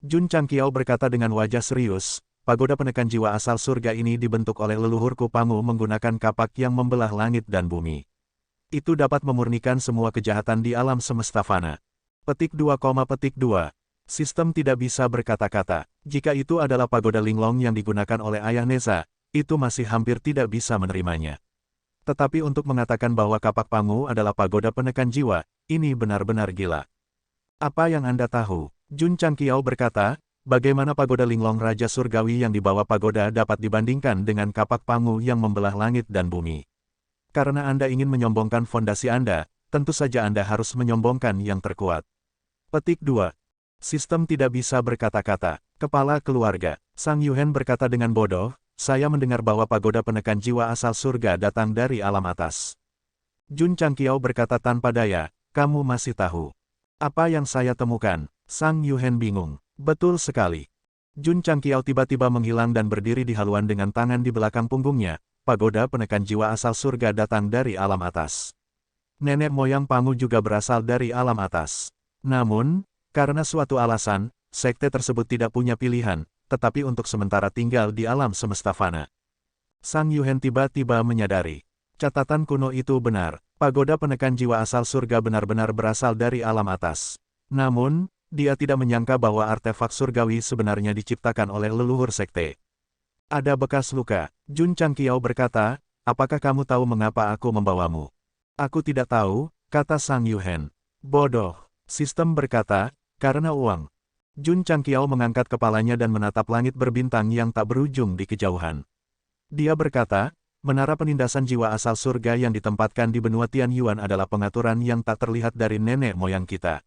Jun Changqiao berkata dengan wajah serius, pagoda penekan jiwa asal surga ini dibentuk oleh leluhurku Pangu menggunakan kapak yang membelah langit dan bumi. Itu dapat memurnikan semua kejahatan di alam semesta fana. Petik 2, Sistem tidak bisa berkata-kata. Jika itu adalah pagoda Linglong yang digunakan oleh Ayah Neza, itu masih hampir tidak bisa menerimanya. Tetapi untuk mengatakan bahwa kapak Pangu adalah pagoda penekan jiwa, ini benar-benar gila. Apa yang Anda tahu? Jun Changqiao berkata, bagaimana pagoda Linglong Raja Surgawi yang dibawa pagoda dapat dibandingkan dengan kapak Pangu yang membelah langit dan bumi? Karena Anda ingin menyombongkan fondasi Anda, tentu saja Anda harus menyombongkan yang terkuat. Petik 2. Sistem tidak bisa berkata-kata. Kepala keluarga. Sang Yuhen berkata dengan bodoh, saya mendengar bahwa pagoda penekan jiwa asal surga datang dari alam atas. Jun Changqiao berkata tanpa daya, kamu masih tahu. Apa yang saya temukan? Sang Yuhen bingung. Betul sekali. Jun Changqiao tiba-tiba menghilang dan berdiri di haluan dengan tangan di belakang punggungnya. Pagoda penekan jiwa asal surga datang dari alam atas. Nenek moyang Pangu juga berasal dari alam atas. Namun, karena suatu alasan, sekte tersebut tidak punya pilihan, tetapi untuk sementara tinggal di alam semesta fana. Sang Yuhen tiba-tiba menyadari. Catatan kuno itu benar. Pagoda penekan jiwa asal surga benar-benar berasal dari alam atas. Namun, dia tidak menyangka bahwa artefak surgawi sebenarnya diciptakan oleh leluhur sekte. Ada bekas luka. Jun Changqiao berkata, apakah kamu tahu mengapa aku membawamu? Aku tidak tahu, kata Sang Yuhen. Bodoh. Sistem berkata, karena uang. Jun Changqiao mengangkat kepalanya dan menatap langit berbintang yang tak berujung di kejauhan. Dia berkata, menara penindasan jiwa asal surga yang ditempatkan di benua Tianyuan adalah pengaturan yang tak terlihat dari nenek moyang kita.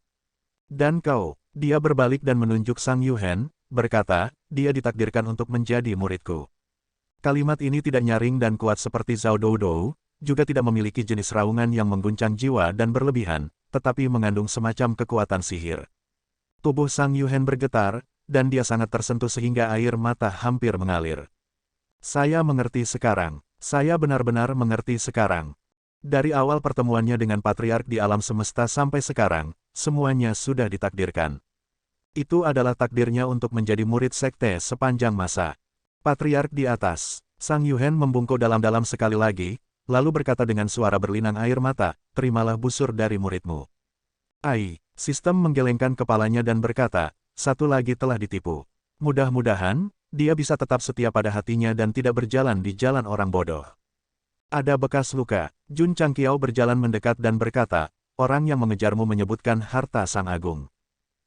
Dan kau, dia berbalik dan menunjuk Sang Yuhen, berkata, dia ditakdirkan untuk menjadi muridku. Kalimat ini tidak nyaring dan kuat seperti Zhao Doudou, juga tidak memiliki jenis raungan yang mengguncang jiwa dan berlebihan, tetapi mengandung semacam kekuatan sihir. Tubuh Sang Yuhen bergetar, dan dia sangat tersentuh sehingga air mata hampir mengalir. Saya mengerti sekarang. Saya benar-benar mengerti sekarang. Dari awal pertemuannya dengan Patriark di alam semesta sampai sekarang, semuanya sudah ditakdirkan. Itu adalah takdirnya untuk menjadi murid sekte sepanjang masa. Patriark di atas. Sang Yuhen membungkuk dalam-dalam sekali lagi, lalu berkata dengan suara berlinang air mata, terimalah busur dari muridmu. Ai, sistem menggelengkan kepalanya dan berkata, satu lagi telah ditipu. Mudah-mudahan, dia bisa tetap setia pada hatinya dan tidak berjalan di jalan orang bodoh. Ada bekas luka. Jun Changqiao berjalan mendekat dan berkata, orang yang mengejarmu menyebutkan harta Sang Agung.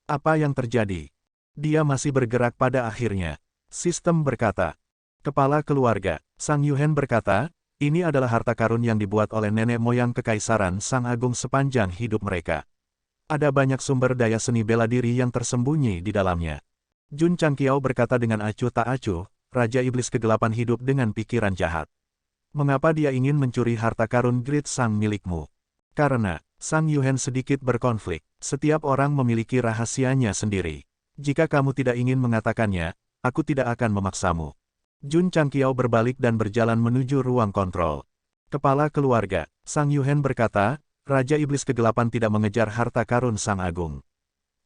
Apa yang terjadi? Dia masih bergerak pada akhirnya. Sistem berkata. Kepala keluarga. Sang Yuhen berkata, Ini adalah harta karun yang dibuat oleh nenek moyang Kekaisaran Sang Agung sepanjang hidup mereka. Ada banyak sumber daya seni bela diri yang tersembunyi di dalamnya. Jun Changqiao berkata dengan acuh tak acuh, Raja Iblis Kegelapan hidup dengan pikiran jahat. Mengapa dia ingin mencuri harta karun Grid Sang milikmu? Karena, Sang Yuhen sedikit berkonflik. Setiap orang memiliki rahasianya sendiri. Jika kamu tidak ingin mengatakannya, aku tidak akan memaksamu. Jun Changqiao berbalik dan berjalan menuju ruang kontrol. Kepala keluarga, Sang Yuhen berkata, Raja Iblis Kegelapan tidak mengejar harta karun Sang Agung.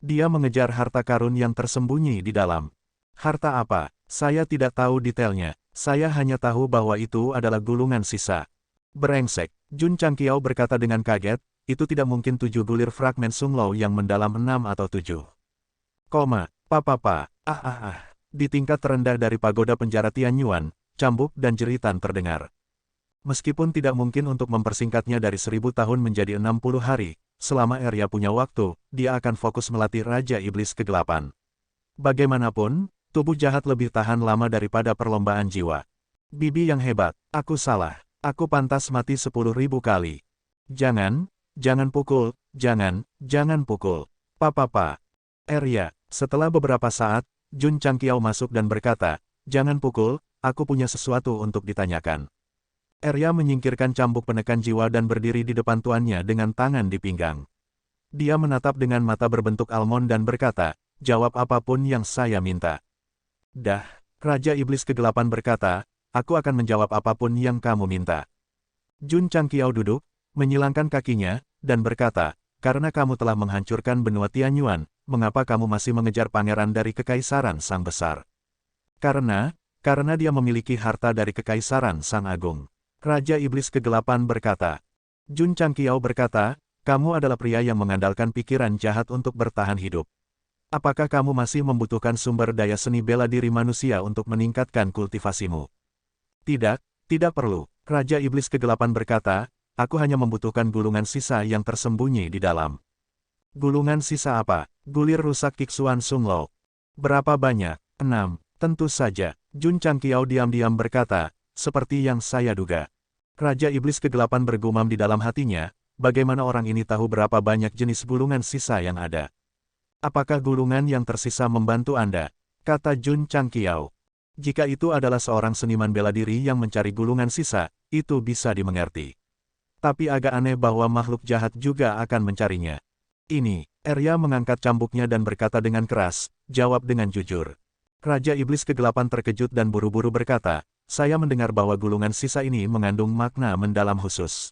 Dia mengejar harta karun yang tersembunyi di dalam. Harta apa? Saya tidak tahu detailnya. Saya hanya tahu bahwa itu adalah gulungan sisa. Brengsek, Jun Changqiao berkata dengan kaget, itu tidak mungkin 7 gulir fragmen Sunglaw yang mendalam 6 atau 7. Papa. Di tingkat terendah dari pagoda penjara Tianyuan, cambuk dan jeritan terdengar. Meskipun tidak mungkin untuk mempersingkatnya dari 1000 tahun menjadi 60 hari, selama Arya punya waktu, dia akan fokus melatih Raja Iblis Kegelapan. Bagaimanapun, tubuh jahat lebih tahan lama daripada perlombaan jiwa. Bibi yang hebat, aku salah. Aku pantas mati 10.000 kali. Jangan pukul, jangan pukul. Papa. Arya, setelah beberapa saat, Jun Changqiao masuk dan berkata, jangan pukul, aku punya sesuatu untuk ditanyakan. Arya menyingkirkan cambuk penekan jiwa dan berdiri di depan tuannya dengan tangan di pinggang. Dia menatap dengan mata berbentuk almond dan berkata, jawab apapun yang saya minta. Dah, Raja Iblis Kegelapan berkata, aku akan menjawab apapun yang kamu minta. Jun Changqiao duduk, menyilangkan kakinya, dan berkata, karena kamu telah menghancurkan benua Tianyuan, mengapa kamu masih mengejar pangeran dari Kekaisaran Sang Besar? Karena dia memiliki harta dari Kekaisaran Sang Agung. Raja Iblis Kegelapan berkata. Jun Changqiao berkata, kamu adalah pria yang mengandalkan pikiran jahat untuk bertahan hidup. Apakah kamu masih membutuhkan sumber daya seni bela diri manusia untuk meningkatkan kultivasimu? Tidak perlu. Raja Iblis Kegelapan berkata, aku hanya membutuhkan gulungan sisa yang tersembunyi di dalam. Gulungan sisa apa? Gulir rusak Kiksuan Sunglaw. Berapa banyak? 6. Tentu saja. Jun Changqiao diam-diam berkata, seperti yang saya duga. Raja Iblis Kegelapan bergumam di dalam hatinya, bagaimana orang ini tahu berapa banyak jenis gulungan sisa yang ada? Apakah gulungan yang tersisa membantu Anda? Kata Jun Changqiao. Jika itu adalah seorang seniman bela diri yang mencari gulungan sisa, itu bisa dimengerti. Tapi agak aneh bahwa makhluk jahat juga akan mencarinya. Ini, Arya mengangkat cambuknya dan berkata dengan keras, jawab dengan jujur. Raja Iblis Kegelapan terkejut dan buru-buru berkata, saya mendengar bahwa gulungan sisa ini mengandung makna mendalam khusus.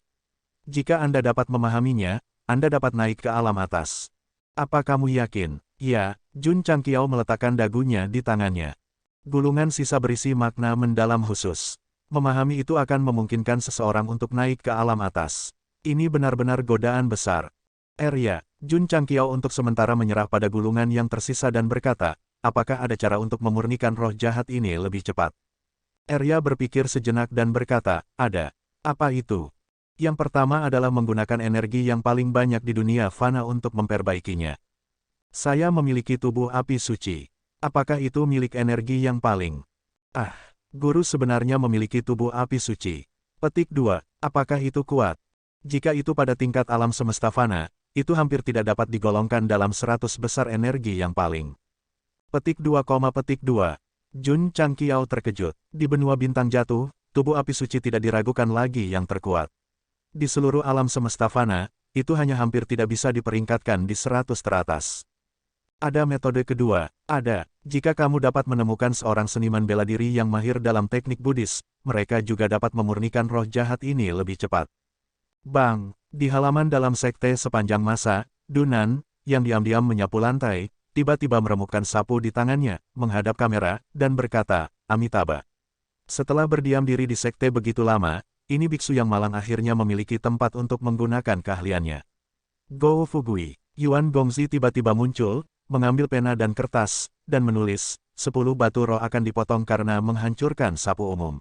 Jika Anda dapat memahaminya, Anda dapat naik ke alam atas. Apa kamu yakin? Ya, Jun Changqiao meletakkan dagunya di tangannya. Gulungan sisa berisi makna mendalam khusus. Memahami itu akan memungkinkan seseorang untuk naik ke alam atas. Ini benar-benar godaan besar. Arya, Jun Changqiao untuk sementara menyerah pada gulungan yang tersisa dan berkata, apakah ada cara untuk memurnikan roh jahat ini lebih cepat? Arya berpikir sejenak dan berkata, ada. Apa itu? Yang pertama adalah menggunakan energi yang paling banyak di dunia fana untuk memperbaikinya. Saya memiliki tubuh api suci. Apakah itu milik energi yang paling? Guru sebenarnya memiliki tubuh api suci. Petik 2. Apakah itu kuat? Jika itu pada tingkat alam semesta fana, itu hampir tidak dapat digolongkan dalam 100 besar energi yang paling. Petik 2, petik 2. Jun Changqiao terkejut. Di benua bintang jatuh, tubuh api suci tidak diragukan lagi yang terkuat. Di seluruh alam semesta fana, itu hanya hampir tidak bisa diperingkatkan di 100 teratas. Ada metode kedua. Ada. Jika kamu dapat menemukan seorang seniman bela diri yang mahir dalam teknik Buddhis, mereka juga dapat memurnikan roh jahat ini lebih cepat. Bang! Di halaman dalam sekte sepanjang masa, Dunan, yang diam-diam menyapu lantai, tiba-tiba meremukkan sapu di tangannya, menghadap kamera, dan berkata, Amitabha. Setelah berdiam diri di sekte begitu lama, ini biksu yang malang akhirnya memiliki tempat untuk menggunakan keahliannya. Go Fugui. Yuan Gongzi tiba-tiba muncul, mengambil pena dan kertas, dan menulis, 10 batu roh akan dipotong karena menghancurkan sapu umum.